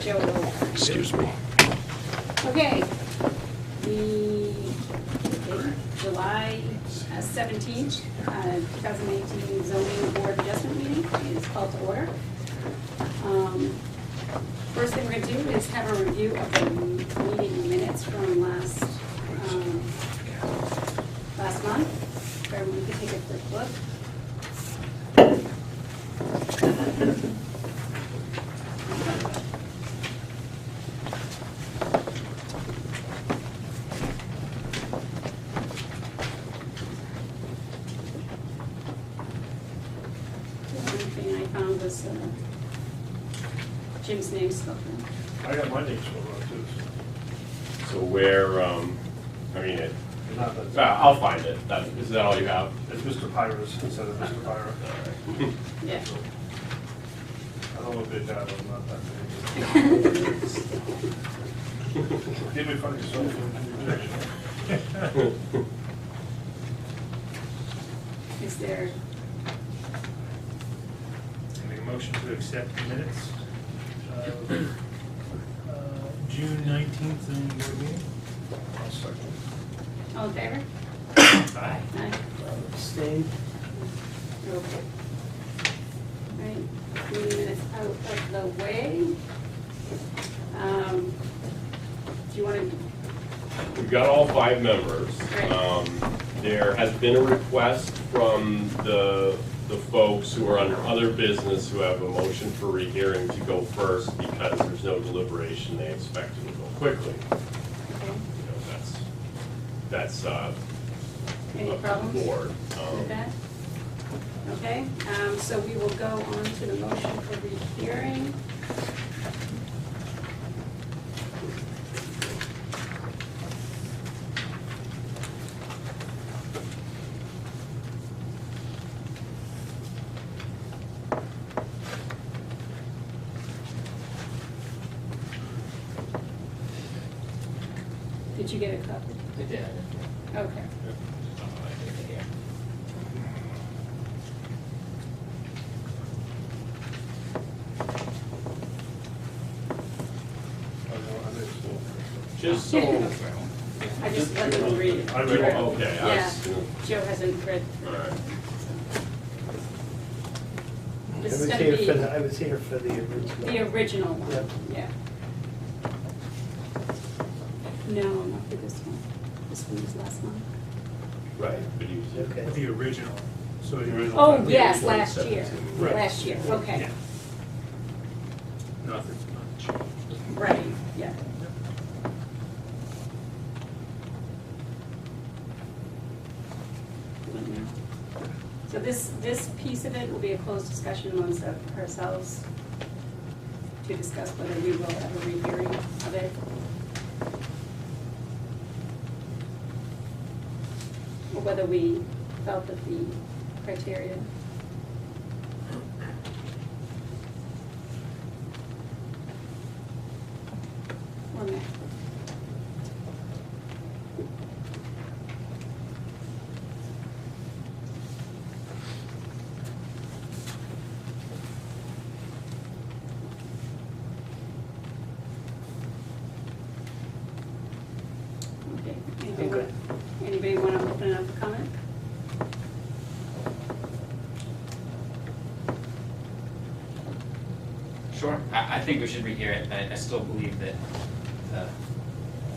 Joe will. Excuse me. Okay. The July 17th, 2018 zoning board adjustment meeting is called to order. First thing we're going to do is have a review of the meeting minutes from last month. Where we could take a quick look. Jim's name spelled wrong. I got my name spelled wrong too. So where, I mean, I'll find it. Is that all you have? It's Mr. Pyrus instead of Mr. Pyra. All right. Yeah. I don't look big bad, I'm not that big. Give me funny yourself. Is there, Make a motion to accept the minutes of June 19th zoning board meeting. I'll second. all in favor? Aye. Aye. Abstain. Okay. All right, meeting minutes out of the way. Do you want to? We've got all 5 members. Right. There has been a request from the folks who are under other business who have a motion for rehearing to go first because there's no deliberation. They expect it to go quickly. Okay. You know, that's Any up to problems the board. with that? Okay, so we will go on to the motion for rehearing. Did you get a copy? I did. Okay. Just so. I just let them read it. I read it. Okay. Yeah, Joe hasn't read. All right. This is gonna be I was here for the original. the original one, Yep. yeah. No, not for this one. This one was last month. Right, but he was. Okay. The original, so the original. Oh, yes, last year, 2017. Right. last year, okay. Yeah. Nothing's not changed. Right, yeah. So this piece of it will be a closed discussion amongst ourselves to discuss whether we will have a rehearing of it. Or whether we felt that the criteria. Or not. Okay, anybody want to open it up for comment? Sure, I think we should rehear it. I still believe that the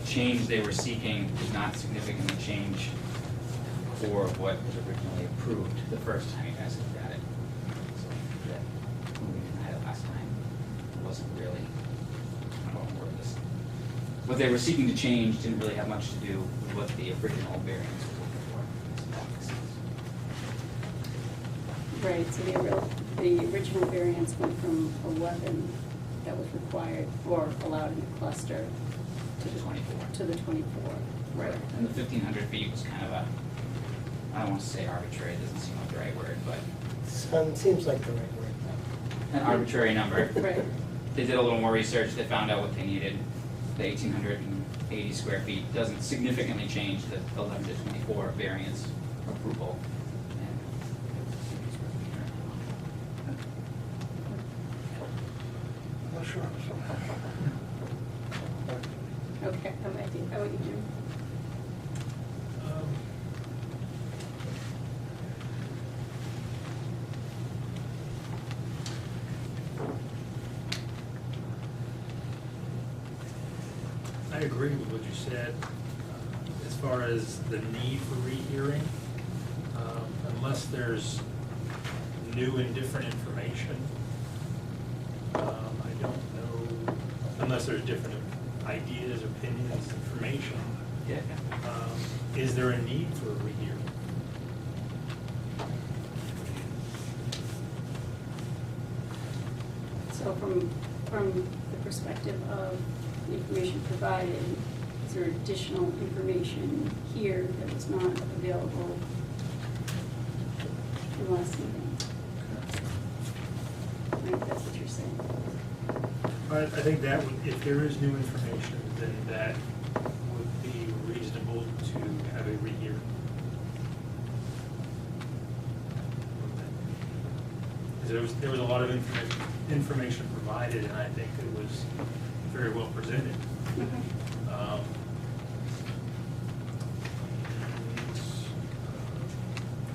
change they were seeking did not significantly change for what was originally approved the first time you guys looked at it. So that, when we denied it last time, it wasn't really, I don't know what word this. What they were seeking to change didn't really have much to do with what the original variance was looking for. So that makes sense. Right, so the original variance went from 11 that was required or allowed in the cluster To the 24. to the 24. Right. And the 1,500 feet was kind of a, I don't want to say arbitrary, it doesn't seem like the right word, but Seems like the right word. an arbitrary number. Right. They did a little more research, they found out what they needed. The 1,880 square feet doesn't significantly change the 11 to 24 variance approval. And sure. Okay, I'm with you. How about you, Jim? I agree with what you said, as far as the need for rehearing. Unless there's new and different information, I don't know, unless there's different ideas, opinions, information, Yeah. is there a need for a rehearing? So from the perspective of the information provided, is there additional information here that was not available in the last meeting? I think that's what you're saying. I think that would, if there is new information, then that would be reasonable to have a rehearing. Because there was a lot of information provided, and I think it was very well presented. Mhm.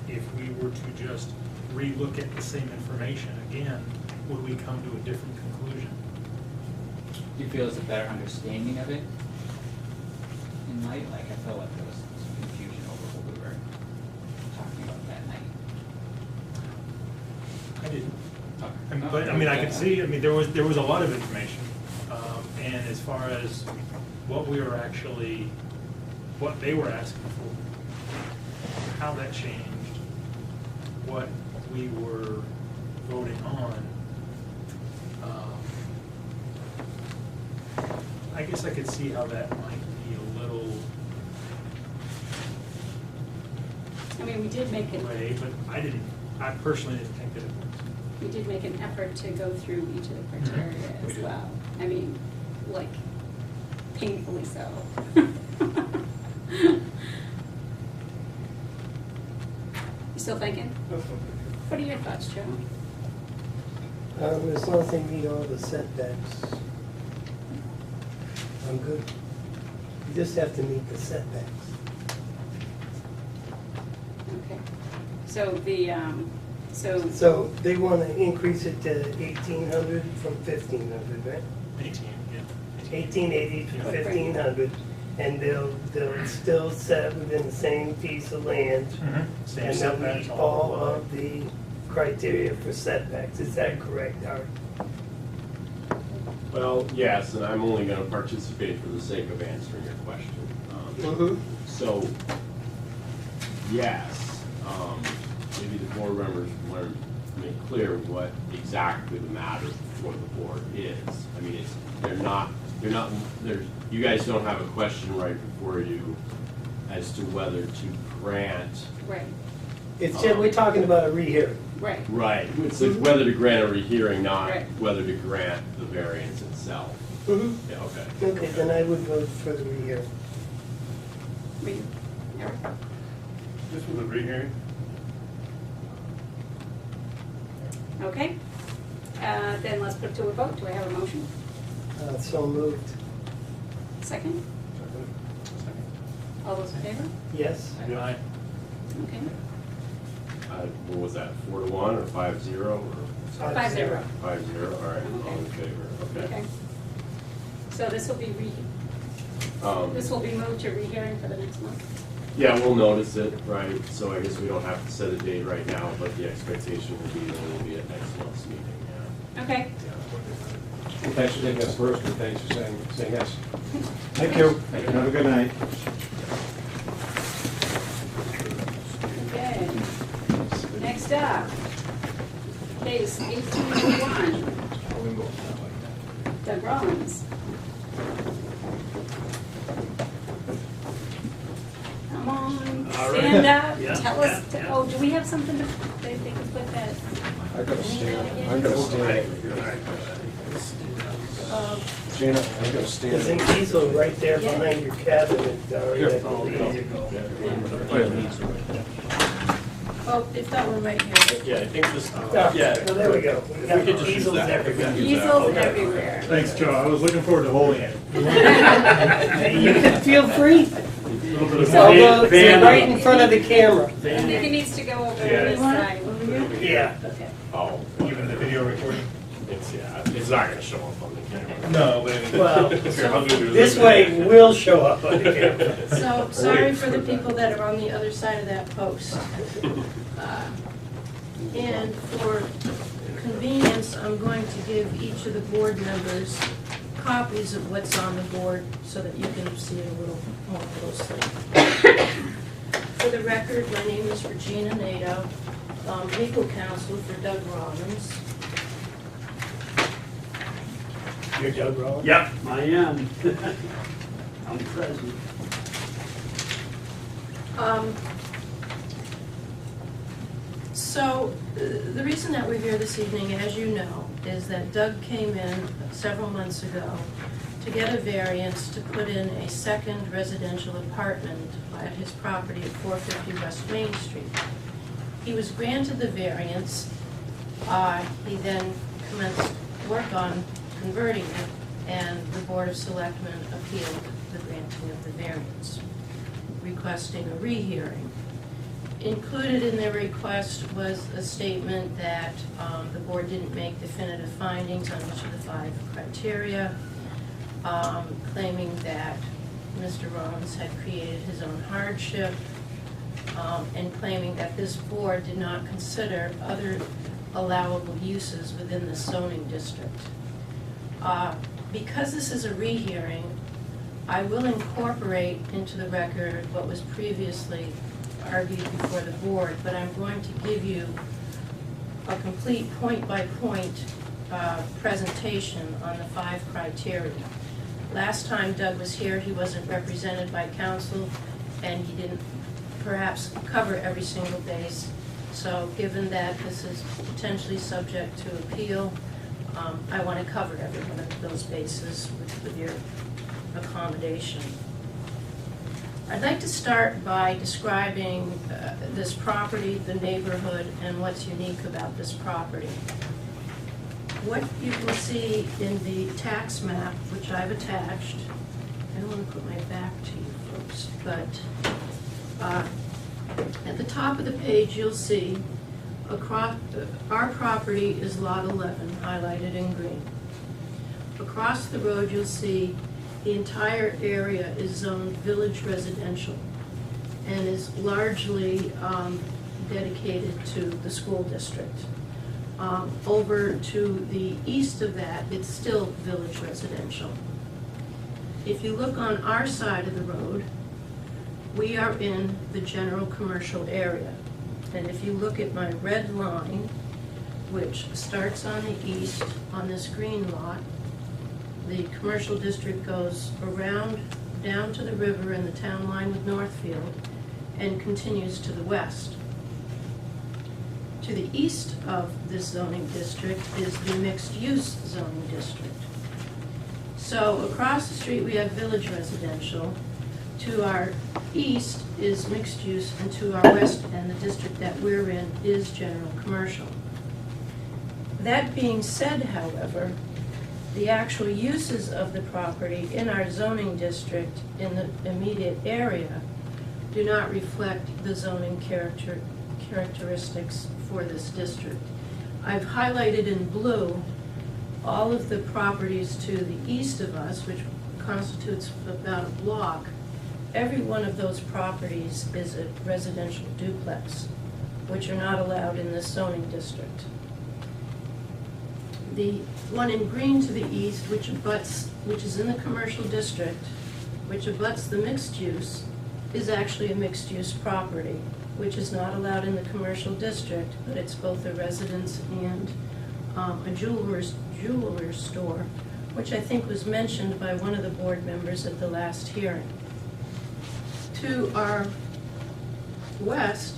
If we were to just re-look at the same information again, would we come to a different conclusion? Do you feel there's a better understanding of it in light? Like, I felt like there was some confusion over what we were talking about that night. I didn't. Okay. But, I mean, I could see, I mean, there was a lot of information. And as far as what we were actually, what they were asking for, how that changed, what we were voting on, I guess I could see how that might be a little I mean, we did make it, way, but I personally didn't think that it was. we did make an effort to go through each of the criteria We as did. well. I mean, like painfully so. You still thinking? What are your thoughts, Joe? As long as they meet all the setbacks, I'm good. You just have to meet the setbacks. Okay. So the, So they want to increase it to 1,800 from 1,500, right? 18, yeah. 1,880 to 1,500, and they'll still set within the same piece of land, Same and they'll setbacks, meet all all of the criteria for setbacks. Is that correct, Art? Well, yes, and I'm only gonna participate for the sake of answering your question. Mm-hmm. So, yes, maybe the board members want to make clear what exactly the matter before the board is. I mean, you guys don't have a question right before you as to whether to grant. right, It's just, we're talking about a rehearing. right. Right, it's like whether to grant a rehearing, not Right. whether to grant the variance itself. Mm-hmm. Yeah, okay. Okay, then I would vote for the rehearing. Eric? Just with a rehearing? Okay. Then let's put it to a vote. Do I have a motion? So moved. Second? All those in favor? Yes? Aye. Okay. What was that, 4-1 or 5-0 or 5-0. 5-0? All right, all in favor, Okay. okay. So this will be moved to rehearing for the next month? Yeah, we'll notice it, right, so I guess we don't have to set a date right now, but the expectation will be that it will be at next month's meeting, yeah. Okay. Well, thanks for taking us first, and thanks for saying yes. Thank you. Have a good night. Okay. Next up, case 1801, Doug Rollins. Come on, stand up, Yeah, tell us, yeah. oh, do we have something to, they can put that? I gotta stand. I gotta stand. Gina, I gotta There's stand. an easel right there behind your cabinet, Dari, I believe. Oh, it's that one right here. Yeah, I think this, Ah, yeah. well, there we go. We If we got could just use easels that. everywhere. Easels everywhere. Thanks, Joe, I was looking forward to holding it. You can feel free. Little bit of Although, van- it's right in front of the camera. I think it needs to go over Yeah. this side. Yeah. Okay. Oh, Even the video recording? it's not gonna show up on the camera. No, but I mean. Well, if you're hungry, there's- This way will show up on the camera. So, sorry for the people that are on the other side of that post. And for convenience, I'm going to give each of the board members copies of what's on the board so that you can see it a little more closely. For the record, my name is Regina Nato, legal counsel for Doug Rollins. You're Doug Rollins? Yep, I am. I'm present. So, the reason that we're here this evening, as you know, is that Doug came in several months ago to get a variance to put in a second residential apartment at his property at 450 West Main Street. He was granted the variance. He then commenced work on converting it, and the Board of Selectmen appealed the granting of the variance, requesting a rehearing. Included in their request was a statement that the board didn't make definitive findings on each of the 5 criteria, claiming that Mr. Rollins had created his own hardship, and claiming that this board did not consider other allowable uses within the zoning district. Because this is a rehearing, I will incorporate into the record what was previously argued before the board, but I'm going to give you a complete point-by-point presentation on the 5 criteria. Last time Doug was here, he wasn't represented by counsel, and he didn't perhaps cover every single base. So given that this is potentially subject to appeal, I want to cover every one of those bases with your accommodation. I'd like to start by describing this property, the neighborhood, and what's unique about this property. What you can see in the tax map, which I've attached, I don't want to put my back to you folks, but at the top of the page you'll see across, our property is lot 11, highlighted in green. Across the road you'll see the entire area is zoned village residential and is largely dedicated to the school district. Over to the east of that, it's still village residential. If you look on our side of the road, we are in the general commercial area. And if you look at my red line, which starts on the east on this green lot, the commercial district goes around down to the river and the town line with Northfield and continues to the west. To the east of this zoning district is the mixed-use zoning district. So across the street we have village residential. To our east is mixed use, and to our west and the district that we're in is general commercial. That being said, however, the actual uses of the property in our zoning district in the immediate area do not reflect the zoning characteristics for this district. I've highlighted in blue all of the properties to the east of us, which constitutes about a block. Every one of those properties is a residential duplex, which are not allowed in this zoning district. The one in green to the east, which is in the commercial district, which abuts the mixed use, is actually a mixed use property, which is not allowed in the commercial district, but it's both a residence and a jeweler's store, which I think was mentioned by one of the board members at the last hearing. To our west,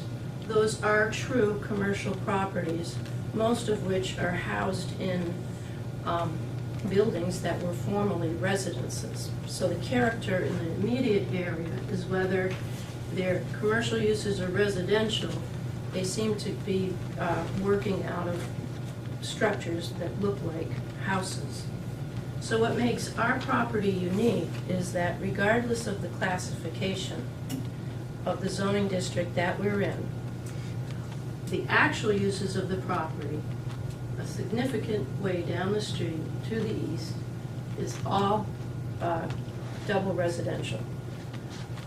those are true commercial properties, most of which are housed in buildings that were formerly residences. So the character in the immediate area is whether their commercial uses are residential they seem to be working out of structures that look like houses. So what makes our property unique is that regardless of the classification of the zoning district that we're in, the actual uses of the property, a significant way down the street to the east, is all double residential.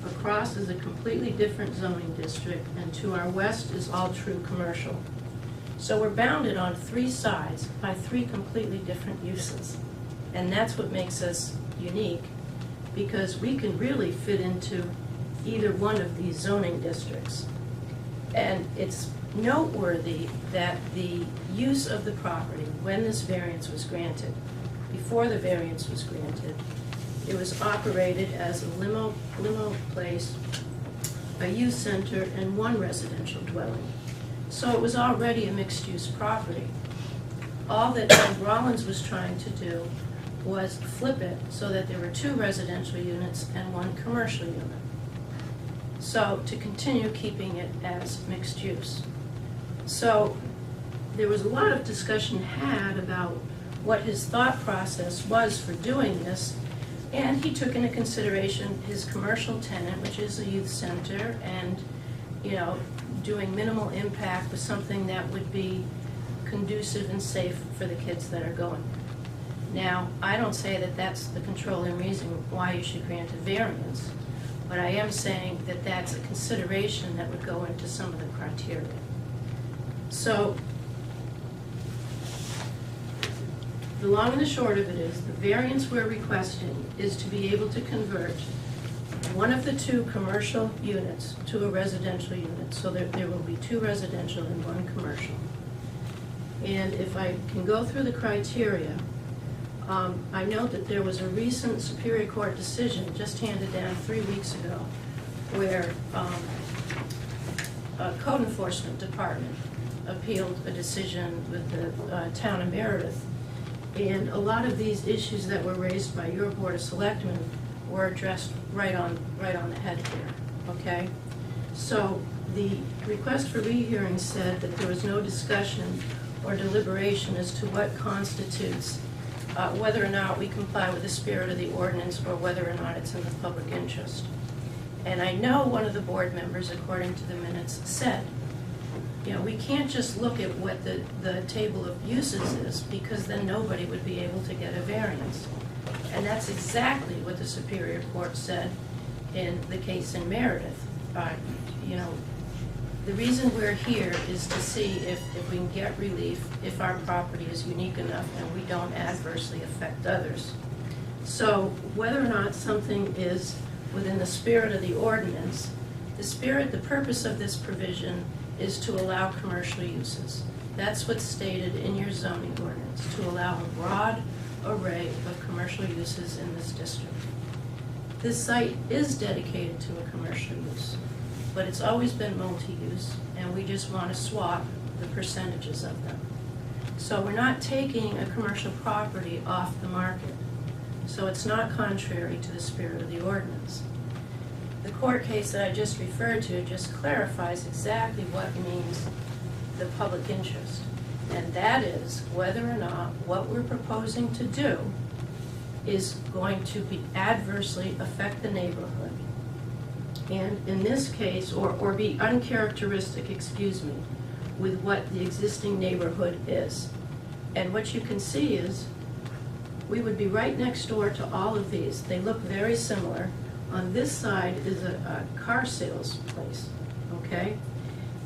Across is a completely different zoning district, and to our west is all true commercial. So we're bounded on three sides by three completely different uses. And that's what makes us unique, because we can really fit into either one of these zoning districts. And it's noteworthy that the use of the property, when this variance was granted, before the variance was granted, it was operated as a limo place, a youth center, and one residential dwelling. So it was already a mixed-use property. All that Doug Rollins was trying to do was flip it so that there were 2 residential units and 1 commercial unit. So to continue keeping it as mixed use. So there was a lot of discussion had about what his thought process was for doing this, and he took into consideration his commercial tenant, which is a youth center, and, you know, doing minimal impact with something that would be conducive and safe for the kids that are going. Now, I don't say that that's the controlling reason why you should grant a variance, but I am saying that that's a consideration that would go into some of the criteria. So, the long and the short of it is, the variance we're requesting is to be able to convert one of the 2 commercial units to a residential unit, so there will be 2 residential and 1 commercial. And if I can go through the criteria, I note that there was a recent Superior Court decision just handed down 3 weeks ago where a code enforcement department appealed a decision with the town of Meredith. And a lot of these issues that were raised by your Board of Selectmen were addressed right on the head here, okay? So the request for rehearing said that there was no discussion or deliberation as to what constitutes whether or not we comply with the spirit of the ordinance or whether or not it's in the public interest. And I know one of the board members, according to the minutes, said, you know, we can't just look at what the table of uses is, because then nobody would be able to get a variance. And that's exactly what the Superior Court said in the case in Meredith. You know, the reason we're here is to see if we can get relief, if our property is unique enough and we don't adversely affect others. So whether or not something is within the spirit of the ordinance, the purpose of this provision is to allow commercial uses. That's what's stated in your zoning ordinance, to allow a broad array of commercial uses in this district. This site is dedicated to a commercial use, but it's always been multi-use, and we just want to swap the percentages of them. So we're not taking a commercial property off the market, so it's not contrary to the spirit of the ordinance. The court case that I just referred to just clarifies exactly what means the public interest, and that is whether or not what we're proposing to do is going to be adversely affect the neighborhood. And in this case, or be uncharacteristic, with what the existing neighborhood is. And what you can see is, we would be right next door to all of these. They look very similar. On this side is a car sales place, okay?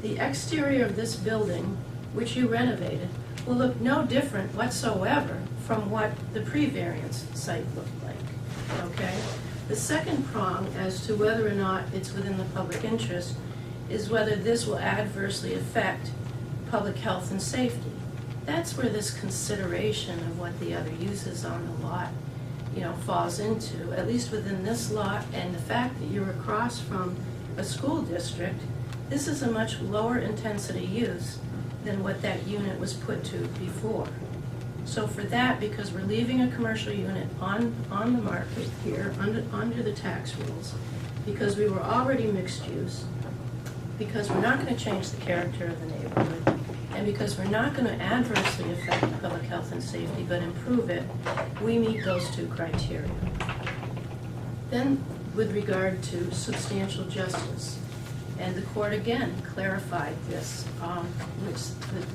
The exterior of this building, which you renovated, will look no different whatsoever from what the pre-variance site looked like, okay? The second prong as to whether or not it's within the public interest is whether this will adversely affect public health and safety. That's where this consideration of what the other uses on the lot, you know, falls into, at least within this lot, and the fact that you're across from a school district. This is a much lower intensity use than what that unit was put to before. So for that, because we're leaving a commercial unit on the market here, under the tax rules, because we were already mixed use, because we're not gonna change the character of the neighborhood, and because we're not gonna adversely affect public health and safety, but improve it, we meet those two criteria. Then, with regard to substantial justice, and the court again clarified this, which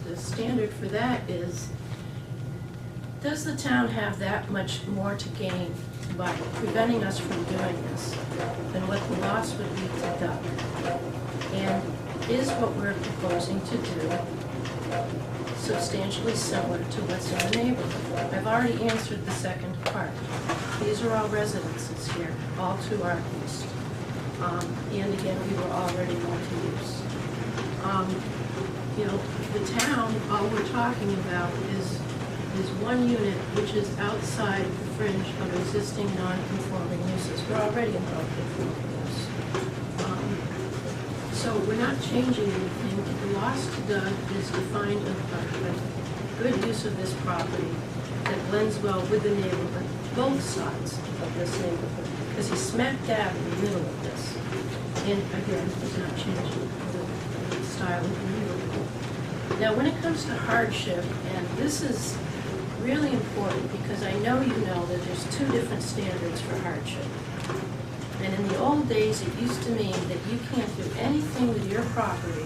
the standard for that is, does the town have that much more to gain by preventing us from doing this than what the loss would be to Doug? And is what we're proposing to do substantially similar to what's in the neighborhood? I've already answered the second part. These are all residences here, all to our east. And again, we were already multi-use. You know, the town, all we're talking about is one unit which is outside the fringe of existing non-conforming uses. We're already in non-conforming use. So we're not changing anything. The loss to Doug is defined as a good use of this property that blends well with the neighborhood, both sides of this neighborhood, because he's smack dab in the middle of this. And again, he's not changing the style of the neighborhood. Now, when it comes to hardship, and this is really important because I know you know that there's two different standards for hardship. And in the old days, it used to mean that you can't do anything with your property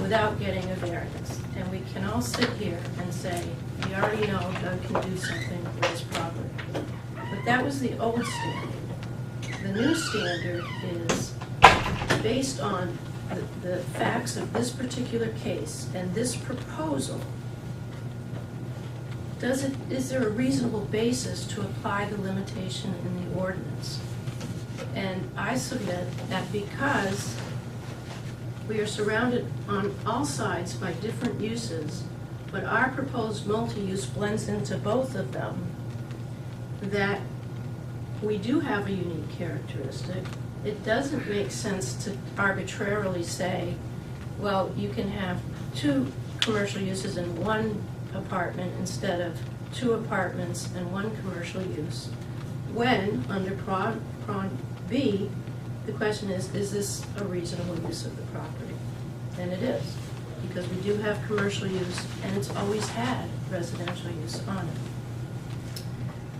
without getting a variance. And we can all sit here and say, we already know Doug can do something with his property. But that was the old standard. The new standard is based on the facts of this particular case and this proposal. Is there a reasonable basis to apply the limitation in the ordinance? And I submit that because we are surrounded on all sides by different uses, but our proposed multi-use blends into both of them, that we do have a unique characteristic. It doesn't make sense to arbitrarily say, well, you can have two commercial uses in one apartment instead of two apartments and one commercial use, when under prong B, the question is this a reasonable use of the property? And it is, because we do have commercial use and it's always had residential use on it.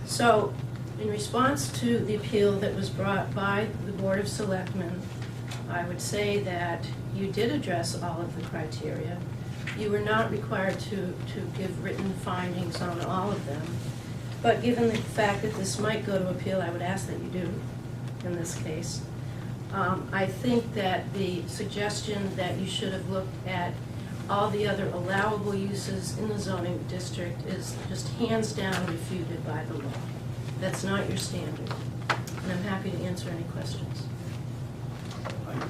So, in response to the appeal that was brought by the Board of Selectmen, I would say that you did address all of the criteria. You were not required to give written findings on all of them. But given the fact that this might go to appeal, I would ask that you do in this case. I think that the suggestion that you should have looked at all the other allowable uses in the zoning district is just hands down refuted by the law. That's not your standard. And I'm happy to answer any questions.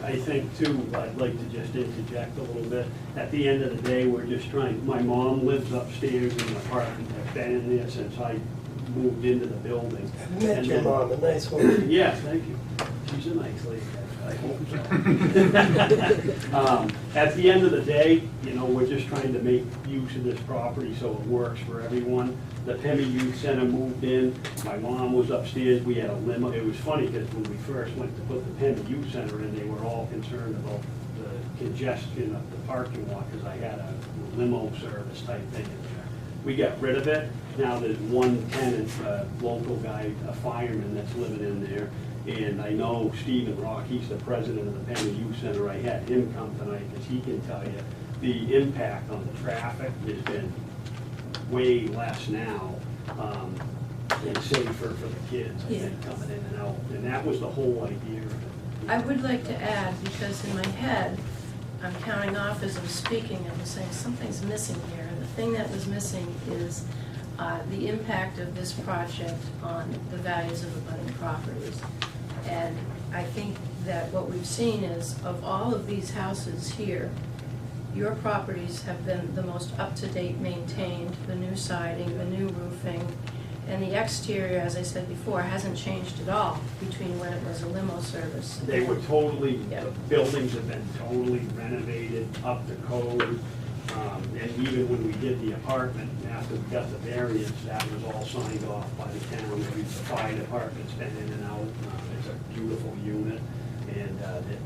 I think too, I'd like to just interject a little bit. At the end of the day, we're just trying, my mom lives upstairs in an apartment. I've been in there since I moved into the building. I met your mom, a nice woman. Yeah, thank you. She's a nice lady, I hope so. At the end of the day, you know, we're just trying to make use of this property so it works for everyone. The Pemmy Youth Center moved in, my mom was upstairs, we had a limo. It was funny because when we first went to put the Pemmy Youth Center in, they were all concerned about the congestion of the parking lot because I had a limo service type thing in there. We got rid of it. Now there's one tenant, a local guy, a fireman that's living in there. And I know Stephen Rock, he's the president of the Pemmy Youth Center. I had him come tonight because he can tell you the impact on the traffic has been way less now, and safer for the kids, I think, coming in and out. And that was the whole idea of it. I would like to add, because in my head, I'm counting off as I'm speaking, and I'm saying something's missing here. And the thing that was missing is the impact of this project on the values of abutting properties. And I think that what we've seen is, of all of these houses here, your properties have been the most up-to-date maintained, the new siding, the new roofing, and the exterior, as I said before, hasn't changed at all between when it was a limo service. They were totally, Yep. the buildings have been totally renovated, up to code. And even when we did the apartment, after we got the variance, that was all signed off by the town. The fire department's been in and out. It's a beautiful unit, and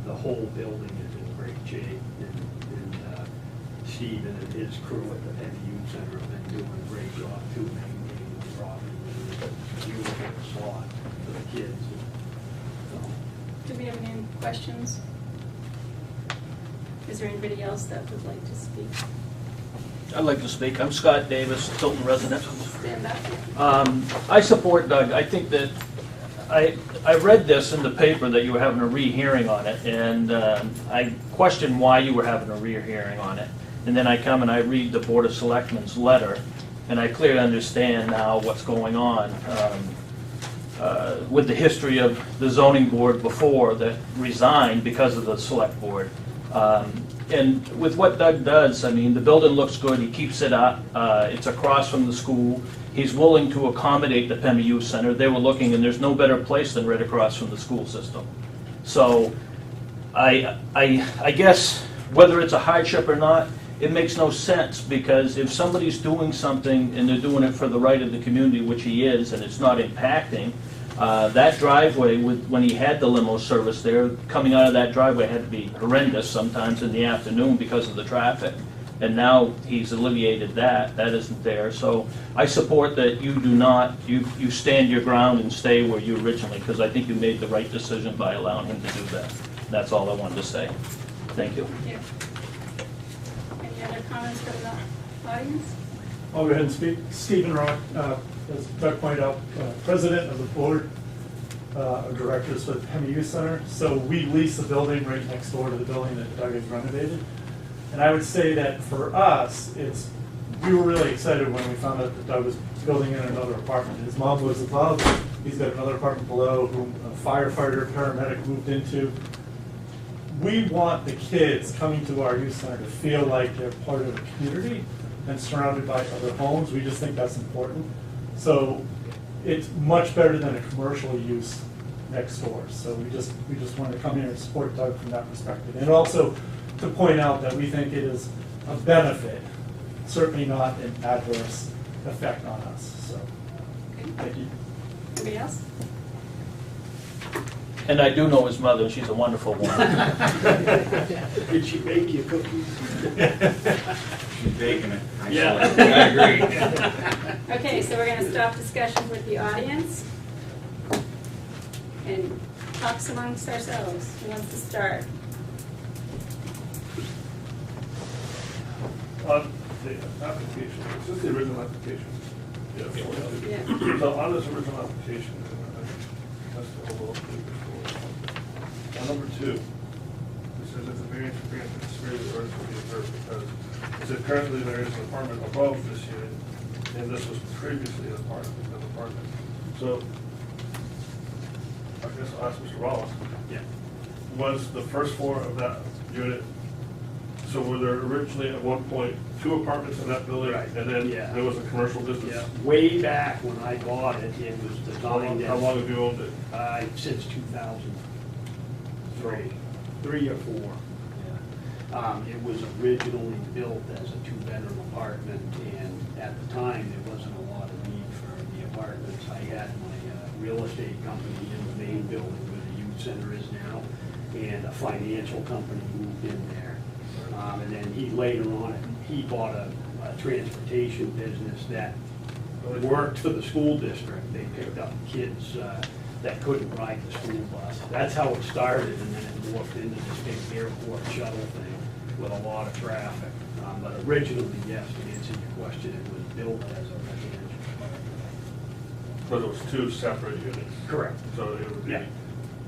the whole building has been great shape. And Steve and his crew at the Penny Youth Center have been doing a great job too, maintaining the property. It's a beautiful slot for the kids. So, Do we have any questions? Is there anybody else that would like to speak? I'd like to speak. I'm Scott Davis, Tilton resident. Stand up. I support Doug. I think that, I read this in the paper that you were having a rehearing on it, and I questioned why you were having a rehearing on it. And then I come and I read the Board of Selectmen's letter, and I clearly understand now what's going on with the history of the zoning board before that resigned because of the select board. And with what Doug does, I mean, the building looks good, he keeps it up, it's across from the school, he's willing to accommodate the Pemmy Youth Center. They were looking, and there's no better place than right across from the school system. So, I guess, whether it's a hardship or not, it makes no sense, because if somebody's doing something and they're doing it for the right of the community, which he is, and it's not impacting, that driveway, when he had the limo service there, coming out of that driveway had to be horrendous sometimes in the afternoon because of the traffic. And now he's alleviated that, that isn't there. So I support that you do not, you stand your ground and stay where you originally, because I think you made the right decision by allowing him to do that. That's all I wanted to say. Thank you. Thank you. Any other comments from the audience? I'll go ahead and speak. Stephen Rock, as Doug pointed out, president of the board of directors for the Pemmy Youth Center. So we lease a building right next door to the building that Doug has renovated. And I would say that for us, we were really excited when we found out that Doug was building in another apartment. His mom lives above, he's got another apartment below, whom a firefighter, paramedic moved into. We want the kids coming to our youth center to feel like they're part of the community and surrounded by other homes. We just think that's important. So it's much better than a commercial use next door. So we just want to come here and support Doug from that perspective. And also to point out that we think it is a benefit, certainly not an adverse effect on us. So, thank you. Anybody else? And I do know his mother, she's a wonderful woman. did she bake you cookies? She's baking it. Yeah. I agree. Okay, so we're going to stop discussion with the audience and talk amongst ourselves. Who wants to start? On the application, is this the original application? Yes. Yeah. So on this original application, that's the whole thing before. On number 2, it says that the variance for granted is really the ordinance will be observed because it said currently there is an apartment above this unit, and this was previously an apartment. So, I guess I'll ask Mr. Rollins. Yeah. Was the first floor of that unit, so were there originally at one point 2 apartments in that building? Right. And then Yeah. there was a commercial business? Yeah, way back when I bought it, it was designed How long have you owned it? since 2003, 3 or 4. Yeah. It was originally built as a 2-bedroom apartment, and at the time, there wasn't a lot of need for the apartments. I had my real estate company in the main building where the youth center is now, and a financial company moved in there. And then he later on, he bought a transportation business that worked for the school district. They picked up kids that couldn't ride the school bus. That's how it started, and then it morphed into this big airport shuttle thing with a lot of traffic. But originally, yes, to answer your question, it was built as a residential apartment. But it was 2 separate units? Correct. So it would be Yeah.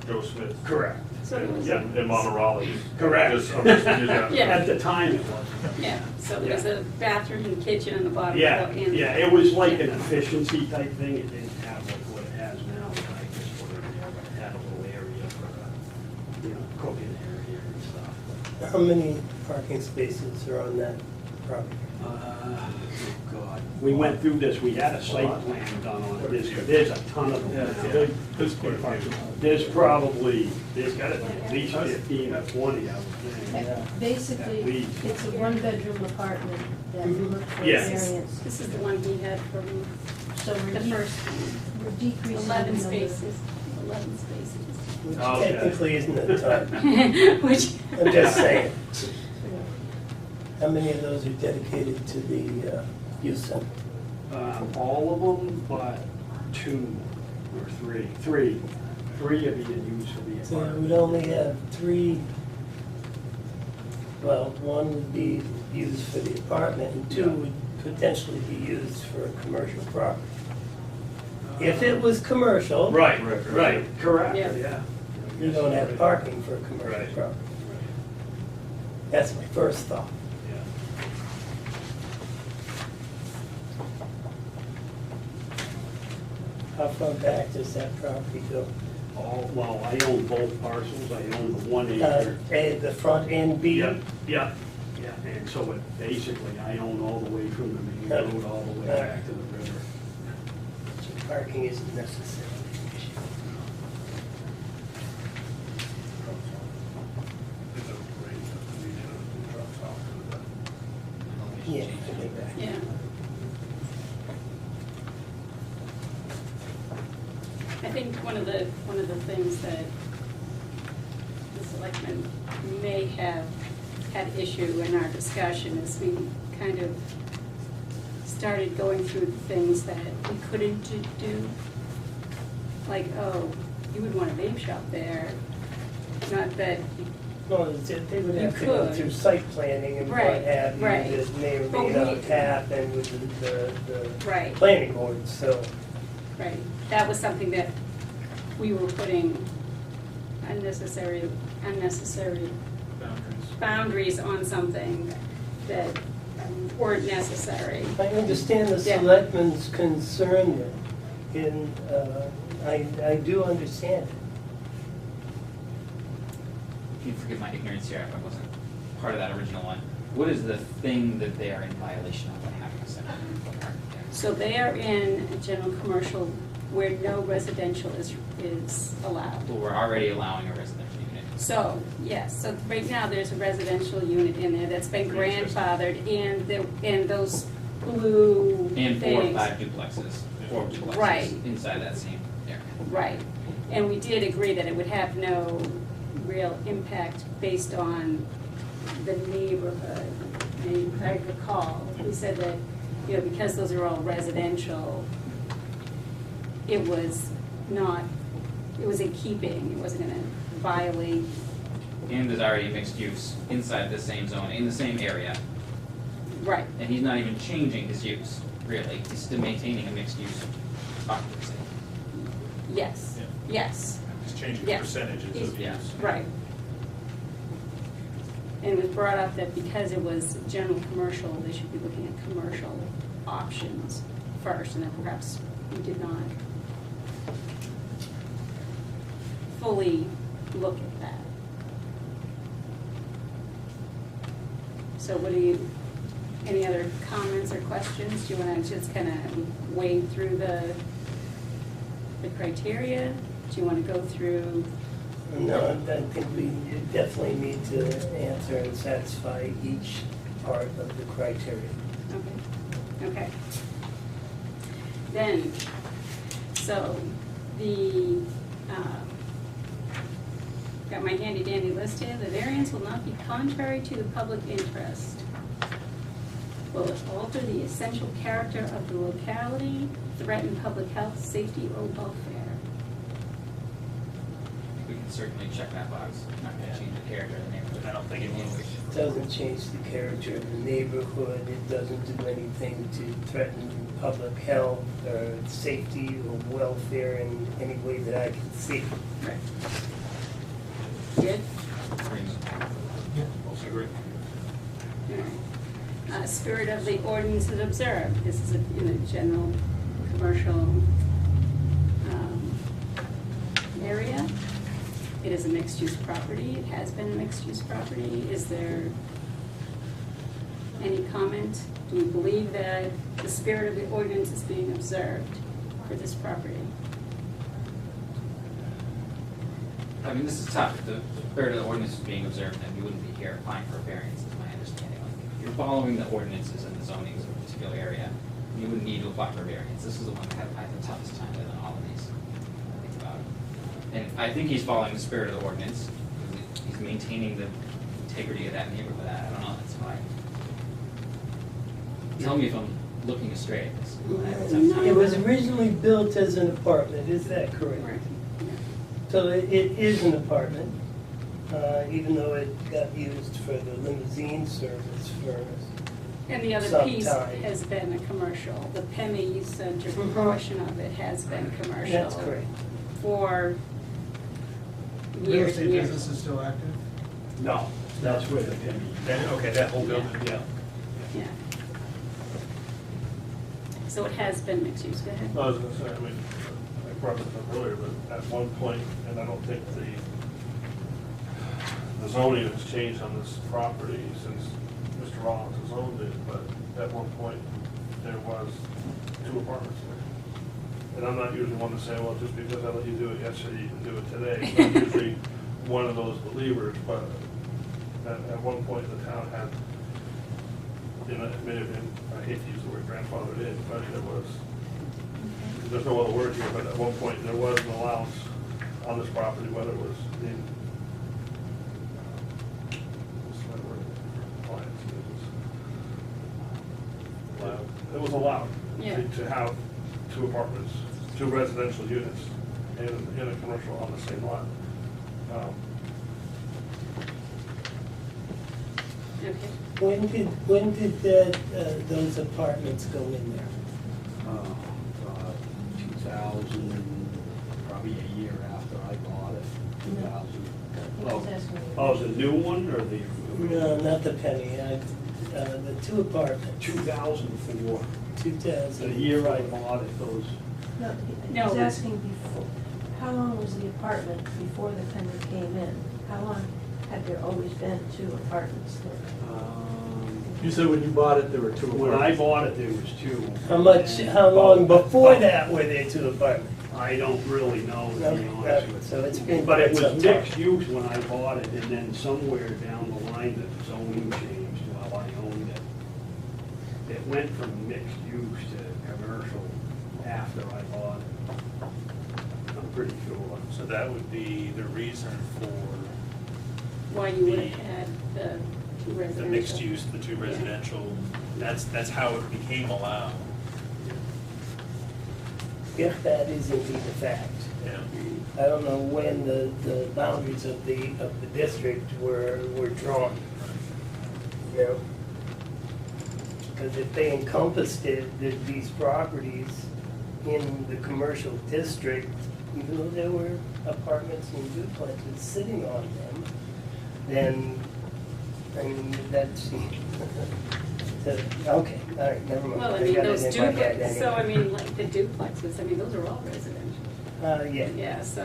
Joe Smith? Correct. So it was, And Monterey? Correct. I'm just using that. Yeah. At the time, it was. yeah, so there's a bathroom and kitchen in the bottom. Yeah, floor and- yeah, it was like an efficiency type thing. It didn't have like what it has now, but I just put it there, but it had a little area for, cooking area and stuff. How many parking spaces are on that property? Oh, God. We went through this, we had a site plan done on it. There's a ton of them now. There's quite a few. There's got to be at least 15 or 20, I would think. Basically, At least. it's a 1-bedroom apartment that we look for Yeah. variance. This is the one he had from So the first we're decreasing the 11 number. spaces. 11 spaces. Which Okay. technically isn't a ton. Which, I'm just saying. How many of those are dedicated to the youth center? All of them, but 2 or 3. 3 are being used for the So we apartment. would only have 3, well, 1 would be used for the apartment, and 2 would potentially be used for a commercial property. If it was commercial, Right, correct, Yeah. yeah. you don't have parking for a commercial Right. property. That's my first thought. Yeah. How far back does that property go? Well, I own both parcels, I own the 1 acre. A, the front and B? Yeah, and so it, basically, I own all the way from the main road, all the way back to the river. So parking isn't necessarily an issue. Yeah, I think that. yeah. I think one of the things that the selectmen may have had issue in our discussion is we kind of started going through the things that we couldn't do. Like, oh, you would want a vape shop there, not that, Well, they would You have to go could. through site planning and what Right, have you, right. that may or But may not we- happen with the right, planning board, so. right. That was something that we were putting unnecessary boundaries on something that weren't necessary. I understand the Yeah. selectmen's concern there, and I do understand it. If you forgive my ignorance here, if I wasn't part of that original one, what is the thing that they are in violation of by having a second apartment there? So they are in a general commercial where no residential is allowed. Well, we're already allowing a residential unit. So, yes, so right now there's a residential unit in there that's been grandfathered and those blue And 4 or things. 5 duplexes, 4 duplexes Right. inside that same area. Right, and we did agree that it would have no real impact based on the neighborhood. And I recall, we said that, you know, because those are all residential, it was in keeping, it wasn't gonna violate, And there's already mixed use inside the same zone, in the same area, right, and he's not even changing his use, really. He's still maintaining a mixed use occupancy. yes, yes, Just changing Yeah. percentages of Yeah. use. right. And it was brought up that because it was general commercial, they should be looking at commercial options first, and then perhaps we did not fully look at that. So what do you, any other comments or questions? Do you want to just kind of wade through the criteria? Do you want to go through? No, I think we definitely need to answer and satisfy each part of the criteria. Okay. Then, so the, got my handy dandy list here. The variance will not be contrary to the public interest. Will it alter the essential character of the locality, threaten public health, safety, or welfare? We can certainly check that box. Not gonna change the character of the neighborhood. I don't think it will. It doesn't change the character of the neighborhood, it doesn't do anything to threaten public health or safety or welfare in any way that I can see. Right. Good? Also agree. All right. Spirit of the ordinance is observed. This is in a general commercial area. It is a mixed-use property. It has been a mixed-use property. Is there any comment? Do you believe that the spirit of the ordinance is being observed for this property? I mean, this is tough. If the spirit of the ordinance is being observed, then we wouldn't be here applying for a variance, is my understanding. Like, if you're following the ordinances and the zonings of a particular area, you wouldn't need to apply for a variance. This is the one that had the toughest time than all of these. I think about it. And I think he's following the spirit of the ordinance. He's maintaining the integrity of that neighborhood. I don't know, that's why. Tell me if I'm looking astray at this. I have a tough time. It was originally built as an apartment, is that correct? Right. So it is an apartment, even though it got used for the limousine service for And the other some piece time. has been a commercial. The Pemmy Center Mhm. portion of it has been commercial. That's correct. For Real years estate and years. business is still active? No, that's where the Penny. Okay, that whole building. Yeah. Yeah. So it has been mixed use, go ahead. I was gonna say, I mean, I brought this up earlier, but at one point, and I don't think the zoning has changed on this property since Mr. Rollins has owned it, but at one point, there was 2 apartments there. And I'm not usually one to say, well, just because I let you do it yesterday, you can do it today. I'm usually one of those believers, but at one point, the town had, you know, it may have been, I hate to use the word grandfathered in, but there was, there's no other word here, but at one point, there was an allowance on this property, whether it was in, what's that word? Compliance. It was allowed Yeah. to have 2 apartments, 2 residential units in a commercial on the same lot. Okay. When did that, those apartments go in there? 2000, probably a year after I bought it, 2000. He's asking me. Oh, the new one or the? No, not the Penny, the 2 apartments, 2004. 2000. The year I bought it, those, No, No. he's asking before, how long was the apartment before the Penny came in? How long had there always been 2 apartments there? You said when you bought it, there were 2 when I apartments. bought it, there was 2. How long before that were there 2 apartments? I don't really know, to be honest with you. So it's been But it quite some was time. mixed use when I bought it, and then somewhere down the line, the zoning changed while I owned it. It went from mixed use to commercial after I bought it. I'm pretty sure. So that would be the reason for Why you would have had the 2 residential. the mixed use, the 2 residential, that's how it became allowed. If that is indeed a fact. Yeah. I don't know when the boundaries of the district were drawn. You know? Because if they encompassed it, these properties in the commercial district, even though there were apartments and duplexes sitting on them, then, I mean, that's, okay, all right, never mind. Well, I mean, got it those in my head duplexes, so I anyway. mean, like the duplexes, I mean, those are all residential. Yeah. Yeah, so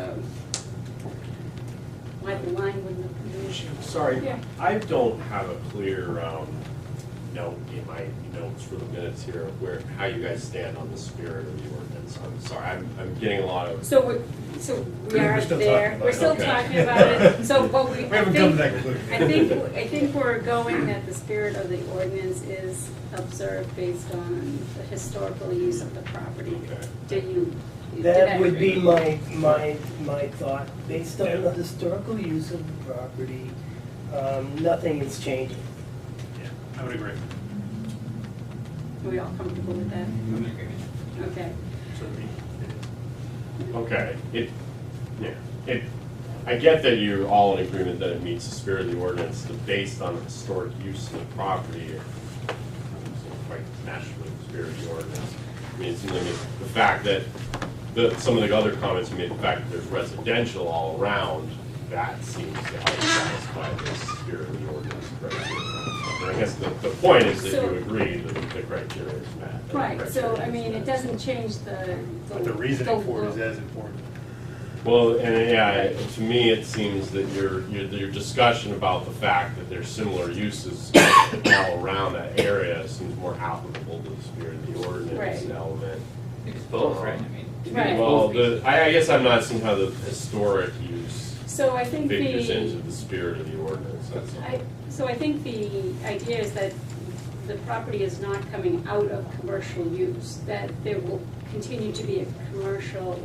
why the line wouldn't have been. Sorry, Yeah. I don't have a clear note in my notes for the minutes here of how you guys stand on the spirit of the ordinance. I'm sorry, I'm getting a lot of. So we are still there, talking about we're it. still Okay. talking about it, so, but we, We haven't come to that conclusion. I think we're going that the spirit of the ordinance is observed based on the historical use of the property. Okay. Did you? did That I would be agree? my thought, based on the historical use of the property, nothing is changing. Yeah, I would agree. Are we all comfortable with that? I'm in agreement. Okay. So Okay, I get that you're all in agreement that it meets the spirit of the ordinance, but based on the historic use of the property, it doesn't quite match with the spirit of the ordinance. I mean, it seems like the fact that, some of the other comments you made, the fact that there's residential all around, that seems to help satisfy the spirit of the ordinance criteria. And I guess the point is that So- you agree that the criteria is met. that the Right, so, criteria I is mean, it met. doesn't change the. But the reasoning for it is as important. Well, and yeah, to me, it seems that your discussion about the fact that there's similar uses all around that area seems more applicable to the spirit of the ordinance Right. element. I think it's both, right? I mean, to me, Right. it's Well, both. I guess I'm not seeing how the historic use So I think figures into the, the spirit of the ordinance, that's all. so I think the idea is that the property is not coming out of commercial use, that there will continue to be a commercial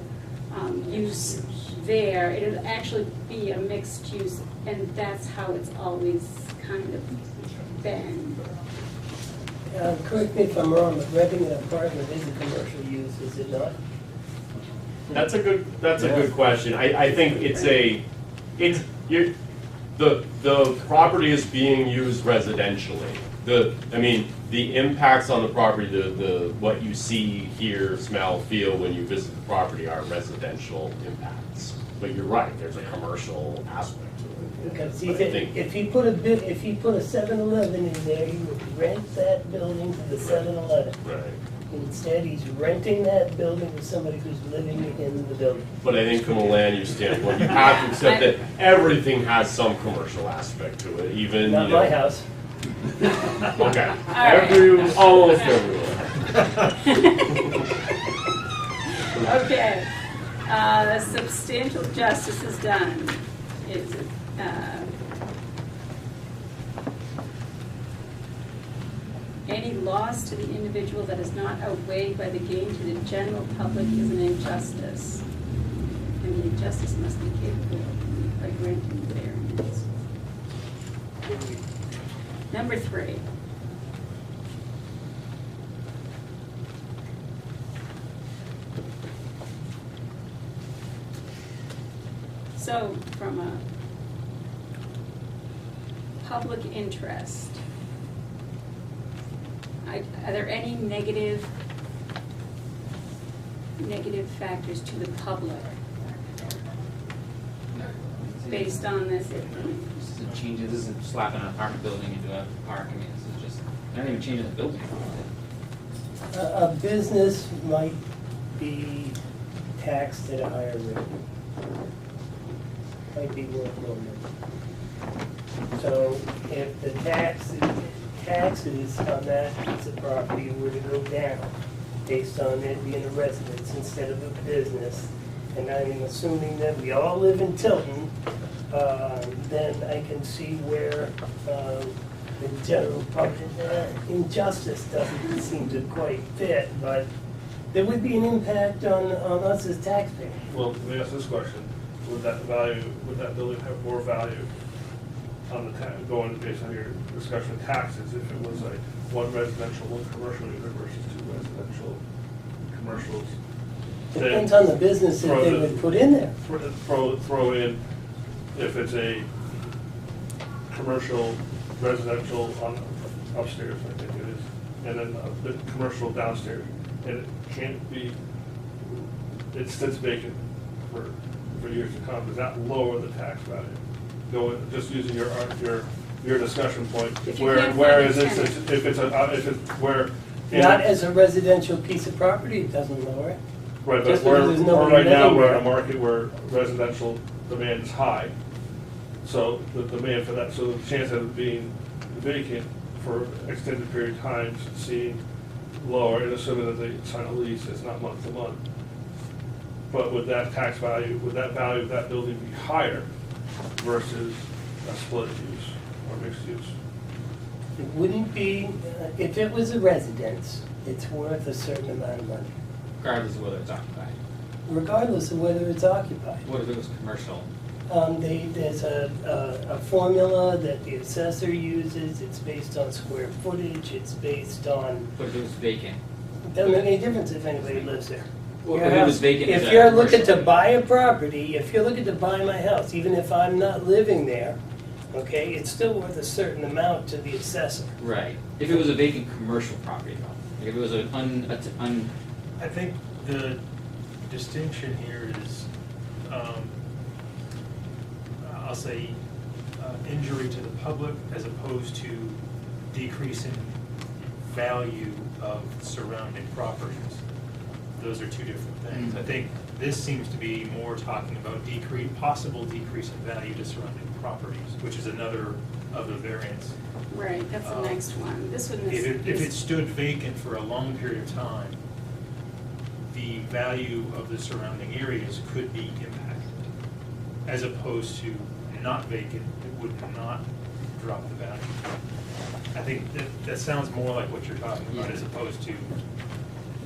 use there. It'll actually be a mixed use, and that's how it's always kind of been. Correct me if I'm wrong, but renting an apartment is a commercial use, is it not? That's a good question. I think the property is being used residentially. The impacts on the property, what you see, hear, smell, feel when you visit the property are residential impacts. But you're right, there's a commercial aspect to it. Because But I think- if he put a 7-Eleven in there, he would rent that building to the 7-Eleven. Right. Instead, he's renting that building to somebody who's living in the building. But I think from a land use standpoint, you have to accept that everything has some commercial aspect to it, even, Not my house. Okay. right. Almost everywhere. Okay, substantial justice is done. Is it, any loss to the individual that is not outweighed by the gain to the general public is an injustice. And the injustice must be capable of by granting variance. Number 3. So, from a public interest, are there any negative factors to the public based on this? This isn't changing, this isn't slapping an apartment building into a park, I mean, this is just, they're not even changing the building. A business might be taxed at a higher rate. Might be worth more money. So if the taxes on that piece of property were to go down based on it being a residence instead of a business, and I'm assuming that we all live in Tilton, then I can see where the general public injustice doesn't seem to quite fit, but there would be an impact on us as taxpayers. Well, let me ask this question. Would that building have more value on the going based on your discussion of taxes if it was like one residential, one commercial unit versus 2 residential commercials? Depends on the business that they would put in there. Throw in, if it's a commercial residential on upstairs, I think it is, and then the commercial downstairs, and it can't be, it sits vacant for years to come, does that lower the tax value? Just using your discussion point, If you can't find a tenant. Not as a residential piece of property, it doesn't lower it. Right, but Just because there's nobody right now, living we're there. in a market where residential demand is high. So the demand for that, so the chance of it being vacant for extended period of time seem lower, and assuming that they sign a lease, it's not month to month. But would that tax value, would that value of that building be higher versus a split use or mixed use? It wouldn't be, if it was a residence, it's worth a certain amount of money, Regardless of whether it's occupied. regardless of whether it's occupied. What if it was commercial? There's a formula that the assessor uses, it's based on square footage, it's based on, What if it was vacant? it doesn't make any difference if anybody lives there. Well, Your if it was house- vacant, is If that you're looking to commercial? buy a property, if you're looking to buy my house, even if I'm not living there, okay, it's still worth a certain amount to the assessor. Right. If it was a vacant commercial property though, like if it was an I think the distinction here is, I'll say, injury to the public as opposed to decrease in value of surrounding properties. Those are two different things. I think this seems to be more talking about possible decrease in value to surrounding properties, which is another of the variants. Right, that's the next one. This one is. If it stood vacant for a long period of time, the value of the surrounding areas could be impacted. As opposed to not vacant, it would not drop the value. I think that sounds more like what you're talking about as opposed to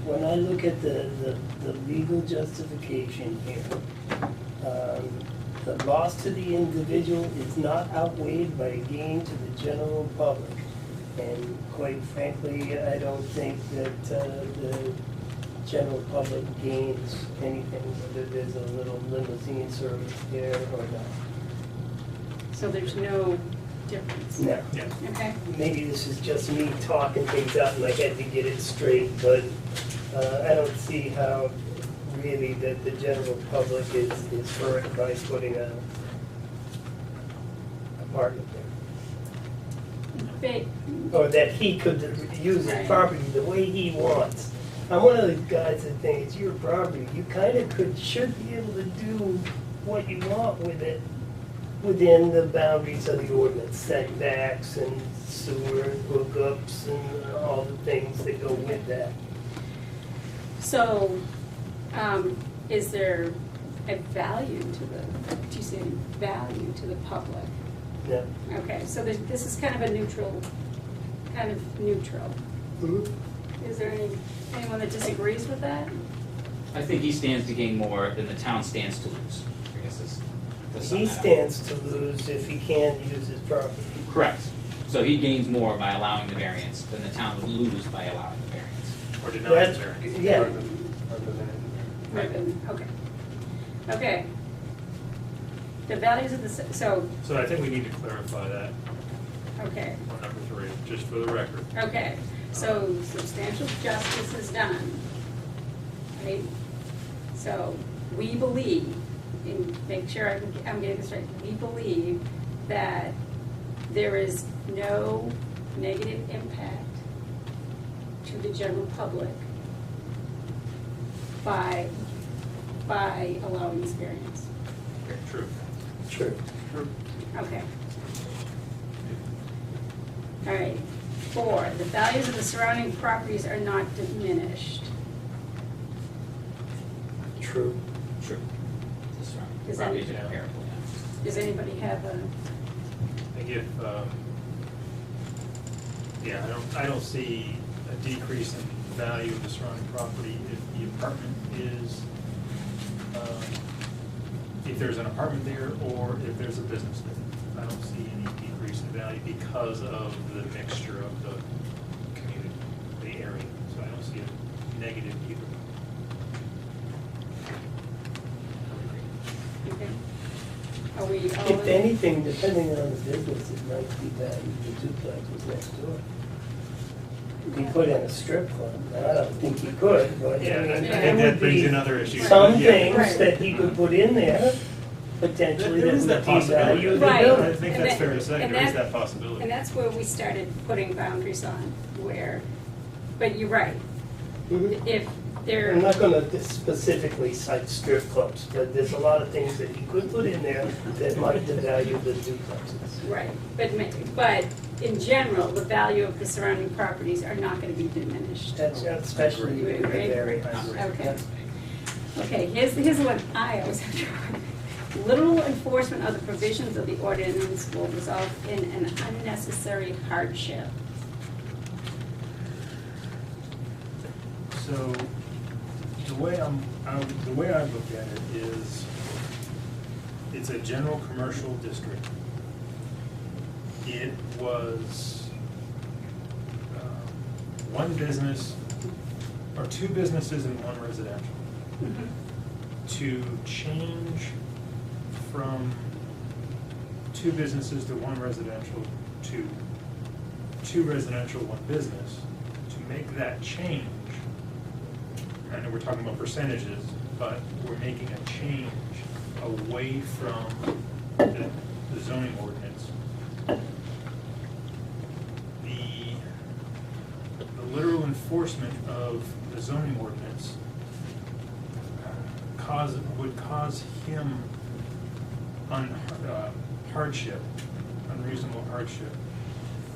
when I look at the legal justification here, the loss to the individual is not outweighed by a gain to the general public. And quite frankly, I don't think that the general public gains anything, whether there's a little limousine service there or not. So there's no difference? No. Yeah. Okay, Maybe this is just me talking things out and I had to get it straight, but I don't see how really that the general public is hurt by putting a apartment there. Or that he could use his Right. property the way he wants. I'm one of the guys that think it's your property. You kind of should be able to do what you want with it within the boundaries of the ordinance, setbacks and sewer hookups and all the things that go with that. so, is there a value to the, do you say value to the public? Yeah. Okay, so this is kind of a neutral, Mhm. Is there anyone that disagrees with that? I think he stands to gain more than the town stands to lose, I guess is the sum He that up. stands to lose if he can't use his property. Correct. So he gains more by allowing the variance than the town would lose by allowing the variance. Or deny That's- the variance. Yeah, Right. Okay. Okay. The values of the, so, So I think we need to clarify that okay, on number 3, just for the record. okay. So substantial justice is done, right? So we believe, and make sure I'm getting this right, we believe that there is no negative impact to the general public by allowing this variance. True. true. Okay. All right. 4, the values of the surrounding properties are not diminished. True. True. The surrounding Is that- properties are comparable, yeah. Does anybody have a, I think if, yeah, I don't see a decrease in value of the surrounding property if the apartment is, if there's an apartment there or if there's a business there. I don't see any decrease in value because of the mixture of the community, the area. So I don't see a negative either. okay? Are we all If in? anything, depending on the business, it might be that the duplex was next door. He put in a strip club. I don't think he could, but I Yeah, mean, I Yeah. think there that would brings be in other issues. some Yeah. things Right. that he could put in there, potentially, There is that that would devalue the possibility. Right. I building. think And that's that- fair to say, and there is that- that possibility. And that's where we started putting boundaries on, where, but you're right. Mhm. If there. I'm not gonna specifically cite strip clubs, but there's a lot of things that he could put in there that might devalue the duplexes. Right, but in general, the value of the surrounding properties are not gonna be diminished. That's especially You in the agree? area. Okay. Okay, here's the one I always have trouble. Literal enforcement of the provisions of the ordinance will result in an unnecessary hardship. So, the way I look at it is, it's a general commercial district. It was one business, or 2 businesses and 1 residential. To change from 2 businesses to 1 residential to 2 residential, 1 business, to make that change, I know we're talking about percentages, but we're making a change away from the zoning ordinance. The literal enforcement of the zoning ordinance would cause him hardship, unreasonable hardship.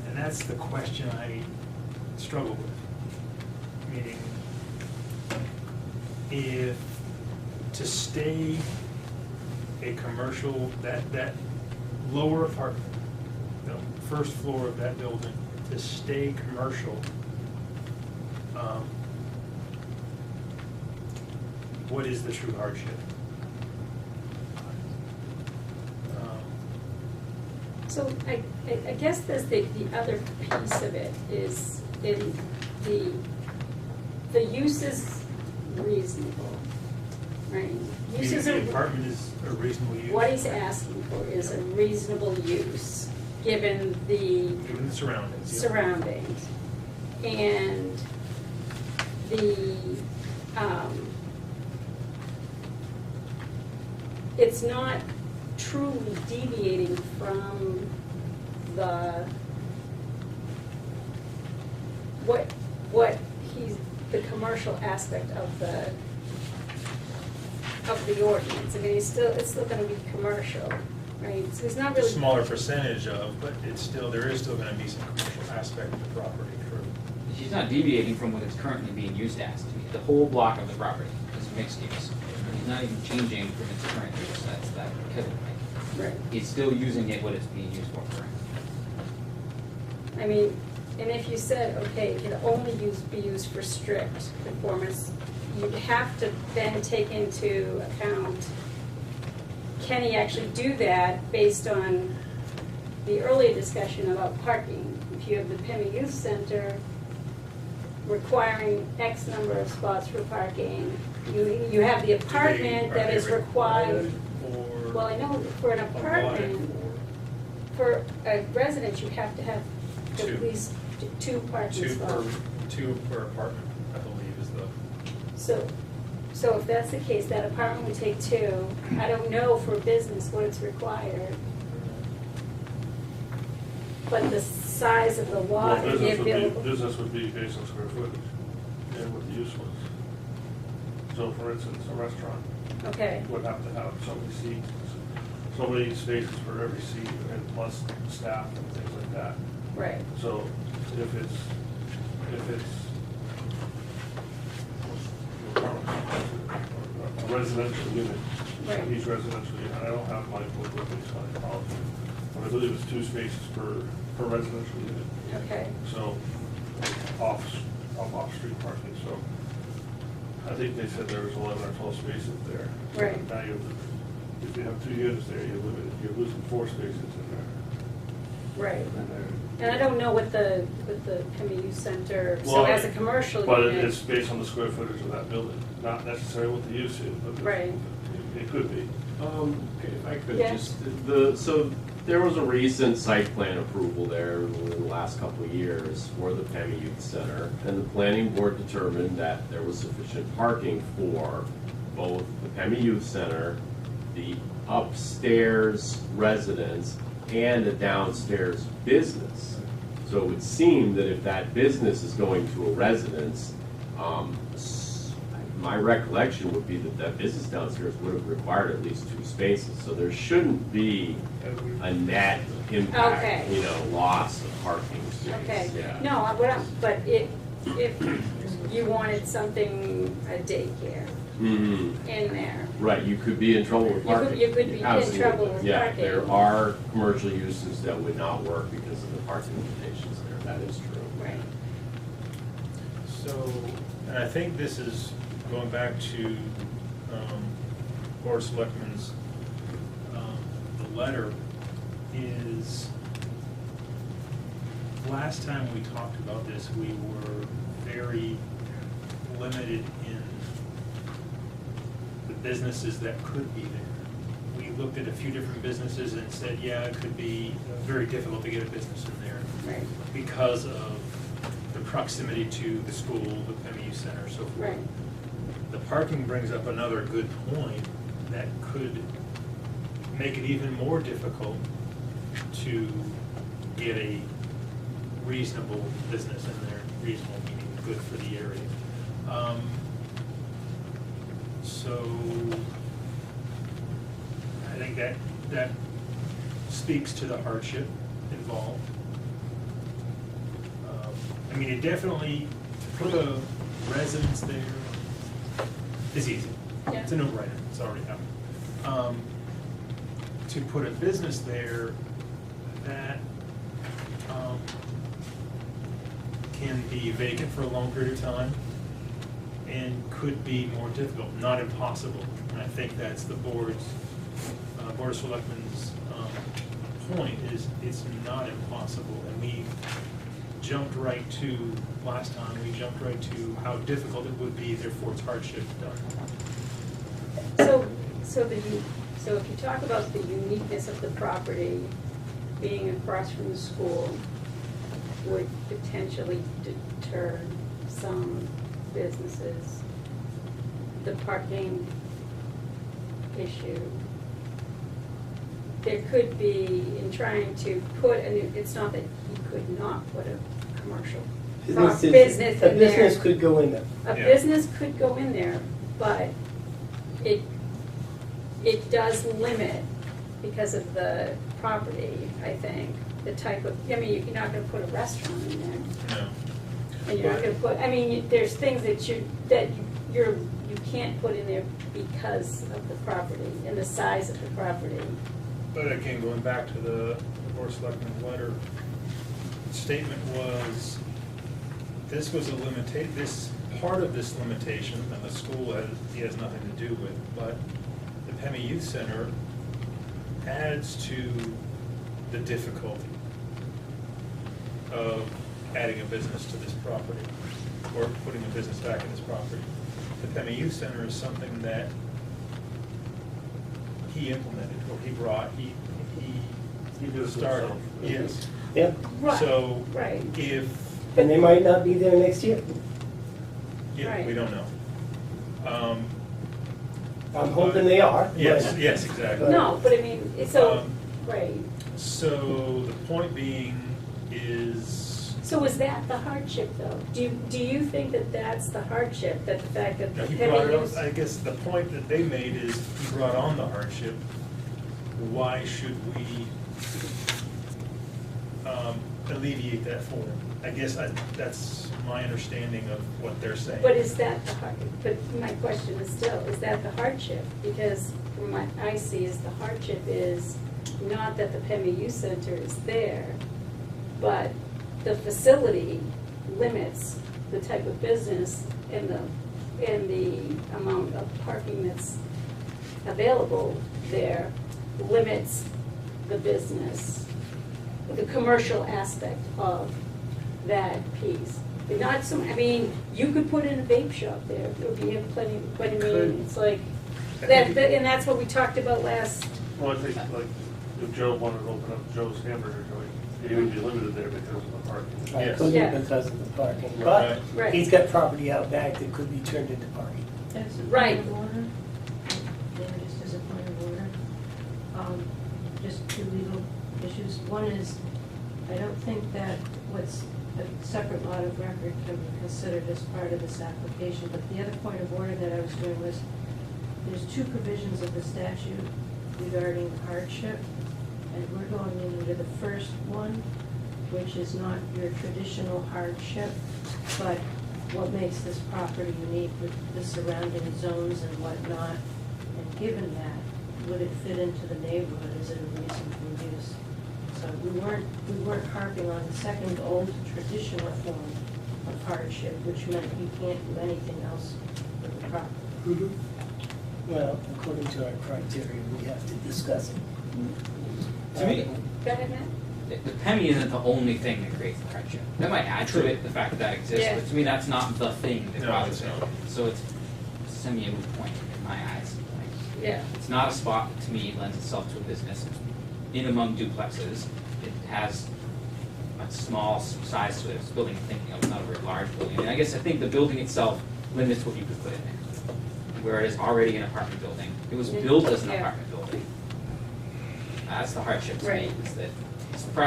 And that's the question I struggle with. Meaning, if to stay a commercial, that lower apartment, the first floor of that building, to stay commercial, what is the true hardship? So I guess there's the other piece of it is in the use is reasonable, right? Uses The are, apartment is a reasonable use. what he's asking for is a reasonable use, given the Given the surroundings. yeah. surroundings. And the, it's not truly deviating from the, what he's, the commercial aspect of the ordinance. I mean, it's still gonna be commercial, right? So he's not A really. smaller percentage of, but there is still gonna be some commercial aspect of the property for. She's not deviating from what it's currently being used as. The whole block of the property is mixed use. He's not even changing from its current use, that's that Kevin like. Right. He's still using it what it's being used for, correct? I mean, and if you said, okay, it can only be used for strict conformance, you'd have to then take into account, can he actually do that based on the earlier discussion about parking? If you have the Pemmy Youth Center requiring X number of spots for parking, you have the apartment that is required. Well, I know for an apartment, for a residence, you have to have Two. at least two parking spots. Two per apartment, I believe, is the. So if that's the case, that apartment would take two. I don't know for business what it's required. But the size of the lot Well, and the available. business would be based on square footage and what the use was. So for instance, a restaurant Okay, would have to have so many seats, so many spaces for every seat, and plus staff and things like that. right, So if it's a residential unit, Right. each residential unit, I don't have my book with me, so I apologize. But I believe it's 2 spaces per residential unit. okay, So, off-street parking, so I think they said there was 11 or 12 spaces there. Right. Now if you have 2 units there, you're losing 4 spaces in right. there. And I don't know what the Pemmy Youth Center, so Well, as a commercial But unit. it's based on the square footage of that building, not necessarily what the use is, but Right. it could be. If I could Yeah. just, so there was a recent site plan approval there in the last couple of years for the Pemmy Youth Center, and the planning board determined that there was sufficient parking for both the Pemmy Youth Center, the upstairs residence, and a downstairs business. So it would seem that if that business is going to a residence, my recollection would be that that business downstairs would have required at least 2 spaces. So there shouldn't be a net impact, Okay. loss of parking space. Okay, Yeah. no, but if you wanted something, a daycare Mhm. in there, Right, you could be in trouble with You could- parking. you could be in Absolutely. trouble with Yeah, parking. there are commercial uses that would not work because of the parking limitations there. That is true. right, So, and I think this is going back to Board of Selectmen's, the letter is, last time we talked about this, we were very limited in the businesses that could be there. We looked at a few different businesses and said, yeah, it could be very difficult to get a business in there right, because of the proximity to the school, the Pemmy Youth Center, so forth. right. The parking brings up another good point that could make it even more difficult to get a reasonable business in there, reasonable meaning good for the area. So I think that speaks to the hardship involved. I mean, it definitely, to put a residence there is easy. Yeah. It's a no-brainer, it's already happened. To put a business there, that can be vacant for a long period of time and could be more difficult, not impossible. And I think that's the Board of Selectmen's point, is it's not impossible. And we jumped right to, last time, we jumped right to how difficult it would be, therefore it's hardship done. So if you talk about the uniqueness of the property being across from the school would potentially deter some businesses, the parking issue, there could be, in trying to put, and it's not that he could not put a commercial business in there. A business could go in there. A Yeah. business could go in there, but it does limit, because of the property, I think, the type of, I mean, you're not gonna put a restaurant in there. No. And you're not gonna put, I mean, there's things that you can't put in there because of the property and the size of the property. But again, going back to the Board of Selectmen's letter, statement was, this was a this, part of this limitation, and the school has nothing to do with, but the Pemmy Youth Center adds to the difficulty of adding a business to this property, or putting a business back in this property. The Pemmy Youth Center is something that he implemented, or he brought, he did it started. himself. Yes. Yeah, Right, So right. if, and they might not be there next year. yeah, we Right. don't know. I'm hoping they are. Yes, but- yes, exactly. No, but I mean, so, Um, right. So the point being is, So is that the hardship, though? Do you think that that's the hardship, that the fact that the he brought heavy it use? up, I guess the point that they made is, he brought on the hardship. Why should we alleviate that for him? I guess that's my understanding of what they're saying. But is that the hard, but my question is still, is that the hardship? Because from what I see is the hardship is not that the Pemmy Youth Center is there, but the facility limits the type of business and the amount of parking that's available there, limits the business, the commercial aspect of that piece. But not so, I mean, you could put in a vape shop there, there would be plenty, but I mean, it's like, and that's what we talked about last, Well, I think, like, if Joe wanted to open up Joe's hamburger joint, he would be limited there because of the parking. I Yes. couldn't Yeah. because of the parking, Right. but Right. he's got property out back that could be turned into parking. As a Right. point of order, maybe just as a point of order, just two legal issues. One is, I don't think that what's a separate lot of record can be considered as part of this application, but the other point of order that I was doing was, there's two provisions of the statute regarding hardship, and we're going into the first one, which is not your traditional hardship, but what makes this property unique with the surrounding zones and whatnot. And given that, would it fit into the neighborhood? Is it a reasonable use? So we weren't harping on the second old traditional form of hardship, which meant you can't do anything else with the property. Well, according to our criteria, we have to discuss it. To me, go ahead, Matt. the Pemmy isn't the only thing that creates the hardship. That might add to it, the fact that that exists, Yeah. but to me, that's not the thing that No, causes it's it. not. So it's semi-moot point in my eyes. Like, Yeah, it's not a spot that, to me, lends itself to a business. It's in among duplexes. It has a small size to it. It's a building I'm thinking of, not a very large building. And I think the building itself limits what you could put in there. Where it is already an apartment building. It was built as an Yeah. apartment building. That's the hardship to me, Right. is that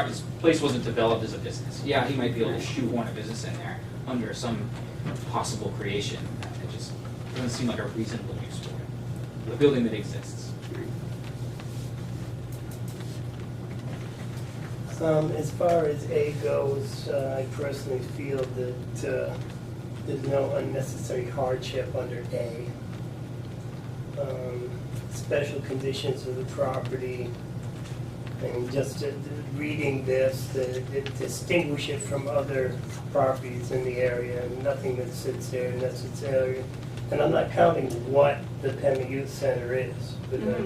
this place wasn't developed as a business. Yeah, he might be able to shoehorn a business in there under some possible creation. It just doesn't seem like a reasonable use for it. The building that exists. As far as A goes, I personally feel that there's no unnecessary hardship under A. Special conditions of the property, And just reading this, to distinguish it from other properties in the area, and nothing that sits there necessarily. And I'm not counting what the Pema Youth Center is, but that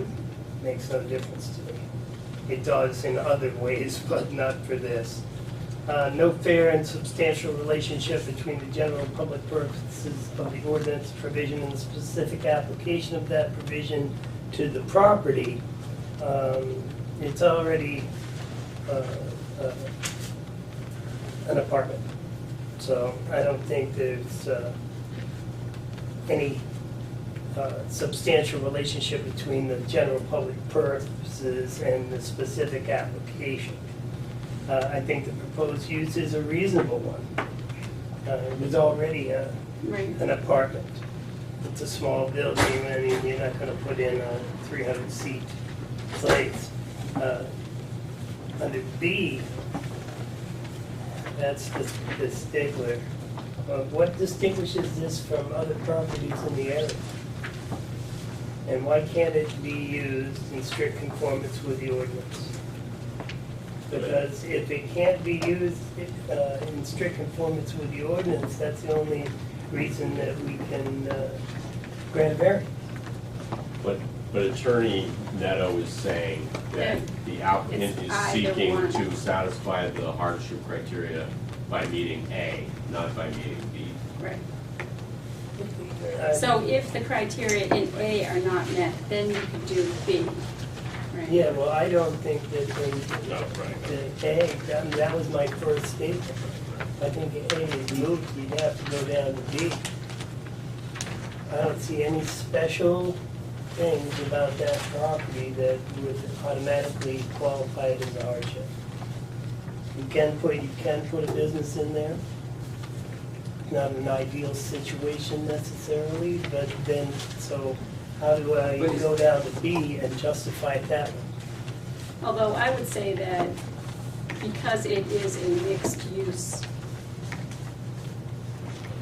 makes no difference to me. It does in other ways, but not for this. No fair and substantial relationship between the general and public purposes of the ordinance provision and the specific application of that provision to the property. It's already an apartment. So I don't think there's any substantial relationship between the general public purposes and the specific application. I think the proposed use is a reasonable one. It was already an apartment. It's a small building. I mean, you're not going to put in a 300-seat place. Under B, that's the stickler. What distinguishes this from other properties in the area? And why can't it be used in strict conformance with the ordinance? Because if it can't be used in strict conformance with the ordinance, that's the only reason that we can grant a variance. But Attorney Neto is saying that the applicant It's is either seeking one. to satisfy the hardship criteria by meeting A, not by meeting B. Right. So if the criteria in A are not met, then you could do B, right? Yeah, well, I don't think that No, right. the A, that was my first statement. I think A is moved, you'd have to go down to B. I don't see any special things about that property that would automatically qualify it as a hardship. You can put a business in there. Not an ideal situation necessarily, but then, so how do I go down to B and justify that one? Although I would say that because it is a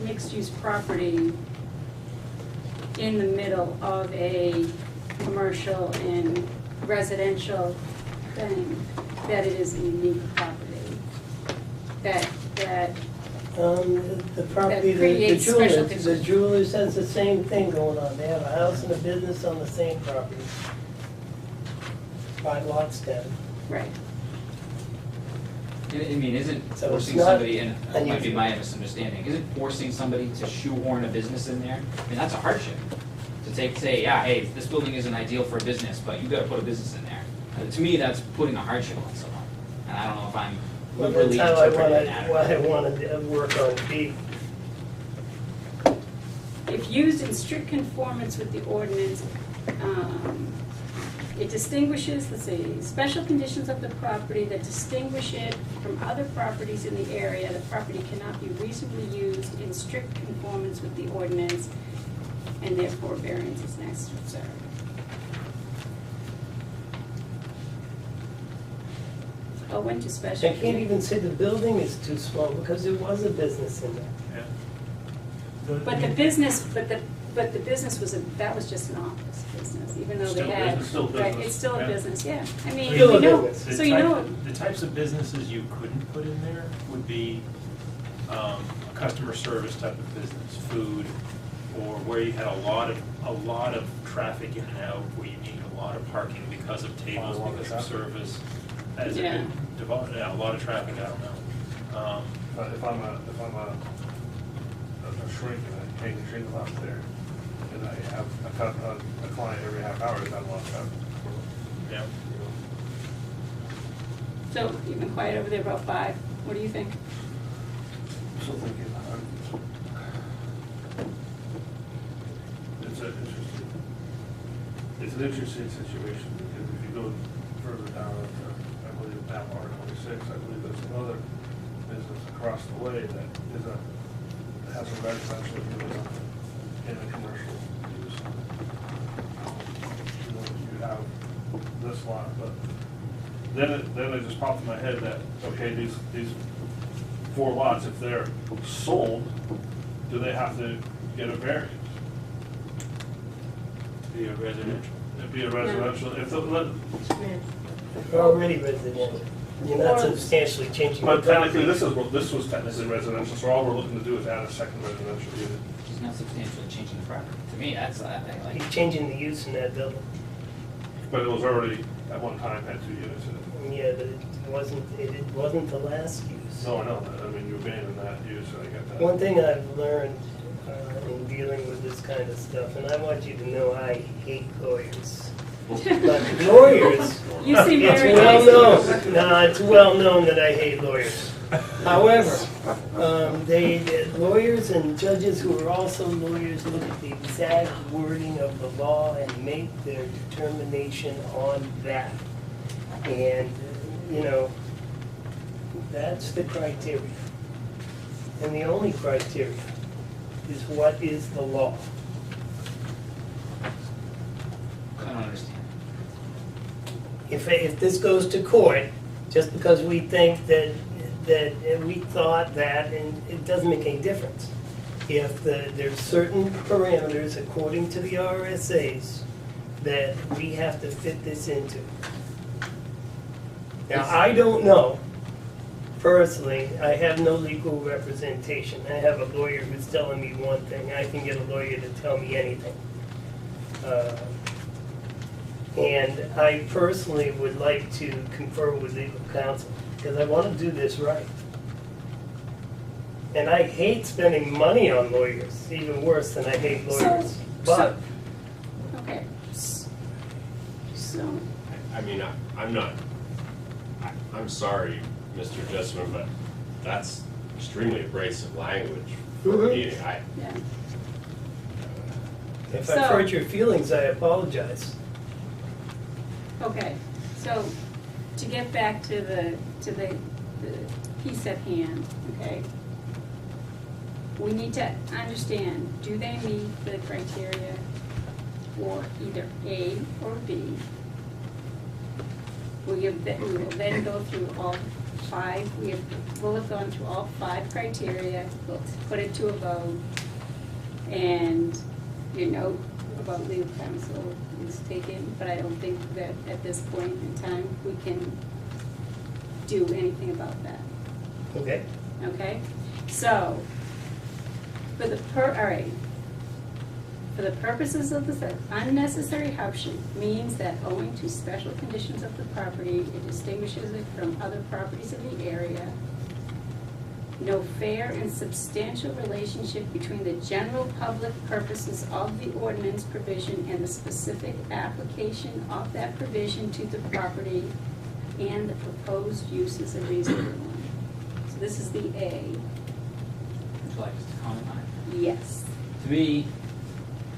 mixed-use property in the middle of a commercial and residential thing, that it is a unique property. The property, the creates special jewelers, the conditions. jewelers has the same thing going on. They have a house and a business on the same property. 5 lots down. Right. I mean, isn't So it's forcing not somebody, and it might be unusual. my misunderstanding, isn't forcing somebody to shoehorn a business in there? I mean, that's a hardship. To say, yeah, hey, this building isn't ideal for a business, but you gotta put a business in there. To me, that's putting a hardship on someone. And I don't know if I'm Well, that's really how I interpreting that. why I wanted to work on B. If used in strict conformance with the ordinance, it distinguishes, let's see, special conditions of the property that distinguish it from other properties in the area. The property cannot be reasonably used in strict conformance with the ordinance, and therefore variance is necessary. Oh, went to special. I can't even say the building is too small because there was a business in there. But the business was, that was just an office business, even though they Still had. business, still Right, business. it's still a Yeah. business, yeah. I mean, Still you a know, business. so you know, The types of businesses you couldn't put in there would be a customer service type of business, food, or where you had a lot of traffic in and out, where you need a lot of parking because of tables, A lot of because of traffic. service. As it Yeah. could develop, yeah, a lot of traffic, I don't know. But if I'm a shrink and I hang the shrink out there, and I have a client every half hour, is that a lot of traffic? Yeah. so you've been quiet over there about 5. What do you think? Still thinking, it's an interesting situation, because if you go further down, I believe map R26, I believe there's another business across the way that has a residential use and a commercial use. You have this lot, but then it just popped in my head that, okay, these 4 lots, if they're sold, do they have to get a variance? Be a residential. It'd be a residential, if the, They're already residential. You're not substantially changing the but technically, property. this was technically residential, so all we're looking to do is add a second residential unit. It's not substantially changing the property. To me, that's, I like. He's changing the use in that building. But it was already, at one time, had 2 units in it. Yeah, but it wasn't the last use. No, I know that, I mean, you abandoned that use, so I get that. One thing I've learned in dealing with this kind of stuff, and I want you to know I hate lawyers. But lawyers, You seem it's very well nice. known, no, it's well known that I hate lawyers. However, lawyers and judges who are also lawyers look at the exact wording of the law and make their determination on that. And, you know, that's the criteria. And the only criteria is what is the law. I don't understand. If this goes to court, just because we think that we thought that, and it doesn't make any difference. If there's certain parameters according to the RSAs that we have to fit this into. Now, I don't know, personally, I have no legal representation. I have a lawyer who's telling me one thing. I can get a lawyer to tell me anything. And I personally would like to confer with legal counsel, because I want to do this right. And I hate spending money on lawyers, even worse than I hate lawyers. But, Okay. So, I mean, I'm not, I'm sorry, Mr. Jessamine, but that's extremely abrasive language for a Mhm. meeting. yeah. if I've hurt your feelings, I apologize. Okay, so to get back to the piece at hand, okay? We need to understand, do they meet the criteria for either A or B? We will then go through all 5, we'll have gone through all 5 criteria, we'll put it to a vote, and your note about legal counsel is taken, but I don't think that at this point in time, we can do anything about that, Okay? okay? So, for the for the purposes of the unnecessary hardship means that owing to special conditions of the property, it distinguishes it from other properties in the area. No fair and substantial relationship between the general public purposes of the ordinance provision and the specific application of that provision to the property and the proposed use is a reasonable one. So this is the A. Would you like us to comment on it? Yes. To me,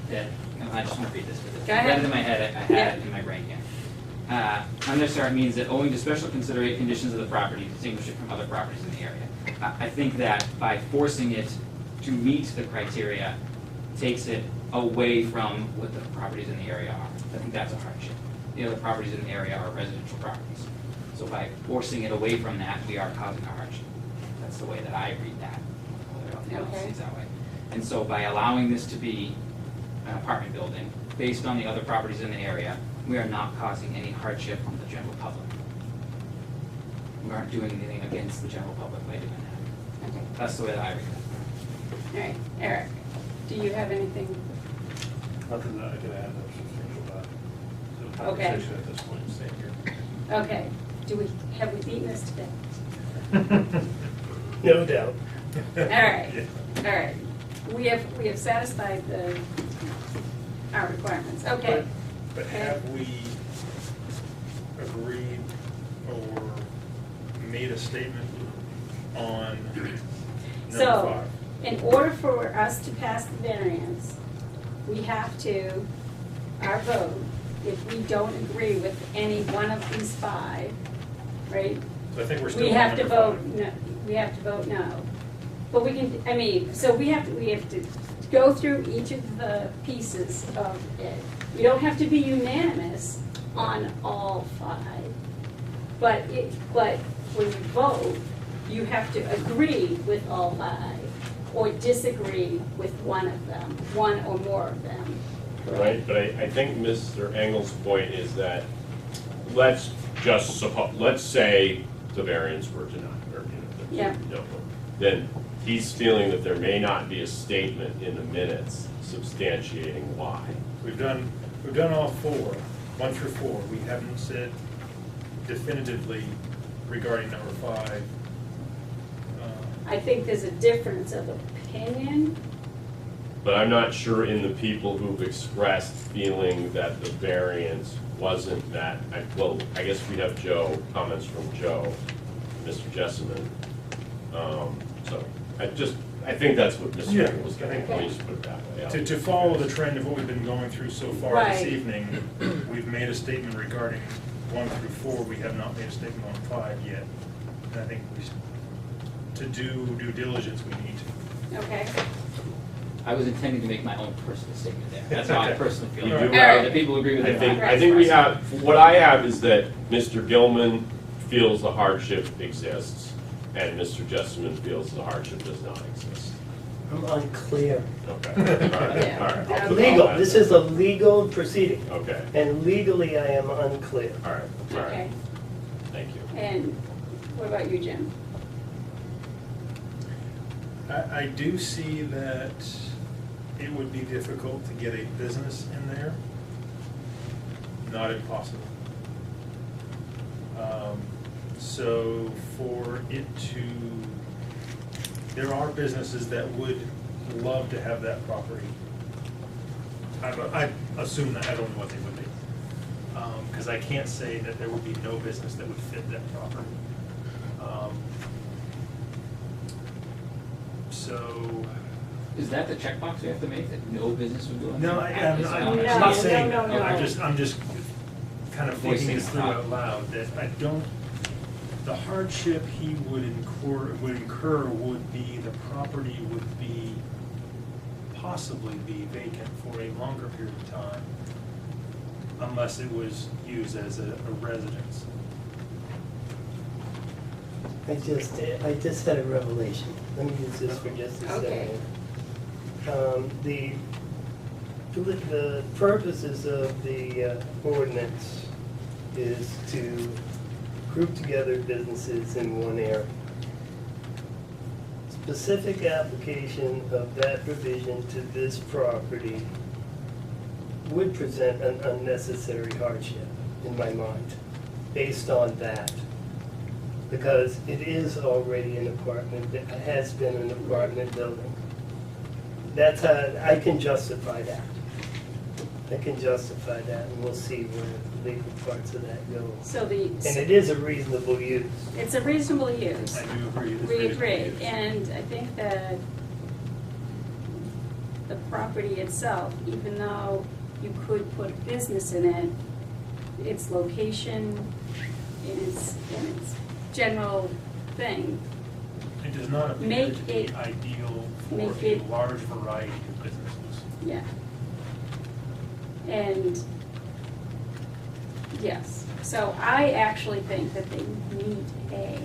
that, I just want to read this because Go I ahead. read it in my head, I had it in my brain here. Unnecessary means that owing to special conditions of the property, distinguish it from other properties in the area. I think that by forcing it to meet the criteria, takes it away from what the properties in the area are. I think that's a hardship. The other properties in the area are residential properties. So by forcing it away from that, we are causing a hardship. That's the way that I read that. Whether else Okay. sees that way. And so by allowing this to be an apartment building, based on the other properties in the area, we are not causing any hardship on the general public. We aren't doing anything against the general public by doing that. Okay. That's the way that I read it. All right, Eric, do you have anything? Nothing that I can add that's substantial about the Okay. conversation at this point, staying here. Okay, have we beaten this today? No doubt. All right, all right. We have satisfied our requirements, okay. But have we agreed or made a statement on number So, 5? in order for us to pass the variance, we have to, our vote, if we don't agree with any one of these 5, right? So I think we're still We on have to number vote, 5. no, we have to vote no. But we can, I mean, so we have to go through each of the pieces of it. We don't have to be unanimous on all 5. But when you vote, you have to agree with all 5 or disagree with one of them, one or more of them. right? But I think Mr. Engel's point is that, let's just let's say the variance were denied, or, Yeah. then he's feeling that there may not be a statement in the minutes substantiating why. We've done all four, 1 through 4. We haven't said definitively regarding number 5. I think there's a difference of opinion. But I'm not sure in the people who've expressed feeling that the variance wasn't met. I guess we have comments from Joe, Mr. Jessamine. So I think that's what Mr. Yeah. Engel was getting, let me just put it that way. To follow the trend of what we've been going through so far this Right. evening, we've made a statement regarding 1 through 4. We have not made a statement on 5 yet. And I think to do due diligence, we need to. Okay. I was intending to make my own personal statement there. That's how I personally feel. You Are do there have- people who agree with I that? think we have, what I have is that Mr. Gilman feels the hardship exists, and Mr. Jessamine feels the hardship does not exist. I'm unclear. Okay, all right, Yeah. all right. I'll put all Legal, that this in. is a legal proceeding, Okay, and legally I am unclear. all right, all Okay. right, thank you. And what about you, Jim? I do see that it would be difficult to get a business in there. Not impossible. So for it to, there are businesses that would love to have that property. I assume that, I don't know what they would be. Because I can't say that there would be no business that would fit that property. So, Is that the checkbox we have to make, that no business would do it? no, I'm No, not saying no, that. no. I'm just kind of thinking Voicing this through thought. out loud, that I don't, the hardship he would incur would be the property would be, possibly be vacant for a longer period of time, unless it was used as a residence. I just had a revelation. Let me use this for just a Okay. second. The purposes of the ordinance is to group together businesses in one area. Specific application of that provision to this property would present an unnecessary hardship in my mind, based on that. Because it is already an apartment, it has been an apartment building. That's how, I can justify that. I can justify that, and we'll see where the legal parts of that go. So And it is a reasonable use. it's a reasonable use. I do agree. it's We reasonable agree, use. and I think that the property itself, even though you could put a business in it, its location, its general thing, It does not appear Make to be it- ideal make for a it- large variety of businesses. yeah. And, yes, so I actually think that they need a,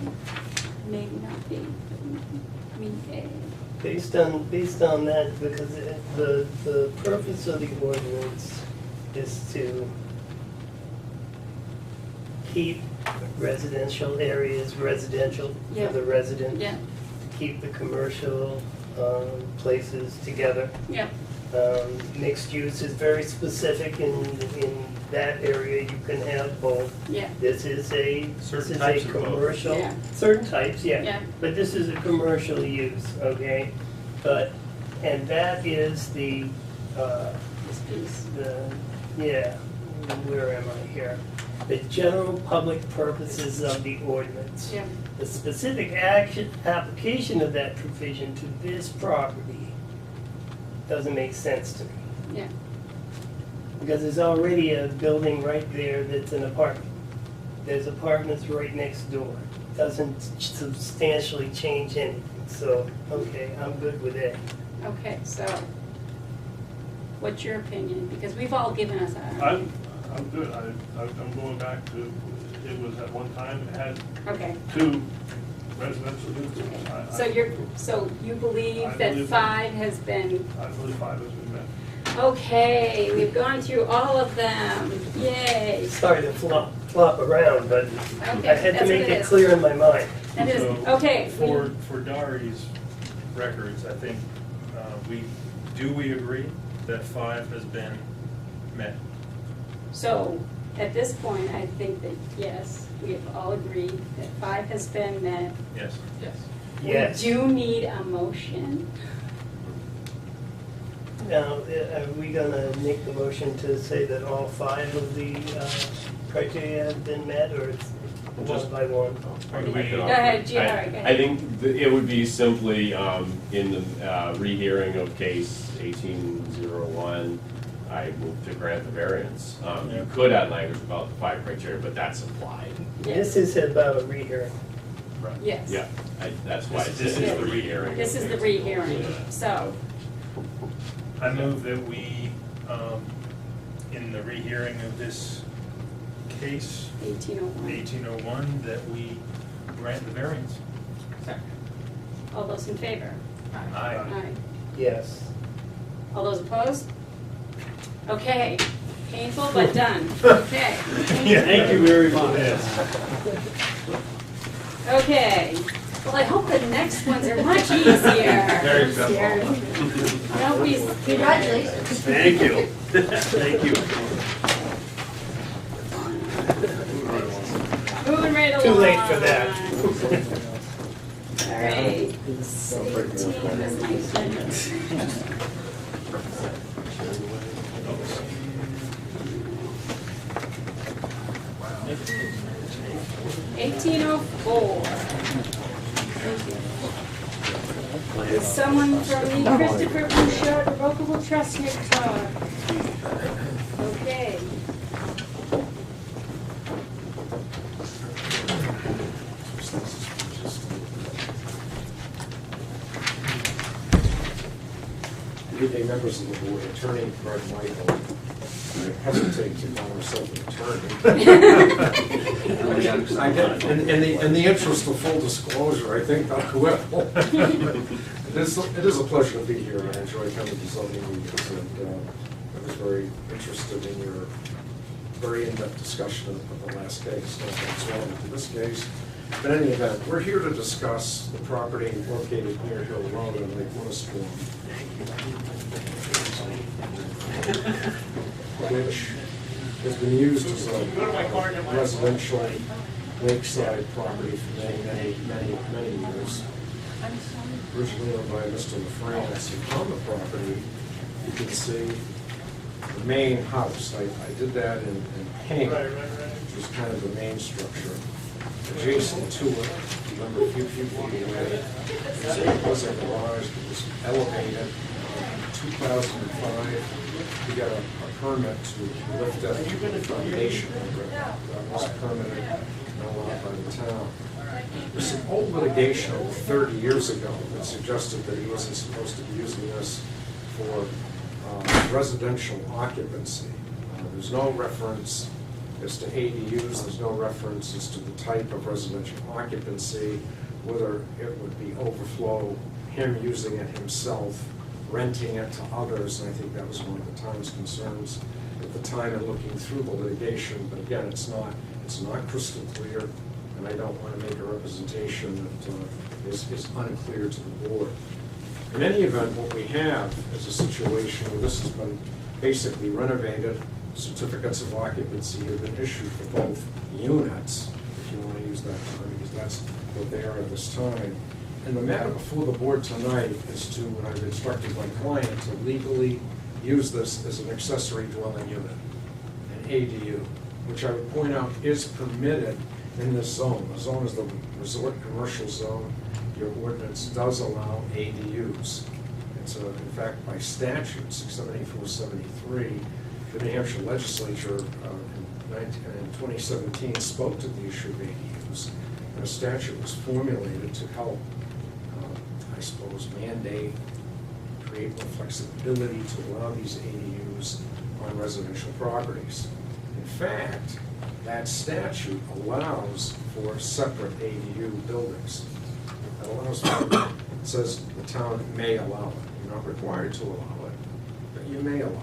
maybe not B, but need a. Based on that, because the purpose of the ordinance is to keep residential areas residential Yeah. for the residents. Yeah, To keep the commercial places together. yeah, Mixed use is very specific in that area, you can have both. yeah, This is a Certain types of both. commercial, Yeah. certain types, Yeah. yeah. But this is a commercial use, okay? And that is the, this piece, where am I here? The general public purposes of the ordinance. yeah, The specific application of that provision to this property doesn't make sense to me. yeah, Because there's already a building right there that's an apartment. There's apartments right next door. Doesn't substantially change anything. So, okay, I'm good with it. okay, so, what's your opinion? Because we've all given us our, I'm good, I'm going back to, it was at one time, it had okay. 2 residential units. So you believe I that believe 5 has been, I believe 5 has been met. Okay, we've gone through all of them. Yay. Sorry to flop around, but I Okay, had to that's what make it it is. clear in my mind. That is, So, okay. For Dari's records, I think, we agree that 5 has been met? So, at this point, I think that, yes, we have all agreed that 5 has been met. Yes. Yes. Yes. We do need a motion. Now, are we gonna make the motion to say that all 5 of the criteria have been met, or it's one Just- by one? Or do we- Go ahead, Gina, all right, go ahead. I think it would be simply in the rehearing of case 1801, I move to grant the variance. You could add language about the 5 criteria, but that's applied. This is about a rehearing. Yes. Yeah, that's why it's This in is the the rehearing. This is the rehearing, so, I move that we, in the rehearing of this case, 1801. 1801, that we grant the variance. Second. All those in favor? Aye. Aye. Yes. All those opposed? Okay, painful but done. Okay. Thank you very much. Okay, well, I hope the next ones are much easier. Very simple. Don't we? Congratulations. Thank you. Thank you. Moving right along. Too late for that. All right. 18 is my turn. 1804. Is someone from the Christopher Bouchard Revocable Trust here to talk? Okay. Good evening, members of the board. Attorney Greg Michael. I hesitate to call myself an attorney. I get, in the interest of full disclosure, I think I will. It is a pleasure to be here, and I enjoy coming to zoning meetings, and I was very interested in your very in-depth discussion of the last case. That's relevant to this case. But in any event, we're here to discuss the property located near Hill Road in Lake Winnisquam, which has been used as a residential lakeside property for many years. Originally owned by Mr. LaFrance, and on the property, you can see the main house. I did that in pink, which is kind of the main structure. Adjacent to it, remember a few feet away, was a garage that was elevated. In 2005, we got a permit to lift up the foundation of it. That was permitted and allowed by the town. There's some old litigation over 30 years ago that suggested that he wasn't supposed to be using this for residential occupancy. There's no reference as to ADUs, there's no reference as to the type of residential occupancy, whether it would be overflow, him using it himself, renting it to others, and I think that was one of the town's concerns at the time in looking through the litigation. But again, it's not crystal clear, and I don't want to make a representation that is unclear to the board. In any event, what we have is a situation where this has been basically renovated. Certificates of occupancy have been issued for both units, if you want to use that term, because that's what they are at this time. And the matter before the board tonight is to, and I've instructed my client to legally use this as an accessory dwelling unit, an ADU, which I would point out is permitted in this zone. The zone is the resort commercial zone. Your ordinance does allow ADUs. It's in fact, by statute, 674-73, the New Hampshire legislature in 2017 spoke to the issue of ADUs, and a statute was formulated to help, I suppose, mandate, create more flexibility to allow these ADUs on residential properties. In fact, that statute allows for separate ADU buildings. It allows for, it says the town may allow it. You're not required to allow it, but you may allow.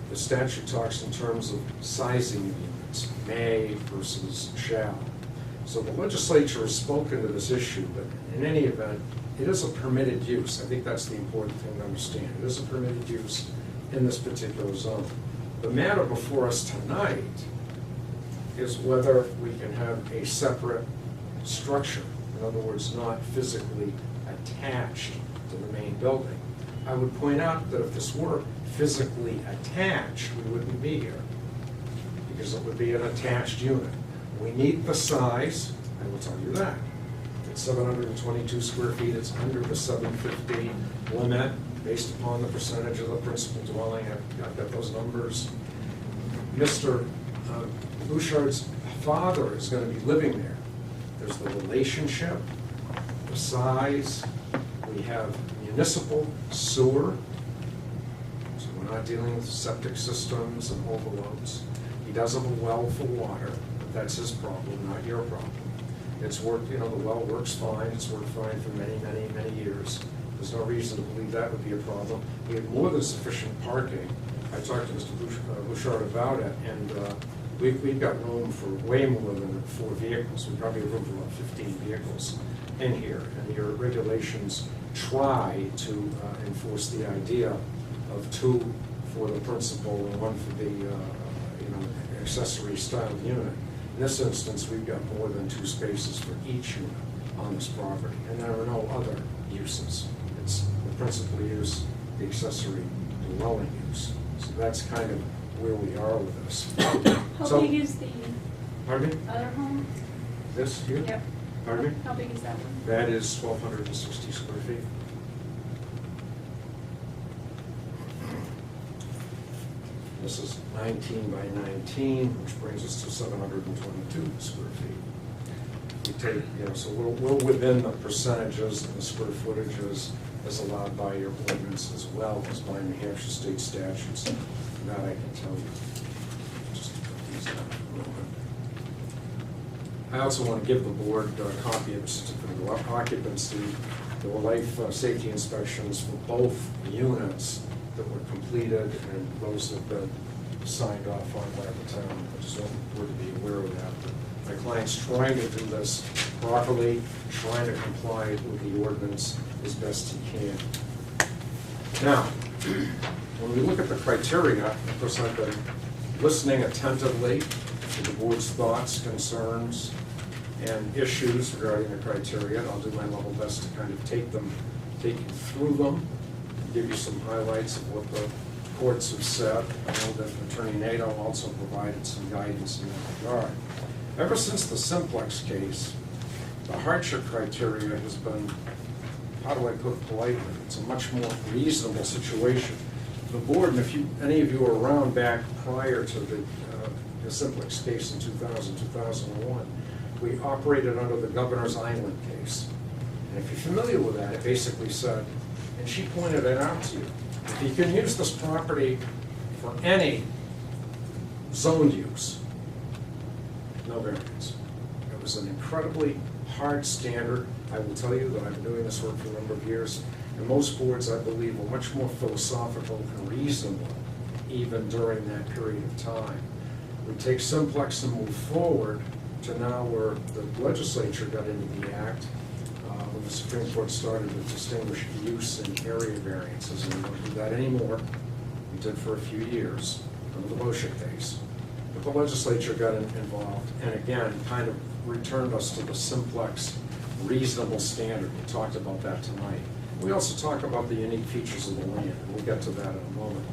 The statute talks in terms of sizing of units, may versus shall. So the legislature has spoken to this issue, but in any event, it is a permitted use. I think that's the important thing to understand. It is a permitted use in this particular zone. The matter before us tonight is whether we can have a separate structure. In other words, not physically attached to the main building. I would point out that if this were physically attached, we wouldn't be here, because it would be an attached unit. We need the size, I will tell you that. It's 722 square feet, it's under the 750 limit, based upon the percentage of the principal dwelling. I've got those numbers. Mr. Bouchard's father is going to be living there. There's the relationship, the size, we have municipal sewer, so we're not dealing with septic systems and overloads. He does have a well for water, but that's his problem, not your problem. It's worked, the well works fine, it's worked fine for many, many, many years. There's no reason to believe that would be a problem. We have more than sufficient parking. I talked to Mr. Bouchard about it, and we've got room for way more than 4 vehicles. We probably have room for about 15 vehicles in here, and your regulations try to enforce the idea of 2 for the principal and 1 for the accessory style unit. In this instance, we've got more than 2 spaces for each unit on this property, and there are no other uses. It's the principal use, the accessory dwelling use. So that's kind of where we are with this. How big is the Pardon me? other home? This here? Yep. Pardon me? How big is that one? That is 1,260 square feet. This is 19 by 19, which brings us to 722 square feet. We take, so we're within the percentages and the square footages as allowed by your ordinance as well as by New Hampshire state statutes. That I can tell you. Just put these down for a moment. I also want to give the board a copy of the certificate of occupancy. There were life safety inspections for both units that were completed and those that have been signed off on by the town. I just want the board to be aware of that. My client's trying to do this properly, trying to comply with the ordinance as best he can. Now, when we look at the criteria, of course I've been listening attentively to the board's thoughts, concerns, and issues regarding the criteria. I'll do my level best to kind of take you through them, give you some highlights of what the courts have said. I know that Attorney Nato also provided some guidance in that regard. Ever since the Simplex case, the hardship criteria has been, how do I put it politely, it's a much more reasonable situation. The board, and if any of you were around back prior to the Simplex case in 2000-2001, we operated under the Governor's Island case. And if you're familiar with that, it basically said, and she pointed it out to you, if you can use this property for any zoned use, no variance. It was an incredibly hard standard. I will tell you that I've been doing this work for a number of years, and most boards, I believe, were much more philosophical and reasonable even during that period of time. We take Simplex and move forward to now where the legislature got into the act, when the Supreme Court started to distinguish use and area variances, and we don't do that anymore. We did for a few years under the Moshe case. But the legislature got involved, and again, kind of returned us to the Simplex reasonable standard. We talked about that tonight. We also talk about the unique features of the land, and we'll get to that in a moment.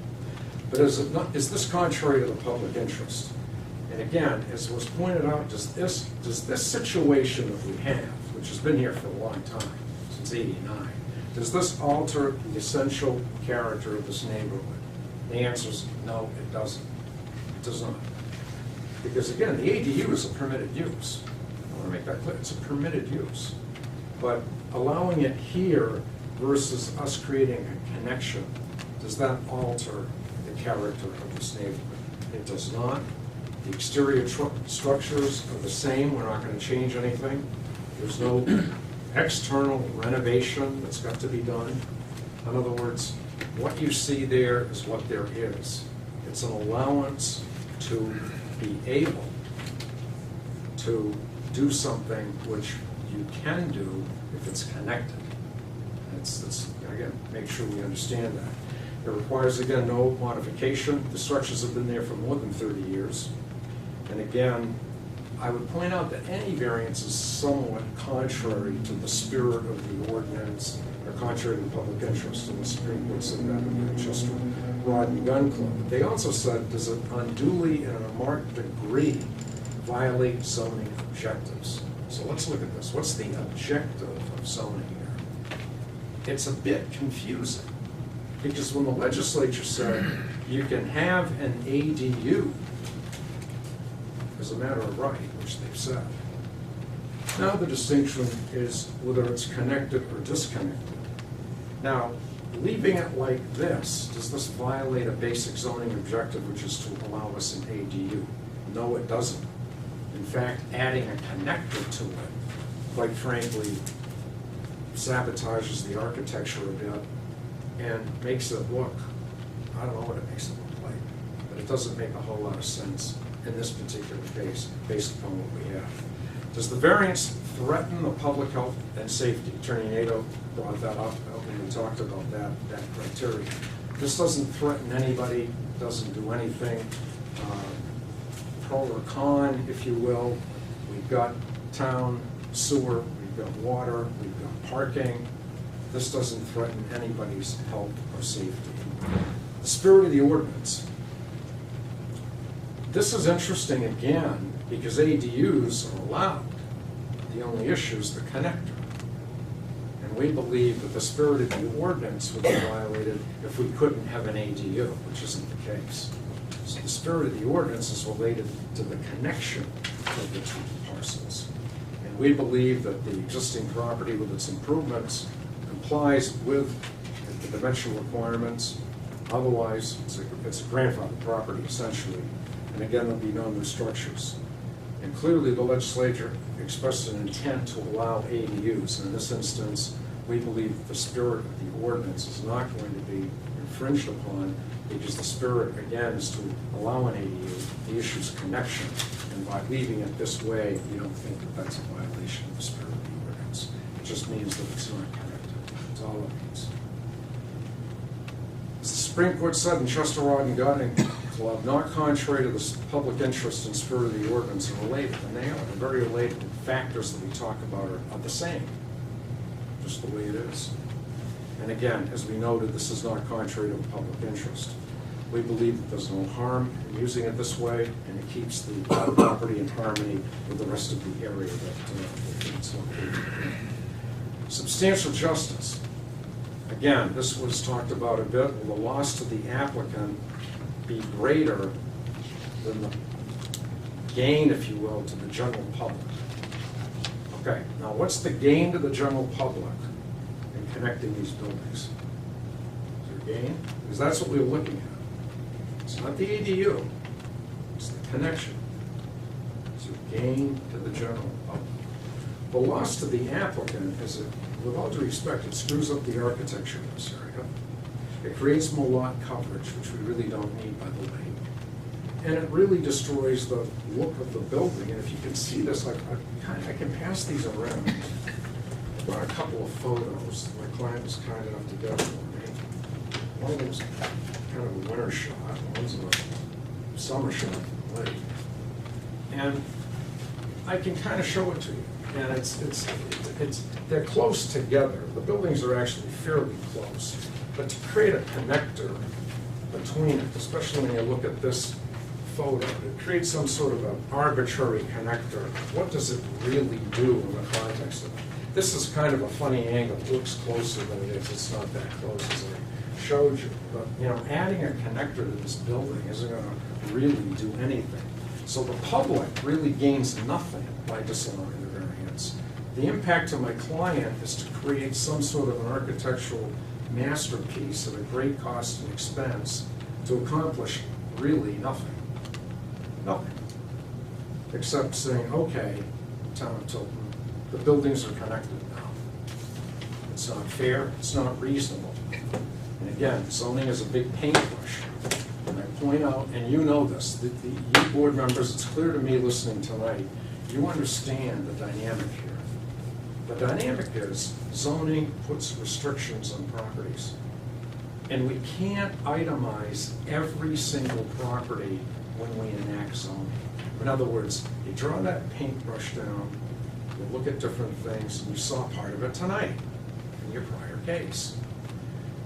But is this contrary to the public interest? And again, as was pointed out, does this situation that we have, which has been here for a long time, since '89, does this alter the essential character of this neighborhood? The answer is no, it doesn't. It does not. Because again, the ADU is a permitted use. I want to make that clear. It's a permitted use. But allowing it here versus us creating a connection, does that alter the character of this neighborhood? It does not. The exterior structures are the same. We're not going to change anything. There's no external renovation that's got to be done. In other words, What you see there is what there is. It's an allowance to be able to do something which you can do if it's connected. It's again, make sure we understand that. It requires, again, no modification. The structures have been there for more than 30 years. And again, I would point out that any variance is somewhat contrary to the spirit of the ordinance, or contrary to the public interest, and the Supreme Court said that in the Chester Rod and Gun Club. They also said, does it unduly and in a marked degree violate zoning objectives? So let's look at this. What's the objective of zoning here? It's a bit confusing, because when the legislature said you can have an ADU as a matter of right, which they've said, now the distinction is whether it's connected or disconnected. Now, leaving it like this, does this violate a basic zoning objective, which is to allow us an ADU? No, it doesn't. In fact, adding a connector to it, quite frankly, sabotages the architecture a bit and makes it look, I don't know what it makes it look like, but it doesn't make a whole lot of sense in this particular case, based upon what we have. Does the variance threaten the public health and safety? Attorney Nato brought that up when we talked about that criteria. This doesn't threaten anybody, doesn't do anything pro or con, if you will. We've got town sewer, we've got water, we've got parking. This doesn't threaten anybody's health or safety. The spirit of the ordinance. This is interesting again because ADUs are allowed. The only issue is the connector. And we believe that the spirit of the ordinance would be violated if we couldn't have an ADU, which isn't the case. So the spirit of the ordinance is related to the connection of the two parcels. And we believe that the existing property with its improvements complies with the dimensional requirements. Otherwise, it's a grandfathered property essentially. And again, there'll be no new structures. And clearly the legislature expressed an intent to allow ADUs. And in this instance, we believe that the spirit of the ordinance is not going to be infringed upon because the spirit, again, is to allow an ADU. The issue is connection. And by leaving it this way, we don't think that that's a violation of the spirit of the ordinance. It just means that it's not connected. That's all it means. As the Supreme Court said in Chester Rod and Gun Club, not contrary to the public interest and spirit of the ordinance are related. And they are. They're very related. The factors that we talk about are the same, just the way it is. And again, as we noted, this is not contrary to the public interest. We believe that there's no harm in using it this way, and it keeps the property in harmony with the rest of the area that it's located in. Substantial justice. Again, this was talked about a bit. Will the loss to the applicant be greater than the gain, if you will, to the general public? Okay, now what's the gain to the general public in connecting these buildings? Is there a gain? Because that's what we were looking at. It's not the ADU, it's the connection. It's a gain to the general public. The loss to the applicant is, with all due respect, it screws up the architecture in this area. It creates more lot coverage, which we really don't need, by the way. And it really destroys the look of the building. And if you can see this, I can pass these around. I brought a couple of photos my client was kind enough to get for me. One of them's kind of a winter shot, one's a summer shot from the lake. And I can kind of show it to you. And they're close together. The buildings are actually fairly close. But to create a connector between it, especially when you look at this photo, it creates some sort of an arbitrary connector. What does it really do in the context of it? This is kind of a funny angle. It looks closer than it is. It's not that close as I showed you. But adding a connector to this building isn't going to really do anything. So the public really gains nothing by disallowing the variance. The impact to my client is to create some sort of an architectural masterpiece at a great cost and expense to accomplish really nothing. Nothing. Except saying, okay, Town of Tilton, the buildings are connected now. It's not fair, it's not reasonable. And again, zoning is a big paintbrush. And I point out, and you know this, you board members, it's clear to me listening tonight, you understand the dynamic here. The dynamic is zoning puts restrictions on properties. And we can't itemize every single property when we enact zoning. In other words, you draw that paintbrush down, you look at different things, and you saw part of it tonight in your prior case.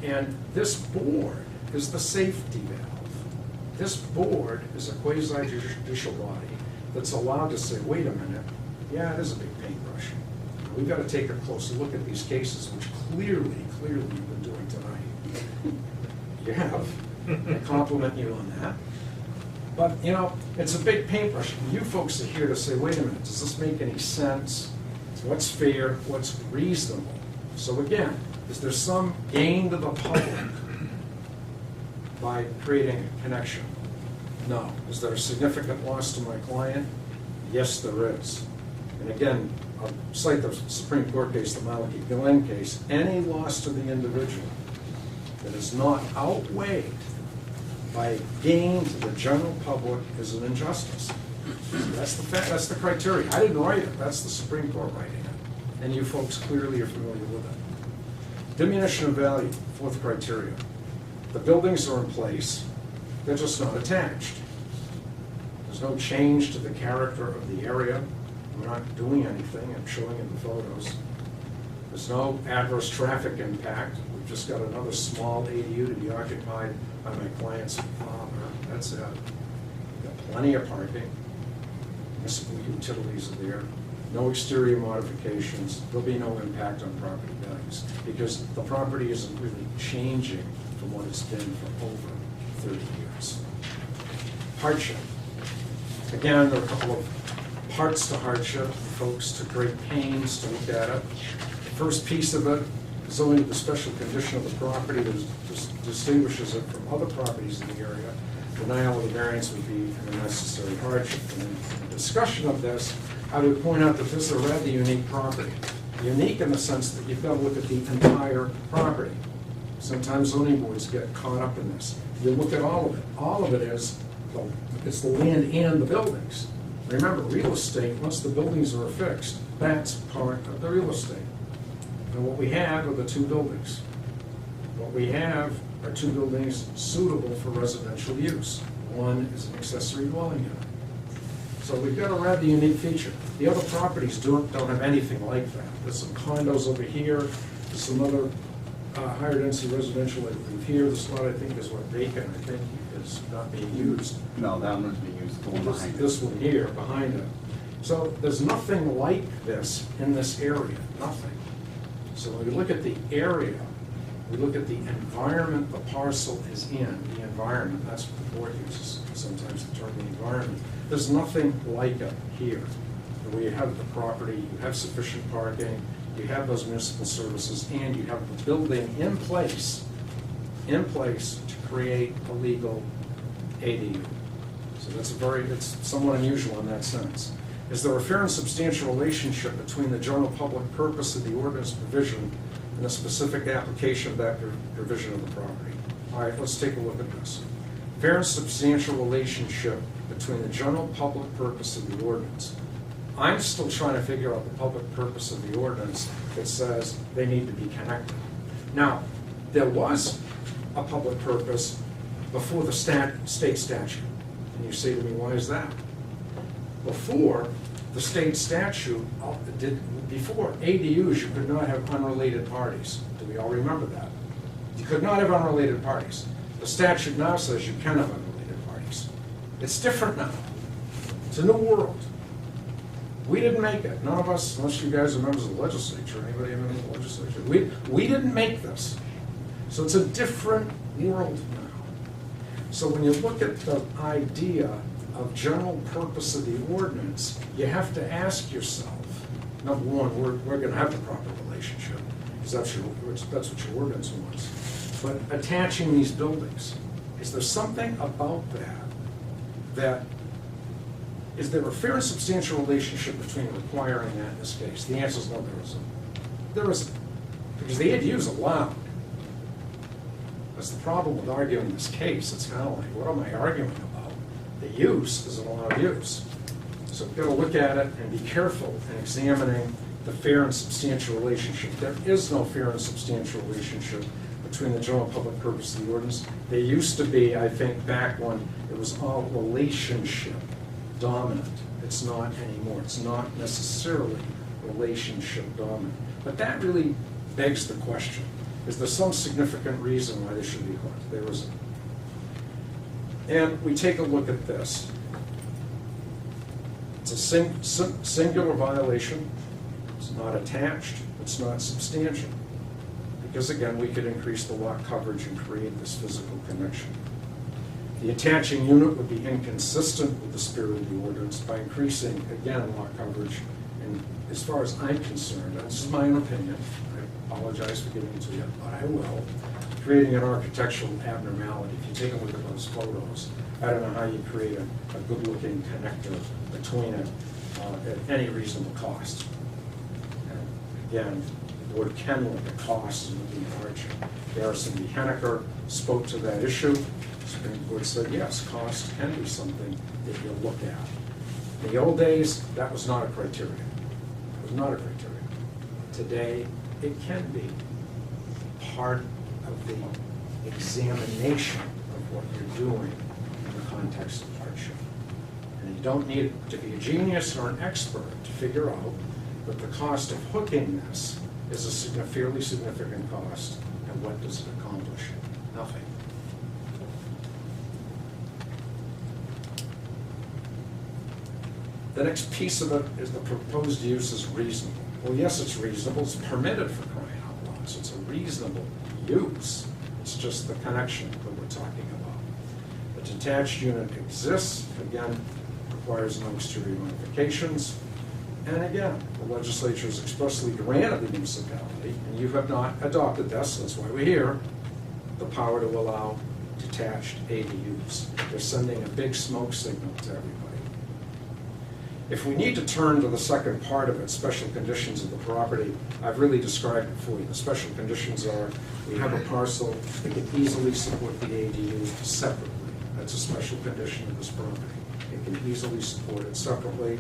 And this board is the safety valve. This board is a quasi-judicial body that's allowed to say, wait a minute, yeah, it is a big paintbrush. We've got to take a closer look at these cases, which clearly you've been doing tonight. You have. I compliment you on that. But, you know, it's a big paintbrush. You folks are here to say, wait a minute, does this make any sense? What's fair? What's reasonable? So again, is there some gain to the public by creating a connection? No. Is there a significant loss to my client? Yes, there is. And again, I'll cite the Supreme Court case, the Malachi Glenn case. Any loss to the individual that is not outweighed by gain to the general public is an injustice. That's the fact. That's the criteria. I didn't write it. That's the Supreme Court writing it, and you folks clearly are familiar with it. Diminution of value, fourth criteria. The buildings are in place. They're just not attached. There's no change to the character of the area. We're not doing anything. I'm showing in the photos. There's no adverse traffic impact. We've just got another small ADU to be occupied by my client's father. That's it. We've got plenty of parking. Municipal utilities are there. No exterior modifications. There'll be no impact on property values because the property isn't really changing from what it's been for over 30 years. Hardship. Again, there are a couple of parts to hardship. Folks took great pains to look at it. The first piece of it is only the special condition of the property that distinguishes it from other properties in the area. Denial of the variance would be an unnecessary hardship. And in the discussion of this, I would point out that this is a rather unique property. Unique in the sense that you've got to look at the entire property. Sometimes zoning boards get caught up in this. You look at all of it. All of it is, it's the land and the buildings. Remember, real estate, once the buildings are affixed, that's part of the real estate. And what we have are the two buildings. What we have are two buildings suitable for residential use. One is an accessory dwelling unit. So we've got a rather unique feature. The other properties don't have anything like that. There's some condos over here, there's some other higher density residential over here. This lot, I think, is what vacant, I think, is not being used. No, that one's being used, the one behind it. This one here, behind it. So there's nothing like this in this area, nothing. So when we look at the area, we look at the environment the parcel is in, the environment, that's what the board uses sometimes the term the environment. There's nothing like it here. Where you have the property, you have sufficient parking, you have those municipal services, and you have the building in place to create a legal ADU. So it's somewhat unusual in that sense. Is there a fair and substantial relationship between the general public purpose of the ordinance provision and the specific application of that provision of the property? All right, let's take a look at this. Fair and substantial relationship between the general public purpose of the ordinance. I'm still trying to figure out the public purpose of the ordinance that says they need to be connected. Now, there was a public purpose before the state statute. And you say to me, why is that? Before the state statute, before ADUs, you could not have unrelated parties. Do we all remember that? You could not have unrelated parties. The statute now says you can have unrelated parties. It's different now. It's a new world. We didn't make it. None of us, unless you guys are members of the legislature, anybody ever in the legislature, we didn't make this. So it's a different world now. So when you look at the idea of general purpose of the ordinance, you have to ask yourself, number one, we're going to have the proper relationship, because that's what your ordinance wants. But attaching these buildings, is there something about that is there a fair and substantial relationship between requiring that in this case? The answer is no, there isn't. There isn't. Because the ADU is allowed. That's the problem with arguing this case. It's kind of like, what am I arguing about? The use is an allowed use. So we've got to look at it and be careful in examining the fair and substantial relationship. There is no fair and substantial relationship between the general public purpose of the ordinance. There used to be, I think, back when it was all relationship dominant. It's not anymore. It's not necessarily relationship dominant. But that really begs the question. Is there some significant reason why they should be hooked? There isn't. And we take a look at this. It's a singular violation. It's not attached. It's not substantial. Because again, we could increase the lot coverage and create this physical connection. The attaching unit would be inconsistent with the spirit of the ordinance by increasing, again, lot coverage. And as far as I'm concerned, and this is my own opinion, I apologize for giving it to you, but I will, creating an architectural abnormality. If you take a look at those photos, I don't know how you create a good-looking connector between it at any reasonable cost. And again, the board can look at costs and looking at hardship. Garrison v. Henniker spoke to that issue. The Supreme Court said, yes, cost can be something that you look at. In the old days, that was not a criteria. It was not a criteria. Today, it can be part of the examination of what you're doing in the context of hardship. And you don't need to be a genius or an expert to figure out that the cost of hooking this is a fairly significant cost. And what does it accomplish? Nothing. The next piece of it is the proposed use is reasonable. Well, yes, it's reasonable. It's permitted for crying out loud. So it's a reasonable use. It's just the connection that we're talking about. The detached unit exists. Again, requires no exterior modifications. And again, the legislature has expressly granted the municipality, and you have not adopted this, so that's why we're here, the power to allow detached ADUs. They're sending a big smoke signal to everybody. If we need to turn to the second part of it, special conditions of the property, I've really described it for you. The special conditions are, we have a parcel that can easily support the ADUs separately. That's a special condition of this property. It can easily support it separately.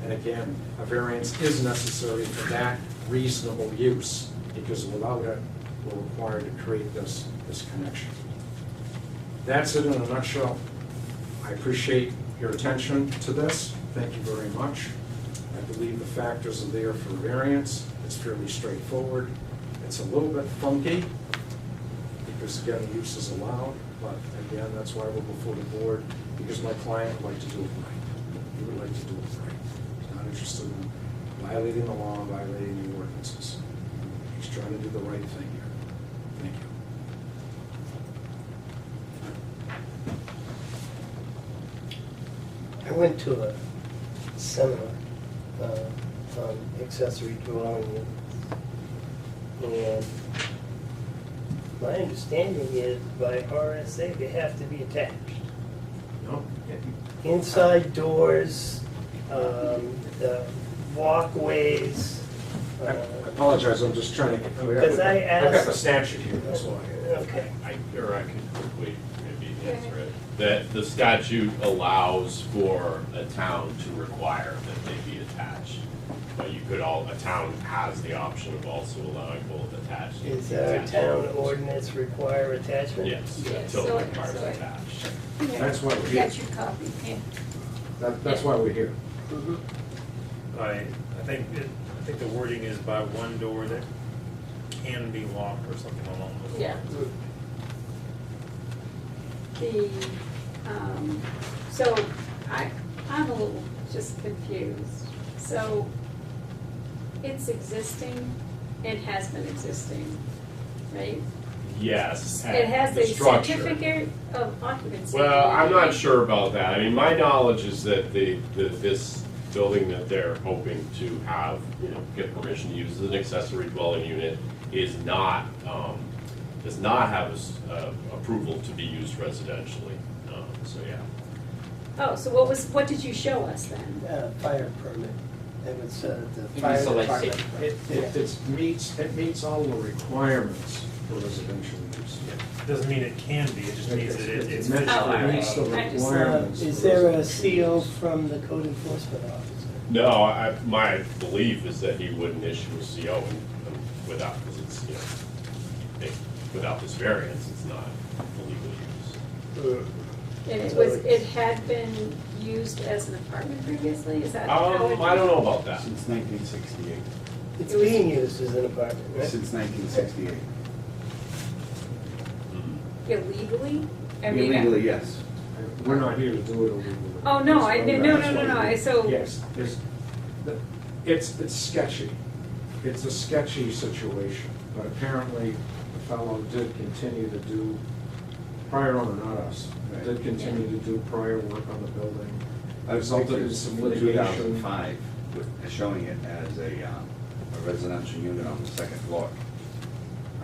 And again, a variance is necessary for that reasonable use, because without it, we're required to create this connection. That's it in a nutshell. I appreciate your attention to this. Thank you very much. I believe the factors are there for variance. It's fairly straightforward. It's a little bit funky, because again, use is allowed, but again, that's why we're before the board, because my client would like to do it right. He would like to do it right. He's not interested in violating the law, violating the ordinances. He's trying to do the right thing here. Thank you. I went to a seminar on accessory dwelling units, and my understanding is by RSA they have to be attached. No? Inside doors, the walkways. I apologize, I'm just trying to get, Because I I've got asked- the statute here, that's why. Okay. I could quickly maybe answer it. That the statute allows for a town to require that they be attached. But a town has the option of also allowing both attached. and Is our detached town units. ordinance require attachment? Yes, Yes, until so- it requires so- attached. That's why we're You here. got your copy, yeah. That's why we're here. Mhm. I think the wording is by one door that can be locked or something along those lines. Yeah. The, so I'm a little just confused. So it's existing, it has been existing, right? Yes. It has the a structure. certificate of occupancy. Well, I'm not sure about that. I mean, my knowledge is that this building that they're hoping to have, get permission to use as an accessory dwelling unit does not have approval to be used residentially. So, yeah. Oh, so what did you show us then? Fire permit. It was the Maybe fire so like department. It meets all the requirements for residential use. Doesn't mean it can be, it just means that it's. It meets- Oh, it meets the alright. requirements. Is for there a residential CO use. from the code enforcement officer? No, my belief is that he wouldn't issue a CO without, because it's, without this variance, it's not illegal use. And it had been used as an apartment previously, is that how it? I don't know about that. Since 1968. It's being used as an apartment, right? Since 1968. Illegally? I mean, Illegally, yes. We're not here to do it illegally. Oh, no, so. Yes, it's sketchy. It's a sketchy situation, but apparently the fellow did continue to do, prior owner, not us, Right. did continue to do prior work on the building. I was Resulted in some litigation. 2005, showing it as a residential unit on the second floor.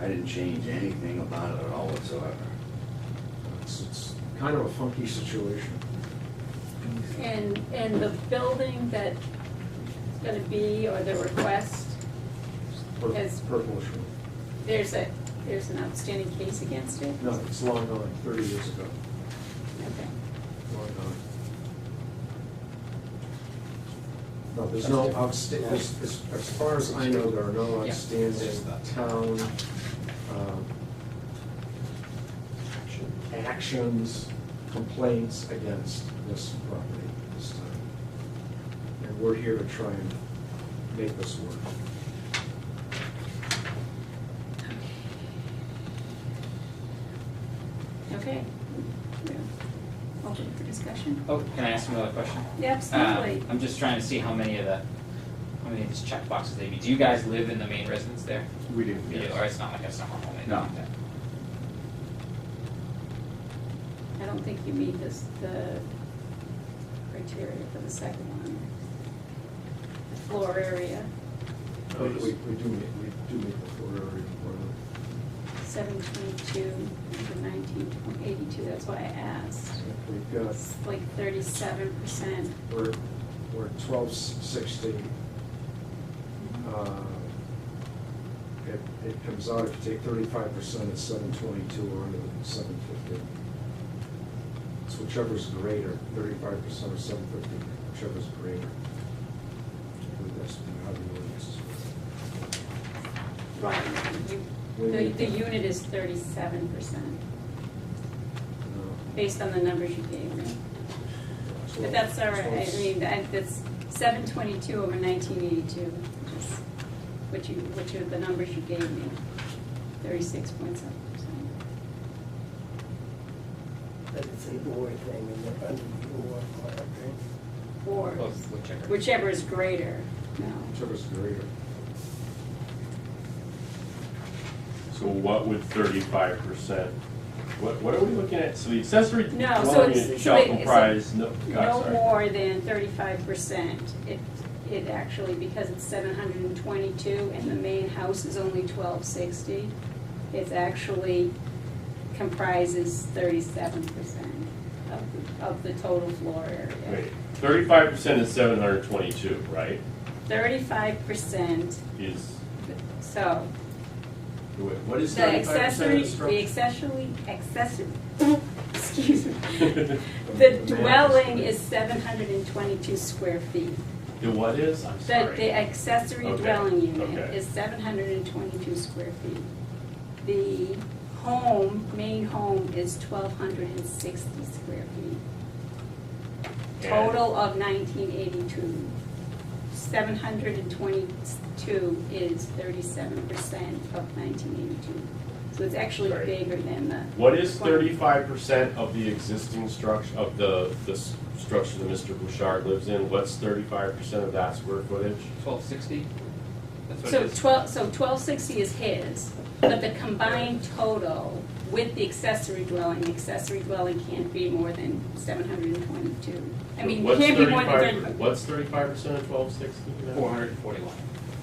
I didn't change anything about it at all whatsoever. It's kind of a funky situation. And the building that's gonna be, or the request, Yes. Purple issue. there's an outstanding case against it? No, it's long gone, 30 years ago, Okay. long gone. No, there's no outstanding, as far as I know, there are no Yeah. outstanding town actions, complaints against this property this time. And we're here to try and make this work. Okay. Yeah. Open for discussion? Oh, can I ask another question? Yeah, absolutely. I'm just trying to see how many of these check boxes they be. Do you guys live in the main residence there? We do, You do, yes. or it's not like a summer home? anything No. like that? I don't think you meet the criteria for the second one. The floor area, We do meet the floor area requirement. 722 to 1982, that's why I asked. We've got, It's like 37%. we're at 1260. It comes out, if you take 35%, it's 722, or under 750. It's whichever's greater, 35% or 750, whichever's greater. That's how the ordinance is. Right, the unit is 37%, based on the numbers you gave me. But that's all right, I mean, that's 722 over 1982, which is which are the numbers you gave me, 36.7%. But it's an or thing, and they're under the or part, right? Or Well, whichever. whichever is greater, no. Whichever's greater. So what would 35%, what are we looking at? So the accessory No, so dwelling it's- unit so shall it- comprise, no, No sorry. more than 35%. It actually, because it's 722 and the main house is only 1260, it actually comprises 37% of the total floor area. Wait, 35% is 722, right? 35% Is, so wait, what is the 35% of the accessory, excuse me. The The dwelling is 722 square feet. The what is? I'm sorry. The accessory Okay, dwelling unit okay. is 722 square feet. The main home is 1,260 square feet. And- Total of 1982. 722 is 37% of 1982. So it's actually Right. bigger than the. What is 35% of the existing structure, of the structure that Mr. Bouchard lives in? What's 35% of that square footage? 1260? That's what So it is. 1260 is his, but the combined total with the accessory dwelling can't be more than 722. I mean, it What's can't be more than 35 What's 35% of 1260? 441.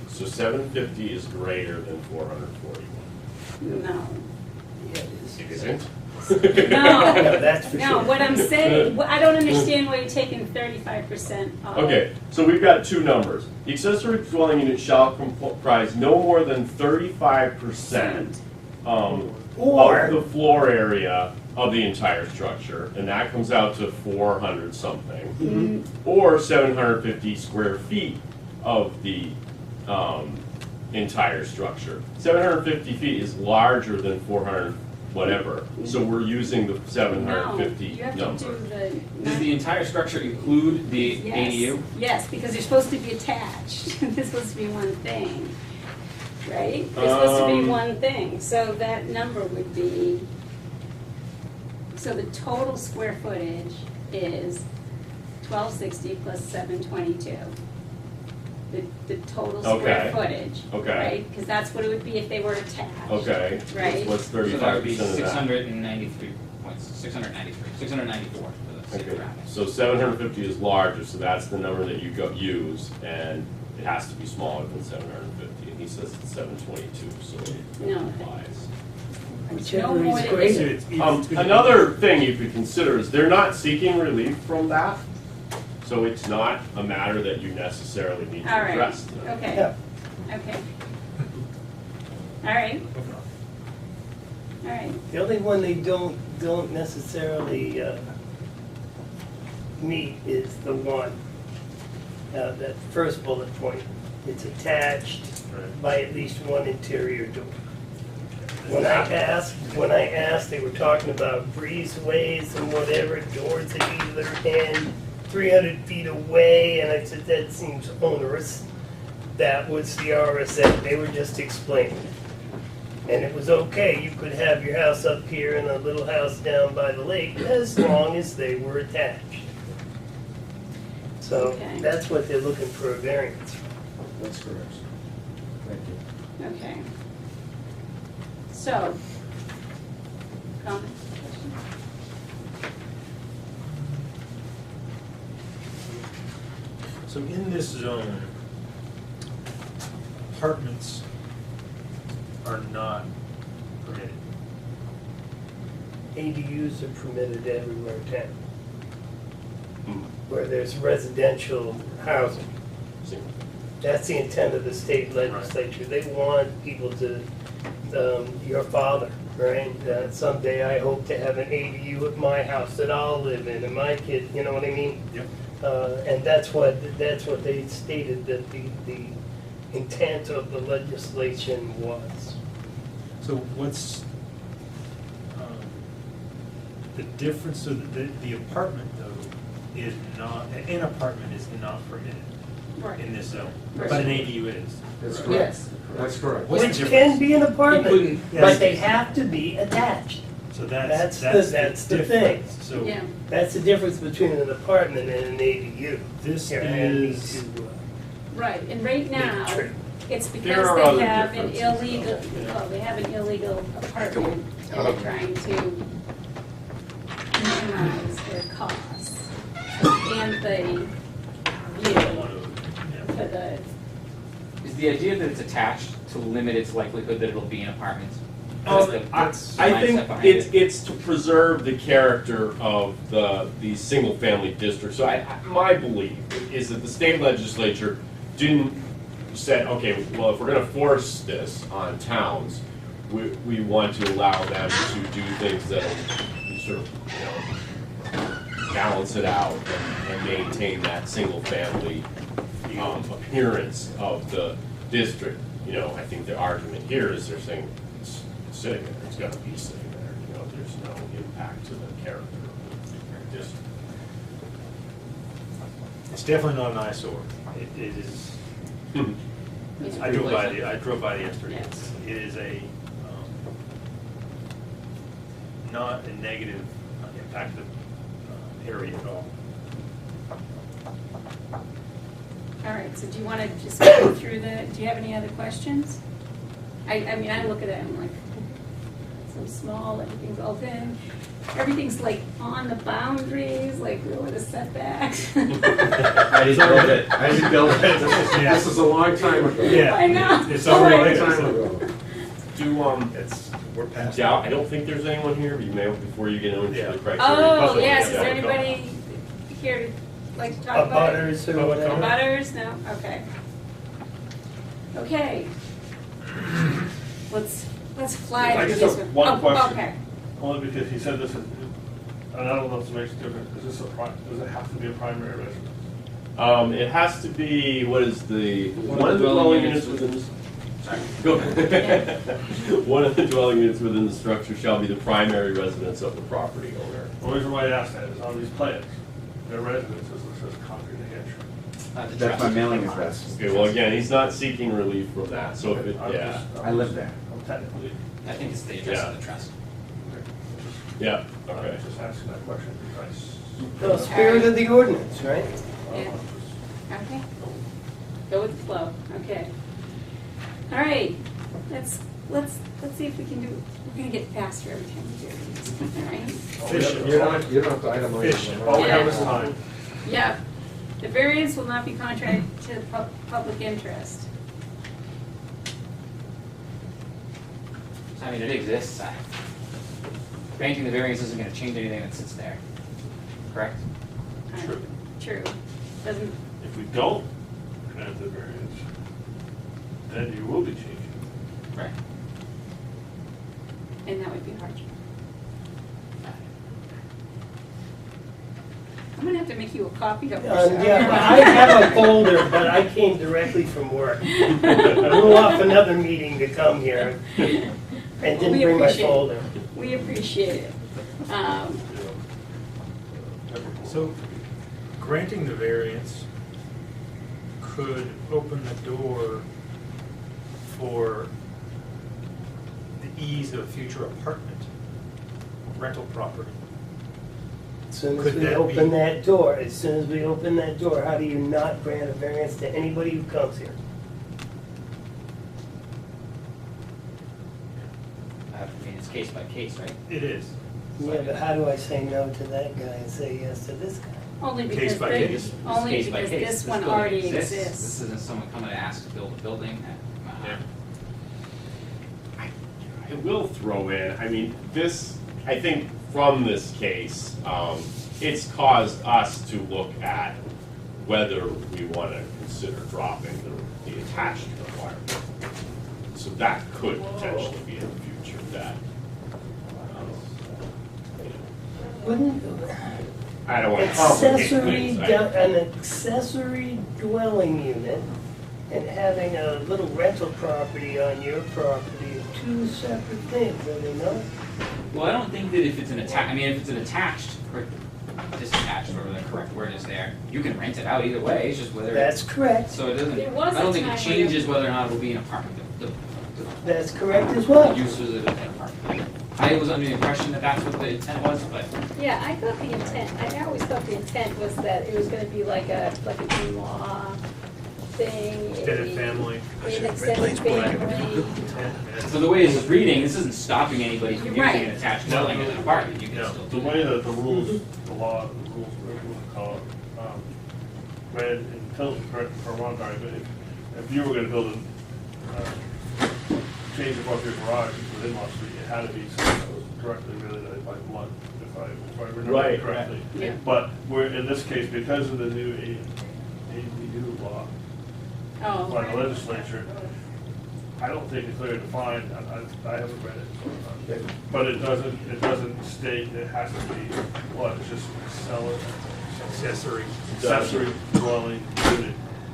So 750 is greater than 441. No. Yeah, it is. It isn't. No, No, that's for no, sure. what I'm saying, I don't understand why you're taking 35% off. Okay, so we've got two numbers. The accessory dwelling unit shall comprise no more than 35% Or- of the floor area of the entire structure, and that comes out to 400 something, or 750 square feet of the entire structure. 750 feet is larger than 400 whatever, so we're using the No, 750 you have number. to do the. Does the entire structure include the Yes, ADU? yes, because they're supposed to be attached. They're supposed to be one thing, right? They're supposed to be one thing, so that number would be, so the total square footage is 1260 plus 722. The total square Okay. footage, Okay. right? Because that's what it would be if they were attached. Okay, Right. what's So that would 35% be of that? 693 points, 694 for the sake Okay, of rounding. so 750 is larger, so that's the number that you use, and it has to be smaller than 750, and he says it's 722, so it No. applies. Whichever No more is than- greater. Another thing you could consider is they're not seeking relief from that, so it's not a matter that you necessarily need All to right, address. okay, Yeah. okay. All right. All right, The only one they don't necessarily meet is the one, that first bullet point. It's attached by at least one interior door. When I asked, they were talking about breezeways and whatever, doors at either end, 300 feet away, and I said, that seems onerous. That was the RSA, they were just explaining it. And it was okay, you could have your house up here and a little house down by the lake, as long as they were attached. So Okay. that's what they're looking for a variance from. That's correct. Thank you. okay. So, comments, questions? So in this zone, apartments are not permitted. ADUs are permitted everywhere in town, Hmm. where there's residential housing. Single. That's the intent of the state legislature. They want people to, your father, right? Someday I hope to have an ADU at my house that I'll live in, and my kid, you know what I mean? Yep. And that's what they stated that the intent of the legislation was. So what's the difference, so the apartment though is not, an apartment is not permitted Right. in this zone, Right. but an ADU is. That's correct. Yes. That's correct. What's the Which difference? can be an apartment, Including- but they have to be attached. So That's that's the thing. difference. So Yeah, That's the difference between an apartment and an ADU. this Here, I need is, to, right, and right now, true. it's There because are they other have an differences, illegal, though. well, they have an illegal apartment, and they're trying to minimize their costs. And the view for the, Is the idea that it's attached to limit its likelihood that it'll be an apartment? That's the I think mindset behind it. it's to preserve the character of the single-family district. So my belief is that the state legislature didn't say, okay, well, if we're gonna force this on towns, we want to allow them to do things that sort of, balance it out and maintain that single-family appearance of the district. I think the argument here is they're saying it's sitting there, it's gonna be sitting there, there's no impact to the character of the district. it's definitely not an eyesore. It is, I drove by the yesterday. Yes. It is not a negative impact area at all. all right, so do you want to just go through do you have any other questions? I mean, I look at it, I'm like, so small, everything's open, everything's like on the boundaries, like really the setbacks. I didn't build it. I didn't build it. This is a long time ago. Yeah. I know. It's Oh, already my Long there. time so- ago. We're past. doubt, I don't think there's anyone here, but you may, before you get into Yeah. the criteria. Oh, Possibly, yes, is yeah. there anybody here to like to talk about it? Butters or Public whatever. comment? Butters, no, okay. Okay. Let's fly I through just this have one. one question. Okay. Only because he said this is, and I don't know if this makes a difference, is this does it have to be a primary residence? It has to be, what is the, One of the dwelling units within the. Sorry. Go ahead. One of the dwelling units within the structure shall be the primary residence of the property owner. The reason why I asked that is on these plans, their residences, it says Concord, New Hampshire. The That's my trust. mailing address. Okay, well, again, he's not seeking relief from that, so if it, I'm yeah, just- I live there. I'm technically, I think it's the address Yeah. of the trust. yeah, I'm okay. just asking that question because No, spirit of the ordinance, right? Yeah. Okay. Go with the flow, okay. All right, let's see if we can do, we're gonna get faster every time we do this, all right? Efficient. You don't have to itemize. Efficient. them. All we have is Yeah. time. Yeah, the variance will not be contrary to public interest. I mean, it exists. Granting the variance isn't gonna change anything that sits there, correct? True. True, doesn't, If we don't grant the variance, then you will be changing. Right. and that would be hardship. I'm gonna have to make you a copy of this. Yeah, I have a folder, but I came directly from work. Blew off another meeting to come here and didn't We bring my appreciate it. folder. We appreciate it. So, granting the variance could open the door for the ease of a future apartment, rental property. As soon as Could we that open be- that door, how do you not grant a variance to anybody who comes here? I mean, it's case by case, right? It is. Yeah, but how do I say no to that guy and say yes to this guy? Only Case because, by they- case. It's only case by because case. this one building already This exists. isn't someone coming to ask to build a building. I will throw in, I mean, this, I think from this case, it's caused us to look at whether we want to consider dropping the attached requirement. So that could potentially be in the future that, you know, Wouldn't I don't want to complicate accessory, things. an accessory dwelling unit and having a little rental property on your property are two separate things, are they not? Well, I don't think that if it's an if it's an attached or disattached, whatever the correct word is there, you can rent it out either way, it's just whether. That's correct. So it doesn't, There was I don't a think it time changes whether or not it will be an apartment. The That's correct as well. use of an apartment. I was under the impression that that's what the intent was, but Yeah, I thought the intent, I always thought the intent was that it was gonna be like an in-law thing. Extended family. An extended family. so the way this is reading, this isn't stopping anybody from You're using right. an attached dwelling as an apartment, you can No. still The do that. way that the rules, the law, the rules, whatever you want to call it, read in Tilton, correct me if I'm wrong, Barry, but if you were gonna build a, change above your garage within Law Street, it had to be something that was directly related by blood, if I remember Right. correctly. Yeah. But we're, in this case, because of the new ADU law Oh, by the right. legislature, I don't think it's clearly defined, I haven't read it, so, but it doesn't state it has to be, what, it's just cellar, Accessory. accessory dwelling unit.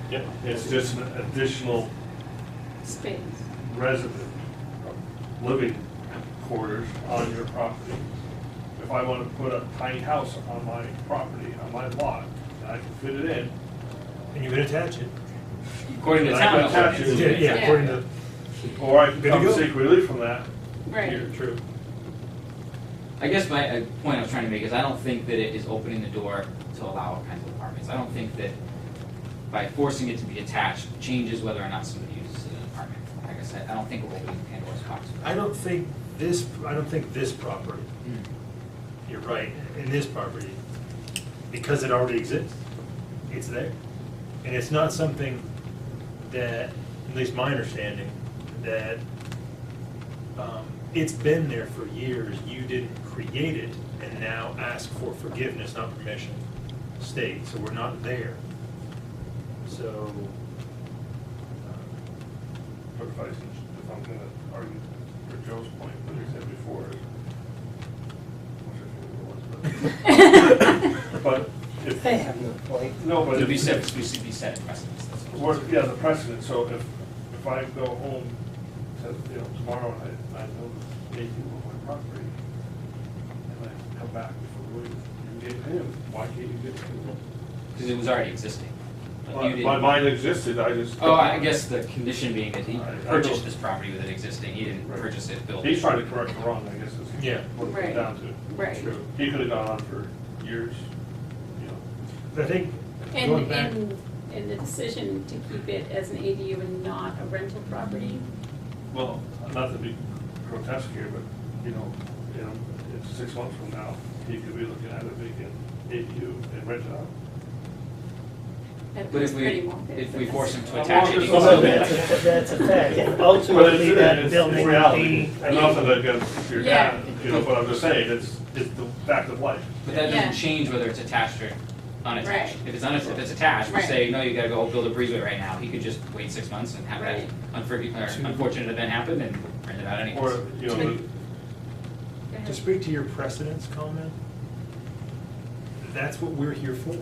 Yep. It's just an additional Space. resident, living quarters on your property. If I want to put a tiny house on my property, on my lot, and I can fit it in, And you can attach it. According to I town can attach ordinance. it. Yeah, according to. or I can Good to come go. seek relief from that. Right. here. True. I guess my point I was trying to make is I don't think that it is opening the door to allow all kinds of apartments. I don't think that by forcing it to be attached changes whether or not somebody uses it as an apartment. Like I said, I don't think we're opening Pandora's box. I don't think this property, you're right, in this property, because it already exists, it's there. And it's not something that, at least my understanding, that It's been there for years, you didn't create it, and now ask for forgiveness, not permission, state, so we're not there. So, But if I'm gonna argue for Joe's point, what he said before, but if. They have no point. No, but. To be if- set, to be set precedents. That's what Or, yeah, the precedent, so if I go home, tomorrow and I build a ADU on my property, and I come back before we you gave him, why can't you give it to him? Because it was already existing. Like, you didn't- My mine existed, I just. Oh, I guess the condition being that he I know. purchased this property with it existing, he didn't Right. purchase it, build it. He's trying to correct the wrong, I guess is Yeah. what it Right. comes down to. Right. True. He could have gone on for years, but I think, going And, back. and the decision to keep it as an ADU and not a rental property? Well, not to be grotesque here, but, it's 6 months from now, he could be looking at a vacant ADU and rent it out. That But was if pretty we, well. if we force him to Well, attach it, just he a can little still bit. do it. That's a fact, and But ultimately that it's building would reality. be. And nothing against your Yeah. dad, but I'm just saying, it's the fact of life. But that Yeah. doesn't change whether it's attached or unattached. Right. If it's attached, we Right. say, no, you gotta go build a breezeway right now. He could just wait 6 months and have that Right. unfortunate event happen and rent it out anyways. Or, Go ahead. To speak to your precedence comment, that's what we're here for.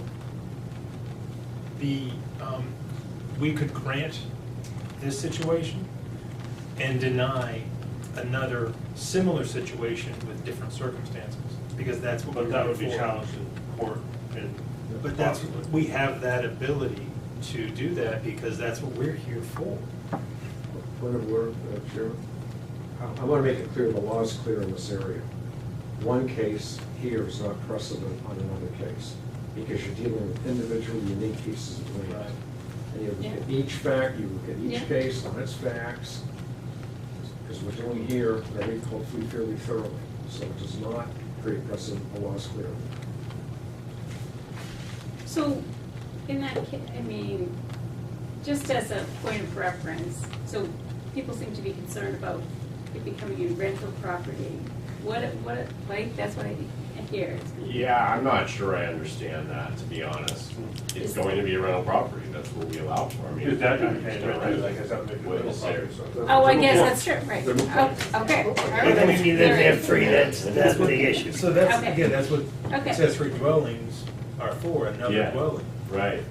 We could grant this situation and deny another similar situation with different circumstances, because that's what but we're that here would be for. challenged in court and. But that's, possibly. we have that ability to do that because that's what we're here for. Point of order, Chairman. I want to make it clear, the law is clear in this area. One case here is not precedent on another case, because you're dealing with individual, unique pieces of land. And you look at each fact, you look at Yeah. each case on its facts, because we're doing here very hopefully fairly thoroughly. So it does not create precedent, the law is clear. So, in that case, I mean, just as a point of reference, so people seem to be concerned about it becoming a rental property. Like, that's what I hear. Yeah, I'm not sure I understand that, to be honest. It's going to be a rental property, that's what we allow for. I mean, His dad got paid, right? I guess that would make it a What rental is there? property, so. Oh, I guess that's true, right. Oh, okay. All right. When you live there free, that's the issue. So that's, Okay. again, that's what Okay. accessory dwellings are for, another Yeah. dwelling. Right.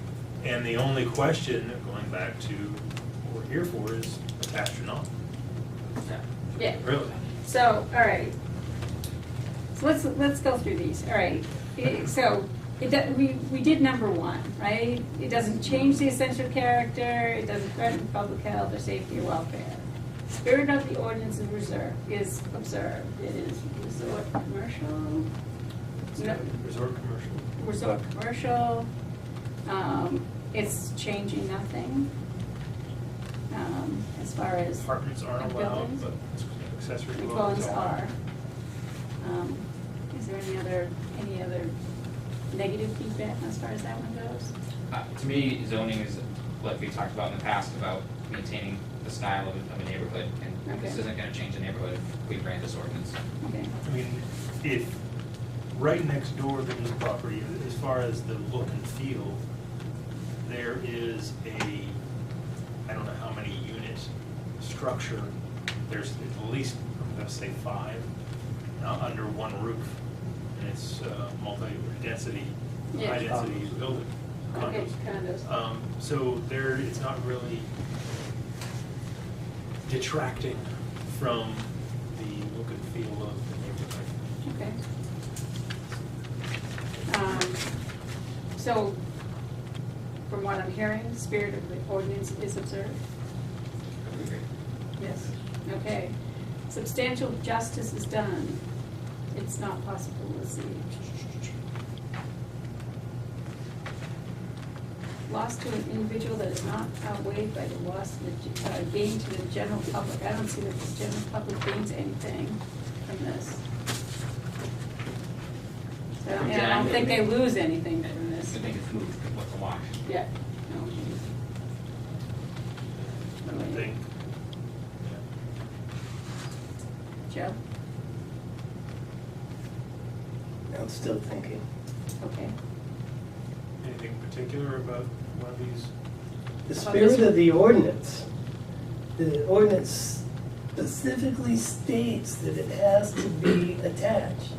And the only question, going back to what we're here for, is attached or not, Yeah, really. so, all right. So let's go through these, all right. So, we did number 1, right? It doesn't change the essential character, it doesn't threaten public health or safety or welfare. Spirit of the ordinance is observed. It is resort commercial. No, Resort commercial. resort commercial. It's changing nothing. As far as Apartments aren't the allowed, buildings. but accessory dwellings dwellings are. Is there any other negative feedback as far as that one goes? To me, zoning is, like we talked about in the past, about maintaining the style of a neighborhood, and this Okay. isn't gonna change the neighborhood if we grant this ordinance. Okay, I mean, if, right next door to this property, as far as the look and feel, there is I don't know how many unit structure, there's at least, I'm gonna say 5, under one roof. And it's multi-density, Yeah. high-density building, okay, condos. condos. So it's not really detracting from the look and feel of the neighborhood. Okay. So, from what I'm hearing, the spirit of the ordinance is observed? Yes. Okay. Substantial justice is done. It's not possible, let's see. Loss to an individual that is not outweighed by the loss to the gain to the general public. I don't see that the general public gains anything from this. So, and I don't think they lose anything from this. I think it's moved, what's the wash? Yeah. No. I would think. Joe? I'm still thinking. Okay. Anything particular about one of these? The spirit of the ordinance specifically states that it has to be attached.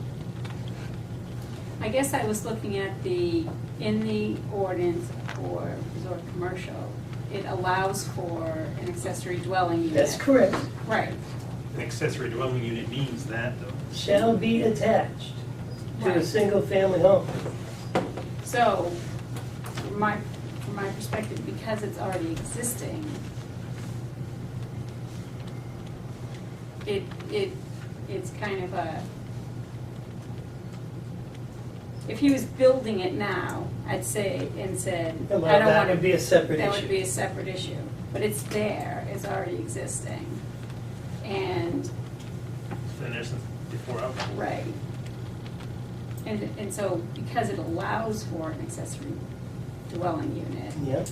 I guess I was looking at in the ordinance for resort commercial, it allows for an accessory dwelling unit. That's correct. Right, An accessory dwelling unit means that, though. Shall be attached to a Right. single-family home. so, from my perspective, because it's already existing, it's kind of a, if he was building it now, I'd say, and said, Well, I don't that want to. would be a separate That would issue. be a separate issue, but it's there, it's already existing. And, In essence, before out. right. And so, because it allows for an accessory dwelling unit, Yep.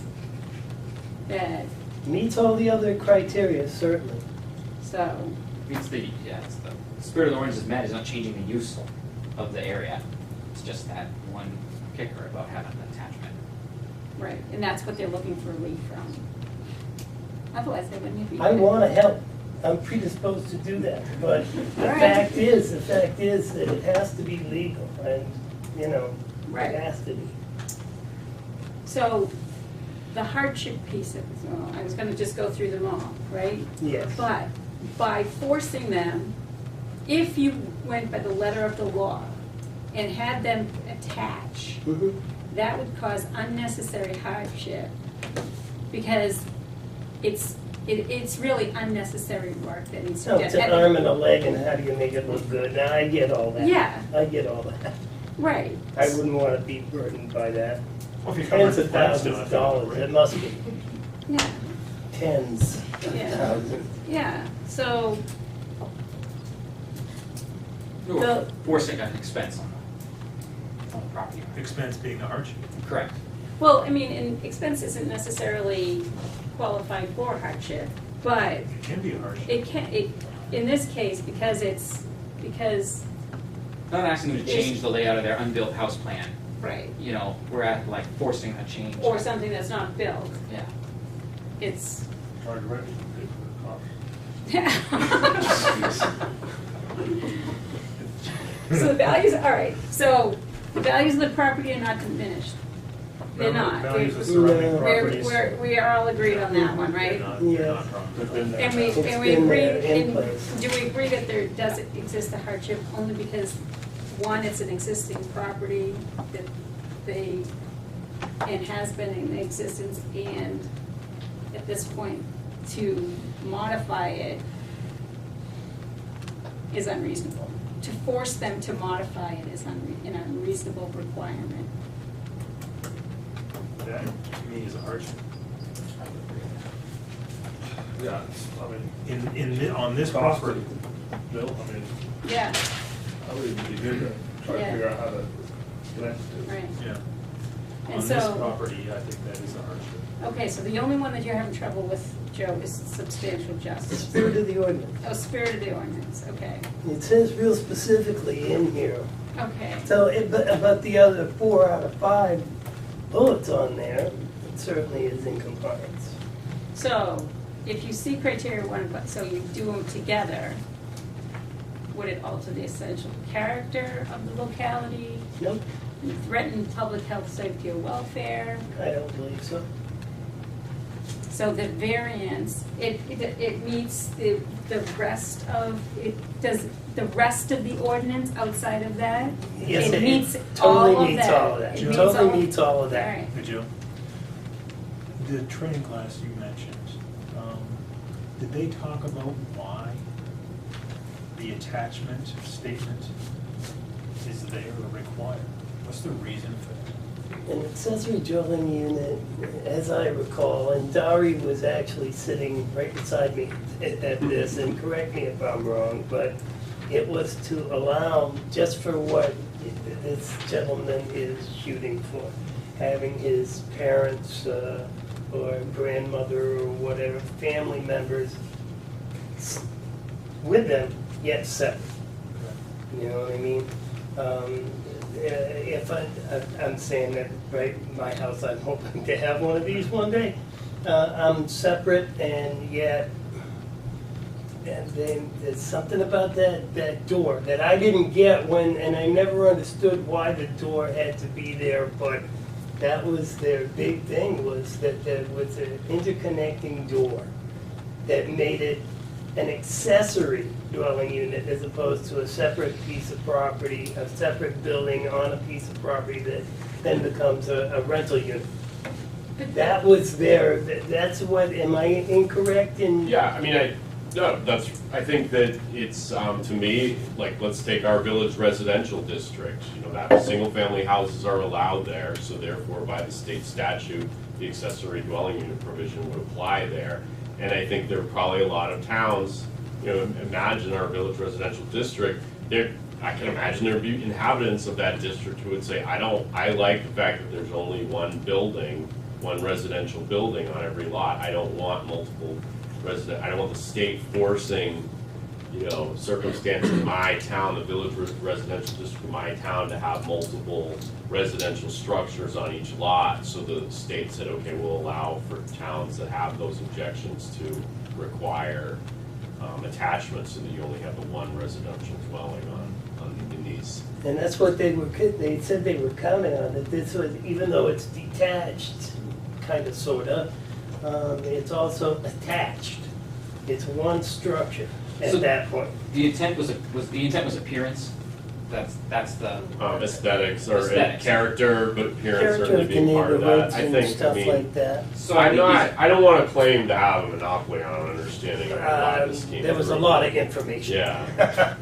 that, Meets all the other criteria, certainly. so, It's the spirit of the ordinance is met, is not changing the use of the area. It's just that one kicker about having an attachment. right, and that's what they're looking for relief from. Otherwise, they wouldn't be. I want to help. I'm predisposed to do that, but the Right. fact is that it has to be legal, and, Right. it has to be. So, the hardship piece of it, well, I was gonna just go through them all, right? Yes. But by forcing them, if you went by the letter of the law and had them attach, Mhm. that would cause unnecessary hardship because it's really unnecessary work that needs to No, be it's done. an arm and a leg, and how do you make it look good? Now, I get all that. Yeah. I get all that. Right. I wouldn't want to be burdened by that. Well, if you cover Tens the of plans, thousands I of think, dollars, right? it must be Yeah, tens of Yeah. thousands. yeah, so, Or forcing an expense on the property owner. Expense being the hardship. Correct. well, I mean, and expense isn't necessarily qualified for hardship, but It can be a hardship. in this case, because Not asking them to change the layout of their unbuilt house plan. right, We're at like forcing a change. or something that's not built, Yeah. it's, Charge rent, pay for the cost. so the values, all right, so the values of the property are not diminished. They're not. Values of surrounding We're- properties. We are all agreed on that one, right? They're not Yeah. wrong. They've been there. And we It's agree, been there in and place. do we agree that there does exist a hardship only because, one, it's an existing property that and has been in existence, and at this point, to modify it is unreasonable. To force them to modify it is an unreasonable requirement. That, to me, is a hardship. Yeah, On this cost property. of built, I mean, Yeah, I would even begin to try to Yeah. figure out how to connect it. right. Yeah. And On this so- property, I think that is a hardship. Okay, so the only one that you're having trouble with, Joe, is substantial The justice. spirit of the ordinance. Oh, spirit of the ordinance, okay, It says real specifically in here. okay. So, but the other 4 out of 5 bullets on there, it certainly is in compliance. So, if you see criteria one, so you do them together, would it alter the essential character of the locality, Nope, threaten public health, safety, or welfare? I don't believe so. So the variance, it meets the rest of, does the rest of the ordinance outside of that? Yes, It meets totally all of meets that. all of that. It It meets totally all- meets all of All that. right. Hey, Joe, the training class you mentioned, did they talk about why the attachment statement is there or required? What's the reason for that? An accessory dwelling unit, as I recall, and Dari was actually sitting right beside me at this, and correct me if I'm wrong, but it was to allow, just for what this gentleman is shooting for, having his parents or grandmother or whatever, family members with them yet separate. You know what I mean? If I'm saying that, right, my house, I'm hoping to have one of these one day. I'm separate and yet, and then there's something about that door that I didn't get when, and I never understood why the door had to be there, but that was their big thing, was that there was an interconnecting door that made it an accessory dwelling unit as opposed to a separate piece of property, a separate building on a piece of property that then becomes a rental unit. That was their, that's what, am I incorrect in? Yeah, I mean, no, I think that it's, to me, like, let's take our village residential district, you know, that single-family houses are allowed there, so therefore, by the state statute, the accessory dwelling unit provision would apply there. And I think there are probably a lot of towns, you know, imagine our village residential district, I can imagine there'd be inhabitants of that district who would say, I like the fact that there's only one building, one residential building on every lot. I don't want multiple I don't want the state forcing, you know, circumstance in my town, the village residential district of my town, to have multiple residential structures on each lot. So the state said, okay, we'll allow for towns that have those objections to require attachments so that you only have the one residential dwelling in these. And that's what they said they were counting on, that this was, even though it's detached, kind of, sort of, it's also attached. It's one structure at So that point. The intent was appearance. That's the Aesthetics or Aesthetics. Character, but appearance Character certainly of the being part of that. neighborhoods I and think, I stuff mean, like that. So I think I don't want to claim to have a monopoly on understanding of why this came There was a through. lot of information. Yeah.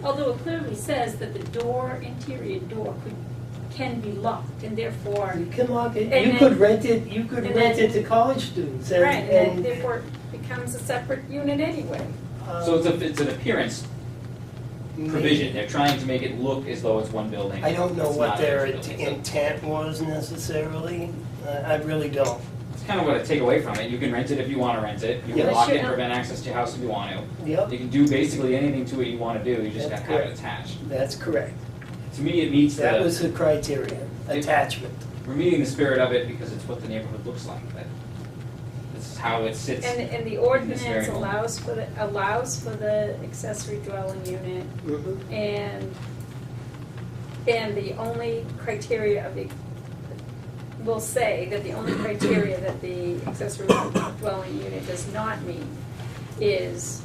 Although it clearly says that the interior door can be locked, and therefore, You can lock it, And you then- could rent it then- to college students. right, and then therefore it becomes a separate unit anyway. so it's an appearance provision. They're trying to make it look as though it's one building. I don't know It's what not their a building. So intent was necessarily. I really don't. it's kind of what I take away from it. You can rent it if you want to rent it. You can Yeah. lock it Sure. and prevent access to your house if you want to. Yep, You can do basically anything to it you want to do. You just That's have to have it correct. attached. that's correct. To me, it meets That the. was the criteria, attachment. We're meeting the spirit of it because it's what the neighborhood looks like. This is how it sits. And the ordinance very moment. allows for the accessory dwelling unit, Mhm. and the only criteria of the, will say that the only criteria that the accessory dwelling unit does not meet is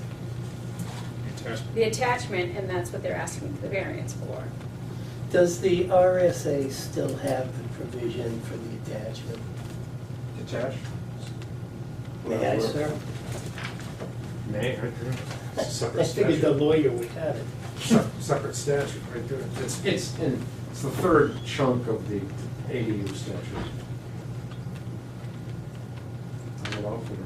the attachment, and that's what they're asking for the variance for. Does the RSA still have the provision for the attachment? Detached? May I, sir? May, right there. It's a separate I figured the statute. lawyer would have it. Separate statute right there. It's the third chunk of the ADU statute. I allow for it.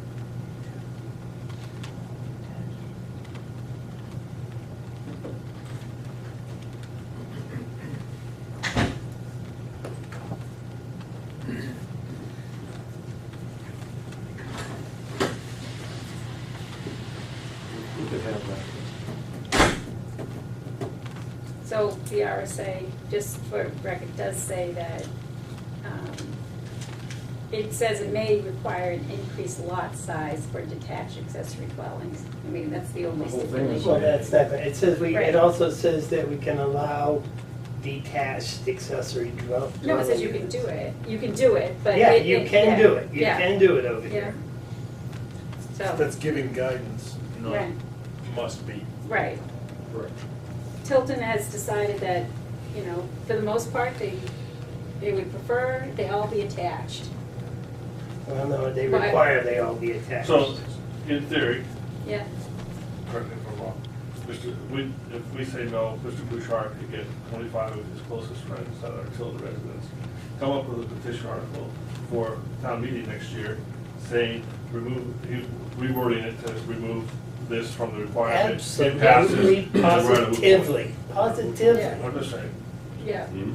We could have that. So the RSA, just for record, does say that, it says it may require an increased lot size for detached accessory dwellings. I mean, that's the only The whole thing is- stipulation. Well, that's not, it says Right. it also says that we can allow detached accessory dwelling. No, it says you can do it, but. Yeah, it- you can yeah, do it, you yeah, can do it over Yeah. here. So, That's giving guidance, not right, must be. right. Correct. Tilton has decided that, you know, for the most part, they would prefer they all be attached. Well, no, they But- require they all be attached. So, in theory, Yeah, correct me if I'm wrong, if we say no, Mr. Bouchard could get 25 of his closest friends that are Tilton residents, come up with a petition article for town meeting next year, saying, rewording it to remove this from the requirement. It passes, Absolutely, and we're gonna move forward. positively. Yeah. I'm just saying. yeah, Hmm?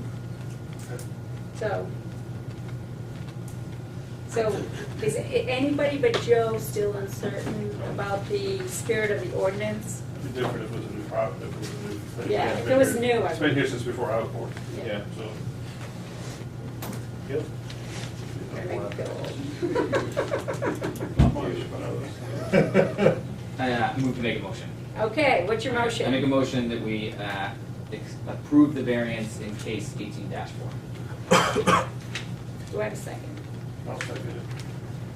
so. So is anybody but Joe still uncertain about the spirit of the ordinance? It'd be different if it was a new product, if it was a new thing. Yeah, It's if been it was here- new, I It's been here since before I was born. Yeah. So. Yep. Or maybe feel old. I move to make a motion. Okay, what's your motion? I make a motion that we approve the variance in case 18-4. Do I have a second? I'll second it.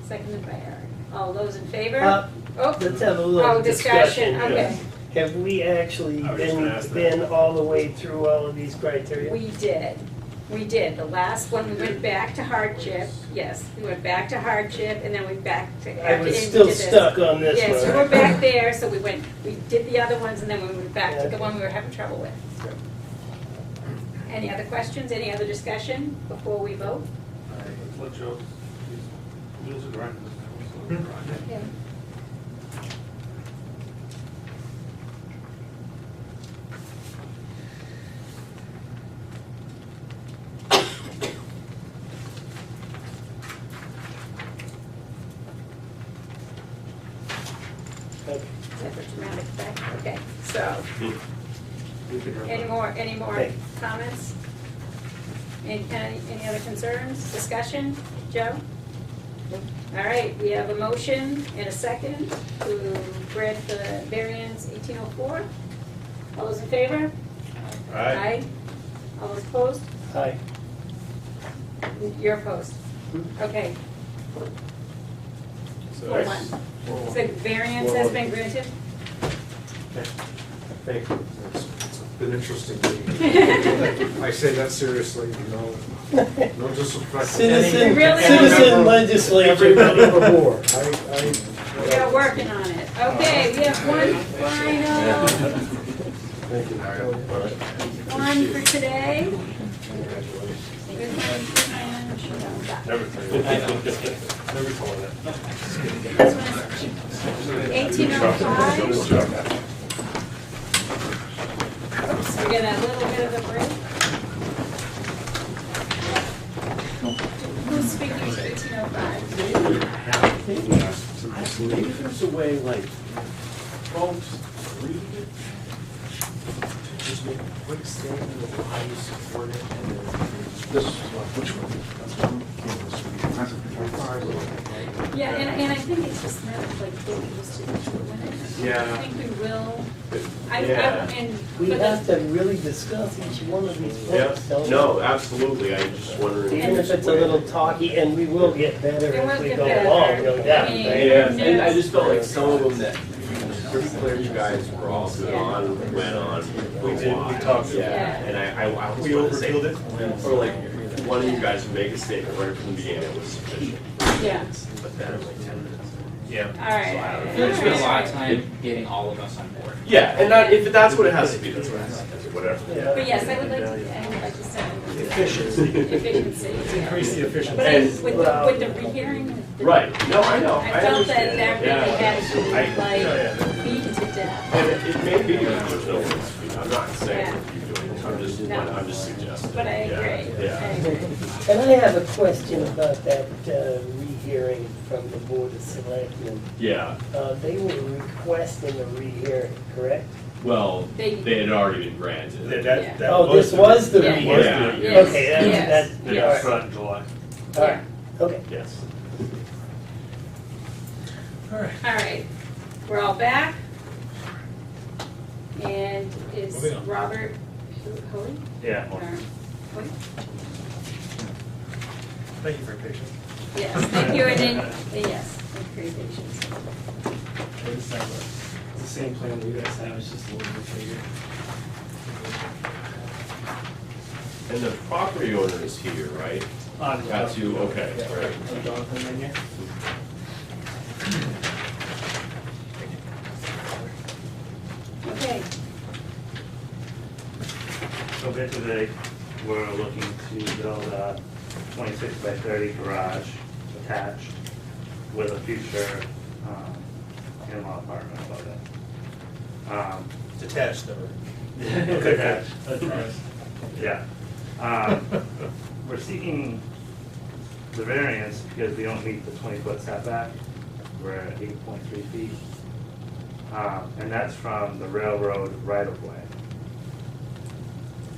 Seconded by Eric. All those in favor? Let's Oh, have a little discussion, discussion. okay. Have we actually I was just gonna ask that. been all the way through all of these criteria? We did. We did. The last one, we went back to hardship. Yes, we went back to hardship and then we back to. I was and we still did this. stuck on this one. Yes, we were back there, so we did the other ones and then we went back to the Okay. one we were having trouble with. Any other questions, any other discussion before we vote? Let's let Joe, he's wheels are grinding. Let's let him grind. Okay. Okay. Is that for dramatic effect? Okay, so, any more Okay. comments? Any other concerns, discussion? Joe? All right, we have a motion and a second to grant the variance 1804. All those in favor? Aye. All those opposed? Aye. You're opposed. Okay, So 4-1. So variance has been granted? Thank you. It's been interesting meeting. I say that seriously, no disrespect. Citizen Really? citizen legislature. Every member of the board. We are working on it. Okay, we have one final, Thank you. one for today. Never tell you. Never tell you that. This one's 1805. Oops, we get a little bit of a break. Who's speaking to 1805? Maybe there's a way, like, folks read it, Just make a quick statement of why you support it, and then this is which one? Yeah, and I think it's just not like what we used to do when it. Yeah. I think we will. Yeah. And. We but have the- to really discuss each one of these Yeah, points, don't we? no, absolutely, I just wondering. Even if it's a little talky, and we will get better It as will we get go better. along, no doubt, I mean, right? Yeah. And I just felt like some of them that, pretty clear you guys were all good on, went on. We did, we talked. Yeah. And I was We going to say, overfilled it? or like, one of you guys would make a statement right from the beginning, it was sufficient. Yeah. But then like 10 minutes. Yeah. All So I feel like we spent a lot of time getting all of us on board. Yeah, and that, if that's what it has to be, that's what it has to be, whatever. Yeah. But yes, I would like to say. Efficiency. Efficiency, yeah. Increase the efficiency. But And- with the rehearing. Right, no, I know, I felt that understand. that really Yeah. had to I- be like beaten to death. And it may be, there's no words, I'm not saying Yeah. that you doing it, I'm just suggesting. But I Yeah, agree. Yeah. I agree. And I have a question about that rehearing from the Board of Selectmen. Yeah, They were requesting a rehearing, correct? well, They- they had already been granted. Yeah. Oh, this was the Yeah. rehearing? Yeah. Yes. Okay, Yes. that's, Yeah, Yes. all it's right, not in July. all right, okay. Yes. All right, we're all back. And is Moving on. Robert Hoey? Yeah. Or Hoey? Thank you for your patience. Yes, thank you, and then, yes, thank you for your patience. It's the same plan that you guys have, it's just a little bit bigger. And the property owner is here, right? Got you, okay, right. Jonathan in here? Okay, So basically, we're looking to build a 26 by 30 garage attached with a future in-law apartment above it. Detached though. Attached. Yeah. We're seeking the variance, because we don't meet the 20-foot setback, we're at 8.3 feet. And that's from the railroad right-of-way,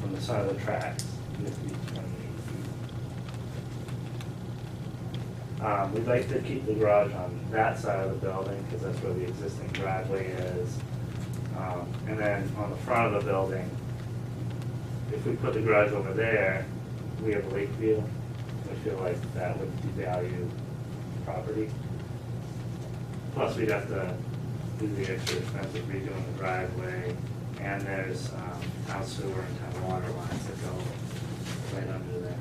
from the side of the tracks, you have to be 28 feet. We'd like to keep the garage on that side of the building, because that's where the existing driveway is. And then on the front of the building, if we put the garage over there, we have a lake view. We feel like that would devalue property. Plus, we'd have to do the extra expense of redoing the driveway, and there's town sewer and town water lines that go right under there.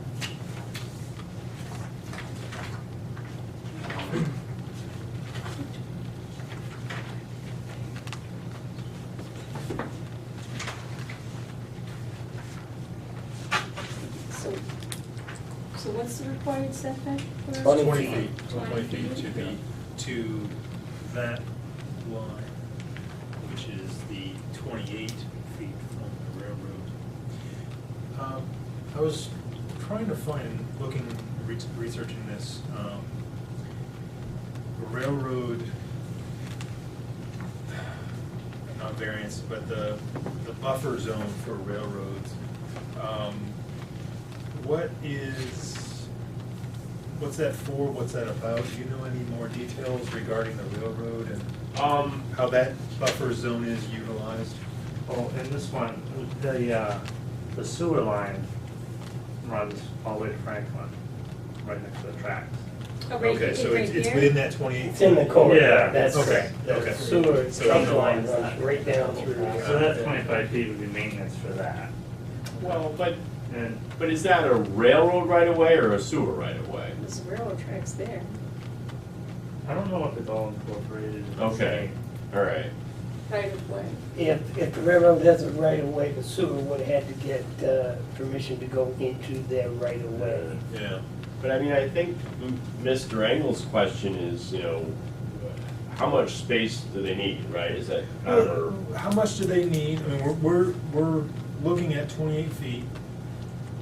So what's the required setback for? 20 feet. 20 feet to be to that line, which is the 28 feet from the railroad. I was trying to find, researching this, railroad, not variance, but the buffer zone for railroads. What's that for? What's that about? Do you know any more details regarding the railroad and how that buffer zone is utilized? Well, in this one, the sewer line runs all the way to Franklin, right next to the tracks. Oh, right, Okay, so right it's here? within that 28 feet? It's in the corner. Yeah. That's Okay, the okay. sewer So trunk the line lines- runs right down through. So that 25 feet would be maintenance for that. Well, but And is that a railroad right of way or a sewer right of way? There's railroad tracks there. I don't know if it's all incorporated. in the Okay, all right. Right of way. If the railroad has a right of way, the sewer would have had to get permission to go into their right of way. Yeah. But I mean, I think Mr. Engel's question is, how much space do they need, right? Is that, or, How much do they need? I mean, we're looking at 28 feet.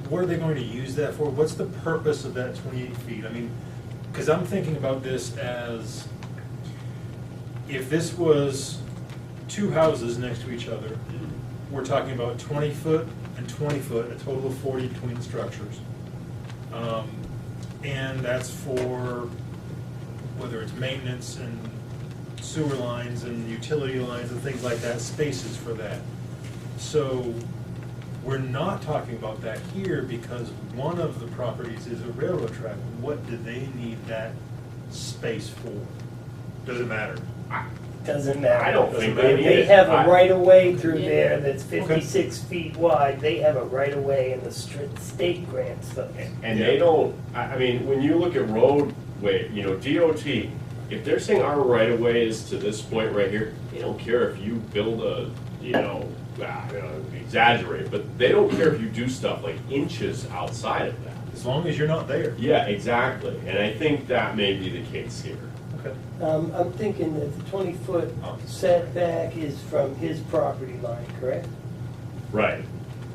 What are they going to use that for? What's the purpose of that 28 feet? I mean, because I'm thinking about this as, if this was two houses next to each other, we're talking about 20 foot and 20 foot, a total of 40 between the structures. And that's for, whether it's maintenance and sewer lines and utility lines and things like that, spaces for that. So we're not talking about that here because one of the properties is a railroad track. What do they need that space for? Does it matter? Doesn't matter. I don't think If they need they it. have a I- right of way through Yeah. there that's 56 feet wide, they have a right of way and the state grants them. And they don't, I mean, when you look at roadway, DOT, if they're saying our right of way is to this point right here, they don't care if you build a, exaggerate, but they don't care if you do stuff like inches outside of that. As long as you're not there. Yeah, exactly, and I think that may be the case here. Okay. I'm thinking that the 20-foot setback is from his property line, correct? Right,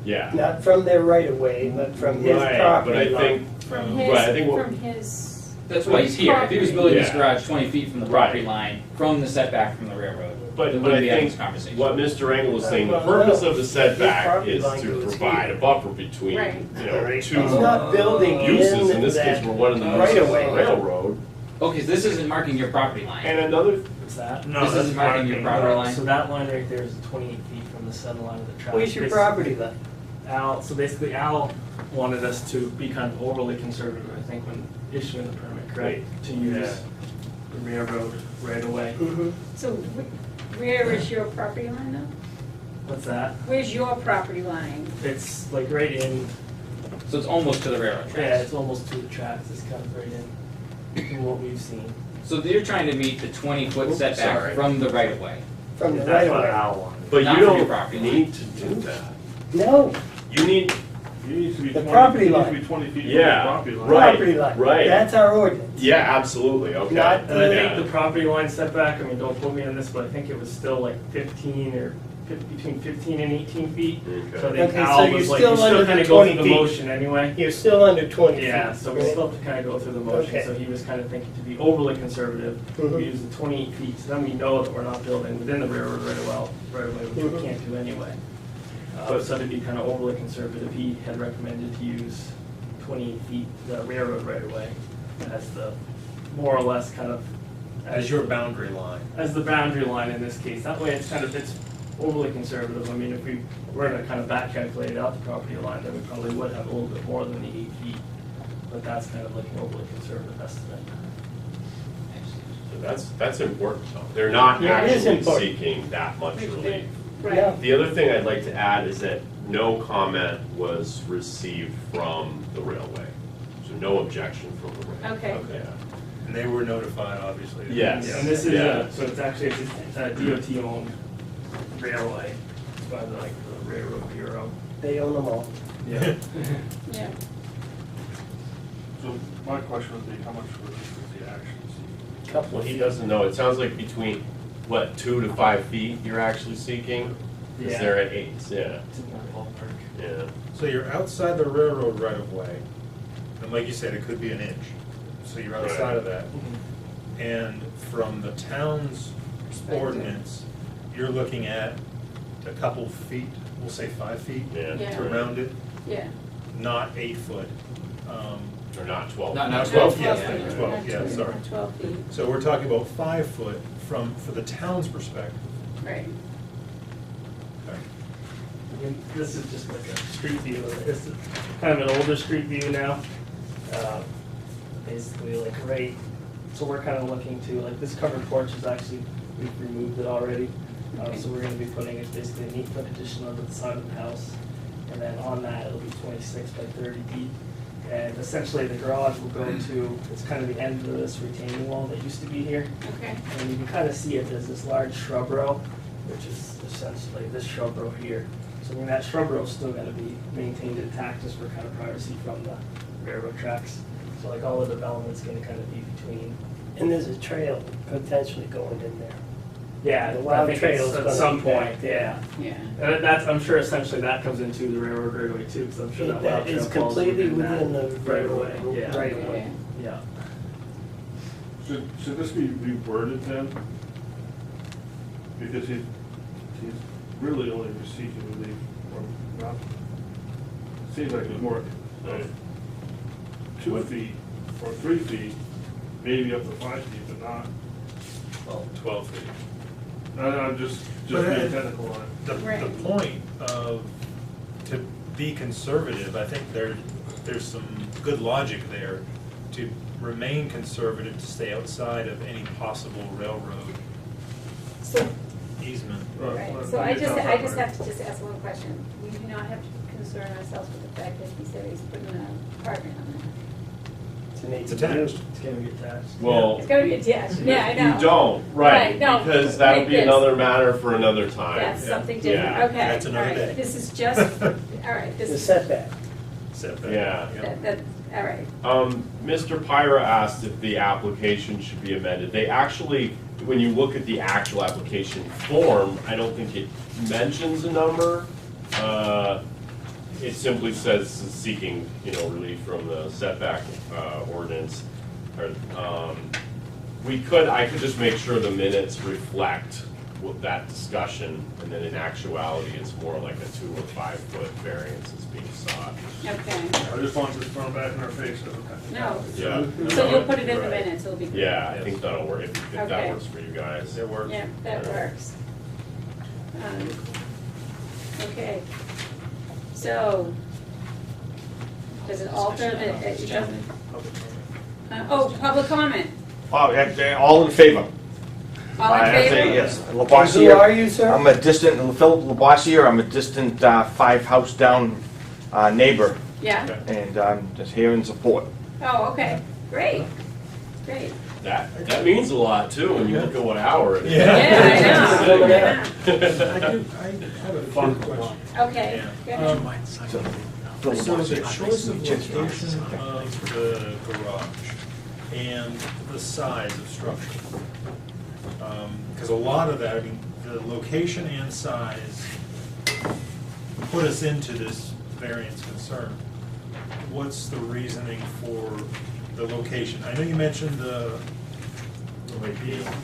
yeah. Not from their right of way, but from his Right, property but I line. think, From right, I think what, from his. That's why he's here. If he was building his Yeah. garage 20 feet from the property Right. line, from the setback from the railroad, but then I we'd be having this think conversation. what Mr. Engel is saying, the Well, purpose no, of the his setback property is line to goes provide here. a buffer between, Right. two He's not building uses, in in this case, that where one of the right uses of is way. the railroad. Okay, so this isn't marking your property line. And another, What's that? No, This that's is marking your marking, property line. So that line right there is 28 feet from the center line of the track. Where's your Basi- property line? So basically Al wanted us to be kind of overly conservative, I think, when issuing the permit, correct? To use Yeah. the railroad right away. Mhm. So where is your property line though? What's that? Where's your property line? It's like right in, So it's almost to the railroad tracks. yeah, it's almost to the tracks, it's kind of right in, from what we've seen. So you're trying to meet the 20-foot Oops, setback sorry. from the right of way. From the right That's of what way. Al wanted. but Not you from your don't property line. need to do that. No, You need, You need to be The 20, property you need line. to be 20 feet from the Yeah, property line. right, property line. right. That's our ordinance. yeah, absolutely, okay. Not And I Yeah. think the property line setback, I mean, don't quote me on this, but I think it was still like 15 or between 15 and 18 feet. Okay. So I Okay, think so Al you're was like, still you still under kind the of go 20 through the feet. motion anyway. You're still under 20 feet. Yeah, so we right? still have to kind of go through the motion, Okay. so he was kind of thinking to be overly conservative. Mhm. We use the 28 feet, so then we know that we're not building within the railroad right away, which we Mhm. can't do anyway. But- So to be kind of overly conservative, he had recommended to use 28 feet, the railroad right away, as the, more or less kind of. As your boundary line. As the boundary line in this case, that way it's kind of, it's overly conservative. I mean, if we were to kind of back calculate out the property line, then we probably would have a little bit more than the 8 feet. But that's kind of like an overly conservative estimate. So that's important though. They're not Yeah, it is actually important. seeking that much relief. Yeah. The other thing I'd like to add is that no comment was received from the railway. So no objection from the railway. Okay. Yeah. And they were notified, obviously. Yes. And this is, Yeah. so it's actually, it's a DOT-owned railway, it's by the, like, the Railroad Bureau. They own them all. Yeah. Yeah. So my question would be, how much was the actions? Couple Well, of he feet. doesn't know. It sounds like between, what, 2 to 5 feet you're actually seeking? Is Yeah. there at 8? Yeah, It's in that ballpark. yeah. So you're outside the railroad right of way, and like you said, it could be an inch. So you're outside Right. of that. And from the town's ordinance, you're looking at a couple feet, we'll say 5 feet Yeah. Yeah. around it, Yeah. not 8 foot. Or not 12. Not 12, 12 yeah, feet. 12, yeah, sorry. 12 feet, So we're talking about 5 foot for the town's perspective. right. Okay. I mean, this is just like a street view, this is kind of an older street view now. Basically like right, so we're kind of looking to, like this covered porch is actually, we've removed it already. Okay. So we're gonna be putting it basically an 8-foot addition onto the side of the house. And then on that, it'll be 26 by 30 deep. And essentially the garage will go to, it's kind of the end of this retaining wall that used to be here. Okay. And you can kind of see it, there's this large shrub row, which is essentially this shrub row here. So I mean, that shrub row is still gonna be maintained intact just for kind of privacy from the railroad tracks. So like all the development's gonna kind of be between. And there's a trail potentially going in there. Yeah, The I wild think trail's it's at gonna some be back point, there. yeah. Yeah. And that's, I'm sure essentially that comes into the railroad right away too, because I'm sure that wild That trail is falls completely within that the right away, yeah. right of way. Yeah. Should this be reworded then? Because he's really only seeking relief from nothing. Seems like it's more, 2 feet or 3 feet, maybe up to 5 feet, but not 12 feet. No, just But, being technical on it. The Right. point of, to be conservative, I think there's some good logic there to remain conservative, to stay outside of any possible railroad So, easement. right, so I just have to just ask one question. We do not have to concern ourselves with the fact that he said he's putting an apartment on there. It's attached. It's gonna be attached. Well, It's gonna be attached, yeah, I know. you don't, right, Right, no, because that'll like be this. another matter for another time. That's Yeah. something different, Yeah. okay. That's another all right. day. This is just, all right, this The is, setback. Setback. Yeah. that, all right. Mr. Pyra asked if the application should be amended. They actually, when you look at the actual application form, I don't think it mentions a number. It simply says seeking, relief from the setback ordinance. I could just make sure the minutes reflect that discussion, and then in actuality, it's more like a 2 or 5 foot variance is being sought. Okay, I just want this thrown back in our faces. no, Yeah. so you'll put it in the Right. minutes, it'll be good. Yeah, I think that'll work, if that Okay. works for you guys. It works. Yeah, that works. Okay, so, does it alter the, it doesn't? Oh, public comment, All in favor? all in I say favor? yes. Who Labossiere. are you, sir? I'm a distant, Philip Labossiere, I'm a distant 5 house down neighbor, Yeah, and I'm just here in support. oh, okay, great, great. That means a lot too, when you look at what hour it is. Yeah, I know, Yeah. I have a fun question. okay, Yeah. good. So the choice of location of the garage and the size of structure, because a lot of that, I mean, the location and size put us into this variance concern. What's the reasoning for the location? I know you mentioned the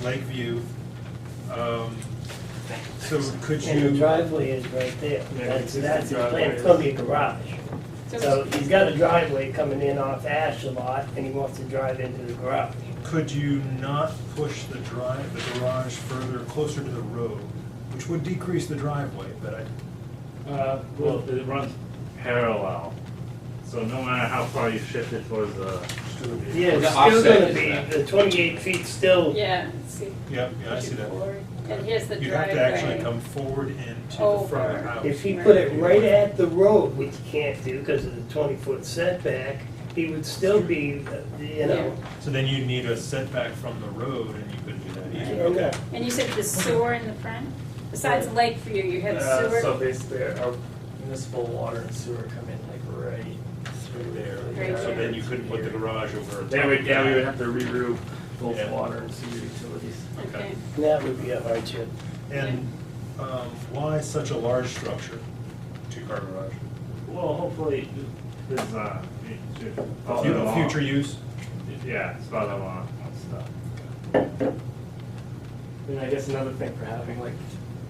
Lakeview. So could And the you, driveway is right there. Yeah, That's the his plan, driveway it's gonna be a garage. So So he's got a driveway coming in off Ash a lot, and he wants to drive into the garage. could you not push the garage further, closer to the road, which would decrease the driveway, but I, Well, it runs parallel, so no matter how far you shift it towards the. Yeah, The it's still offset gonna is be, that. the 28 feet still, Yeah, see. yeah, I see that. And here's the You'd driveway. have to actually come forward into the front of the Over. house. if he put it right at the road, which he can't do because of the 20-foot setback, he would still be, you know. So then you'd need a setback from the road, and you couldn't do that either. and, Okay. And you said the sewer in the front? Besides Lakeview, you had So sewer? basically, our municipal water and sewer come in like right through there. Right So there. then you couldn't put the garage over. Then we would have to reroute both Yeah. water and sewer utilities. Okay. that would be a hardship. And why such a large structure, two-car garage? Well, hopefully, this, Future use? Yeah, it's about along and stuff. And I guess another thing for having like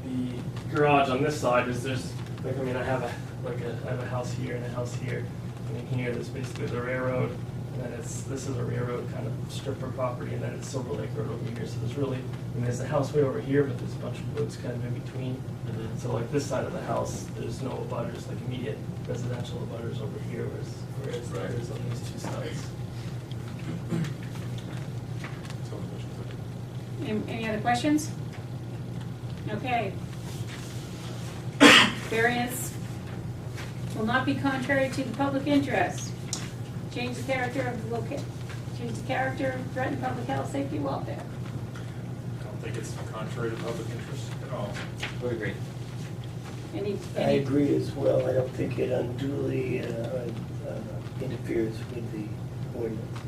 the garage on this side is there's, like, I mean, I have a house here and a house here. And in here, there's basically the railroad, and then this is a railroad kind of strip of property, and then it's Silver Lake Road over here. So there's really, I mean, there's a house way over here, but there's a bunch of woods kind of in between. So like this side of the house, there's no abutters, like immediate residential abutters over here, whereas there is on these two sides. Any other questions? Okay. Variance will not be contrary to the public interest. Change the character of the change the character, threaten public health, safety, welfare. I don't think it's contrary to public interest at all. Would agree. Any? I agree as well. I don't think it unduly interferes with the ordinance.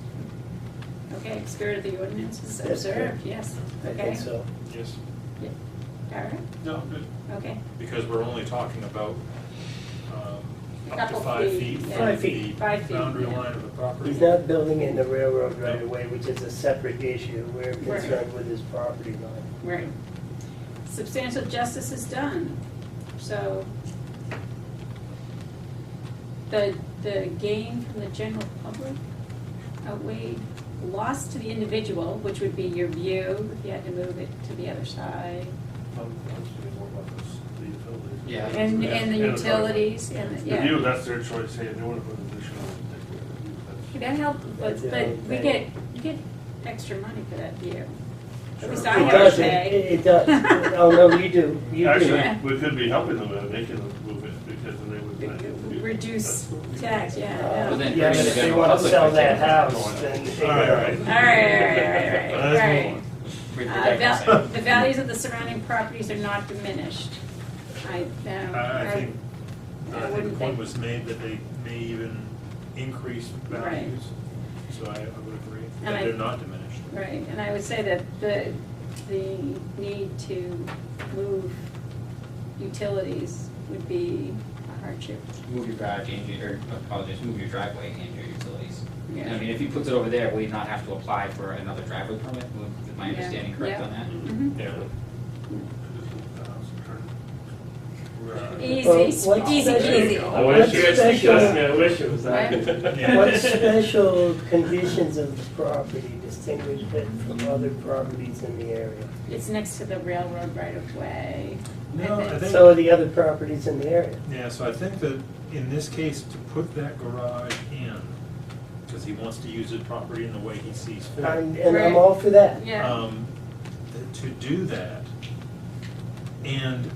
Okay, spirit of the ordinance is That's observed, correct. yes. I Okay. think so. Yes. All right, No, good. okay. Because we're only talking about A up to couple 5 feet, feet yeah. from 5 the feet. 5 feet, boundary yeah. line of the property. He's not building in the railroad right away, which is a separate issue. We're Right. concerned with his property line. Right. Substantial justice is done, so the gain from the general public outweighed loss to the individual, which would be your view if you had to move it to the other side, I'm speaking more about this, the utilities. Yeah. and the And the utilities, and, The yeah. view, that's their choice, hey, if they want to put additional, That helps, but we Okay. you get extra money for that view. At least It I have to does, pay. it does. Oh, no, you do. You do. Actually, we could be helping them and making them move it, because then they would. not get to do- Reduce tax, yeah, But yeah. then Yeah, but bringing the if they general want to public sell might that take it. house, then. All right. All right. Let's move on. We protect The ourselves. values of the surrounding properties are not diminished. I think, I I think wouldn't the point think- was made that they may even increase values. So I would agree, And that I- they're not diminished. Right, and I would say that the need to move utilities would be a hardship. Move your garage and your, or apologies, move your driveway and your utilities. Yeah. I mean, if he puts it over there, will he not have to apply for another driveway permit? Is my Yeah. understanding correct Yeah. on that? Mhm. Yeah. Easy, Well, easy, what's easy. special- I What's wish you guys think special- trust me, I wish it was that. Yeah. What special conditions of the property distinguish it from other properties in the area? It's next to the railroad right of way. No, I think. So are the other properties in the area. Yeah, so I think that in this case, to put that garage in, because he wants to use his property in the way he sees fit. And I'm Right. all for that. Yeah, To do that and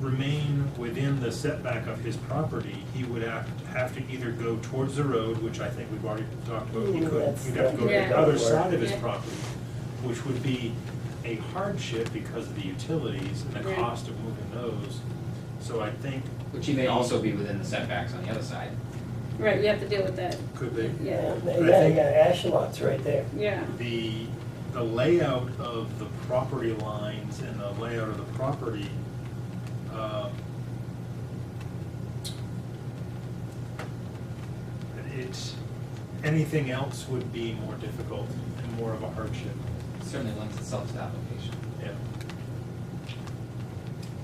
remain within the setback of his property, he would have to either go towards the road, which I think we've already talked about, he could. That's He'd have to go to Yeah. the other side of his Yeah. property, which would be a hardship because of the utilities and the Right. cost of moving those. So I think. Which he may also be within the setbacks on the other side. right, you have to deal with that. Could be. Yeah, Yeah, Ashelot's right there. yeah. The the layout of the property lines and the layout of the property, anything else would be more difficult and more of a hardship. Certainly lends itself to the application. Yeah.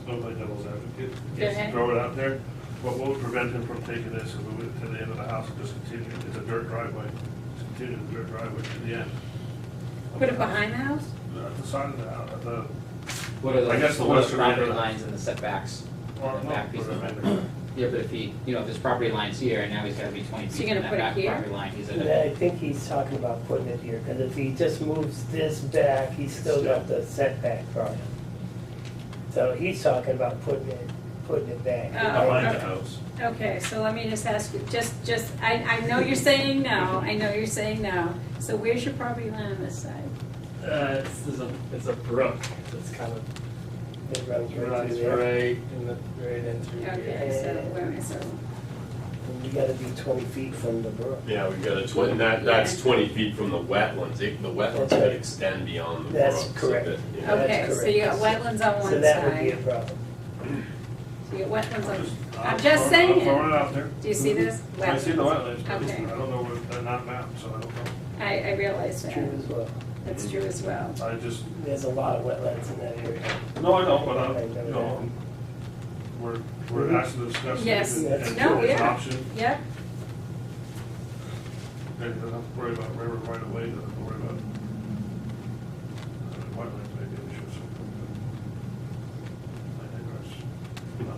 So play devil's advocate, Go ahead. throw it out there. What would prevent him from taking this and moving it to the end of the house and just continue, it's a dirt driveway, just continue the dirt driveway to the end? Put it behind the house? At the side of the house, at the, What are I guess the what are western property end of the- lines and the setbacks? or on the no, back piece put of it the in. Yeah, but if he, if this property line's here and now he's gotta be 20 So feet you're from gonna that put it back here? property line, he's at And a, I think he's talking about putting it here, because if he just moves this back, he's still got the setback problem. So he's talking about putting it back. Oh, Behind okay. the house. Okay, so let me just ask you, I know you're saying no, I know you're saying no. So where's your property line on this side? It's a brook, it's kind of, It runs it right runs through there. right in through here. Okay, so, where is it? And you gotta be 20 feet from the brook. Yeah, we've got that's 20 feet from the wetlands. The wetlands That's could right. extend beyond the brook. That's so correct. that, you know, Okay, That's so you got correct. wetlands on one So that would be a side. problem. So you got wetlands on, I'm I'm just saying I'm throwing it it. out there. Do you see this? I see the wetlands, but Okay. I don't know where, they're not mapped, so I don't know. I realize It's that. true as well. That's true as well. I just, There's a lot of wetlands in that area. no, I know, but I I'm, know you know, we're asked to discuss it Yes. and No, it's an yeah. option. Yep, And you don't have to worry about river right away, you don't have to worry about wetlands maybe an issue or something. I think that's not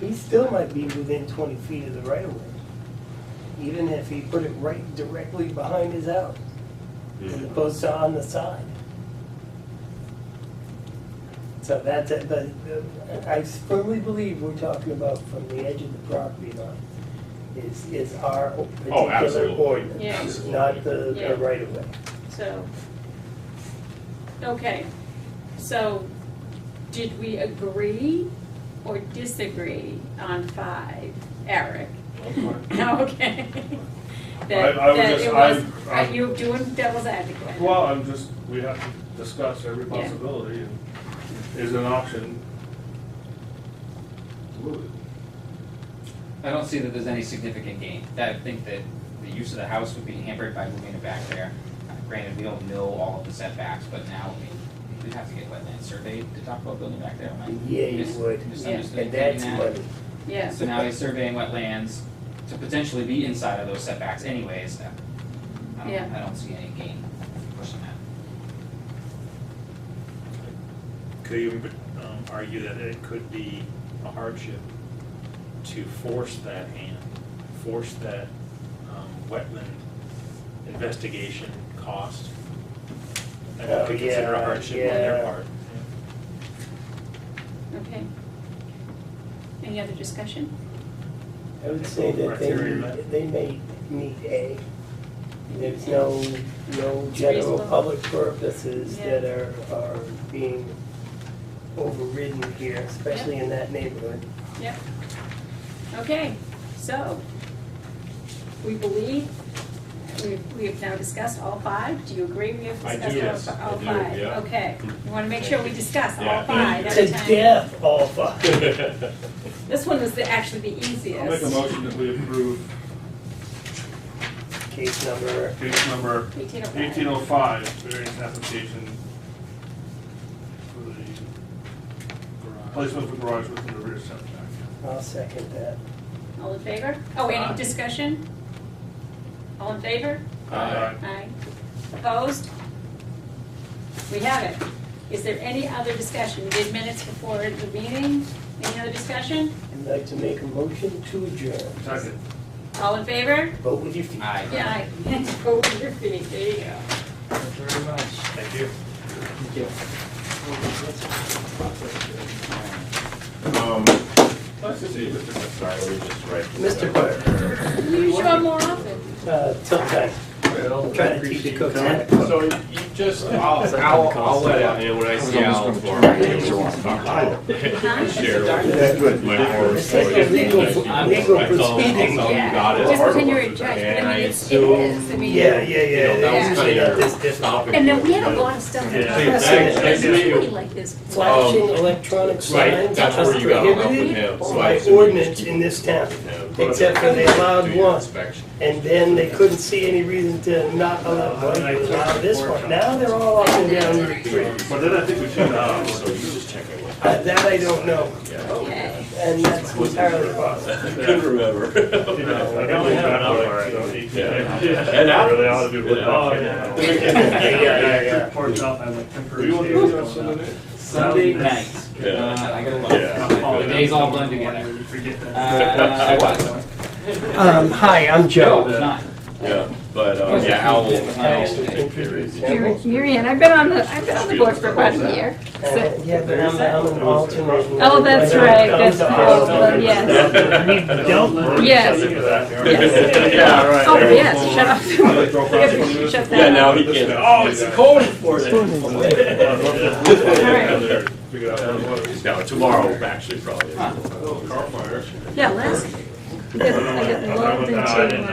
easy. He still might be within 20 feet of the right of way, even if he put it right directly behind his house, as opposed to on the side. So that's it, but I firmly believe we're talking about from the edge of the property line is our particular absolutely. ordinance, Yeah. not the Yeah. right of way. so, okay. So, did we agree or disagree on 5, Eric? Okay. That I would that just- it was, I- are you doing devil's advocate? Well, we have to discuss every possibility, and is an option to move it. I don't see that there's any significant gain. I think that the use of the house would be hampered by moving it back there. Granted, we don't know all of the setbacks, but now, I mean, we'd have to get wetland surveyed to talk about building back there. Am I Yeah, you would, misunderstood and that's thinking that? money. Yeah. So now he's surveying wetlands to potentially be inside of those setbacks anyways. Yeah. I don't see any gain pushing that. Could you argue that it could be a hardship to force that hand, force that wetland investigation cost? And Oh, could consider a yeah, hardship on their yeah. part. Okay. Any other discussion? I would say that they may meet A. There's no general reasonable. public purposes Yeah. that are being overridden here, especially in that neighborhood. Yep. Okay, so, we believe, we have now discussed all 5. Do you agree we have I discussed do, all yes, I all do, 5? yeah. Okay, we want to make sure we discuss all Yeah. 5 at To a time. death, all five. This one was actually the easiest. I'll make a motion that we approve Case number, case number 1805. 1805, variance application for the placement of a garage within the rear setback. I'll second that. All in favor? Oh, any discussion? All in favor? Aye. Aye. Opposed? We have it. Is there any other discussion? We did minutes before the meeting. Any other discussion? I'd like to make a motion to adjourn. Second. All in favor? Vote with your feet. Aye. Yeah, aye. Go with your feet. There you go. Thank you very much. Thank you. Let's just see, sorry, let me just write. Mr. Carter, You show up more often. till time. Well, Trying to keep the cooks happy. So you Just, I'll let it, and when I see Al tomorrow, we'll talk about it. Share with my horror It's like stories. a legal I tell him proceeding. you got it. Just pretend you're in judge, but And I I mean, it is, assume, I mean. Yeah, you know, that was usually kind not this of difficult. stopping. And then we had a lot of stuff. Yeah. Thanks, to meet you. Really like this. Flashing electronic Right, signs that's are where you got hung up with prohibited him. So I by assume you ordinance just keep in this town, him. except for they allowed Do your one. inspection. And then they couldn't see any reason to not allow this one. Now they're all up and down Route 3. But then I think we should, So you just check in with That I don't know, Okay. and that's entirely possible. Couldn't remember. like, I only have like, 18. Yeah. And that Really ought to do with that. Oh, yeah. Yeah. Parked up at like Do temporary. you want to do that Sunday? Sunday nights. Yeah. I gotta look. Yeah. The days all blend together. You forget that. I was. Hi, I'm Joe. Not. Yeah, but, yeah, Al will Introduce Mary Ann, I've been on the board for about a year. Yeah, but I'm an alternate. Oh, that's right, that's cool, yes. Yes. Yeah, right. Oh, yes, shut up. Shut that Yeah, now up. he can't. Oh, it's cold for it. Figure out what it was. No, tomorrow, actually, probably. Car fire. Yeah, last, I got lulled into.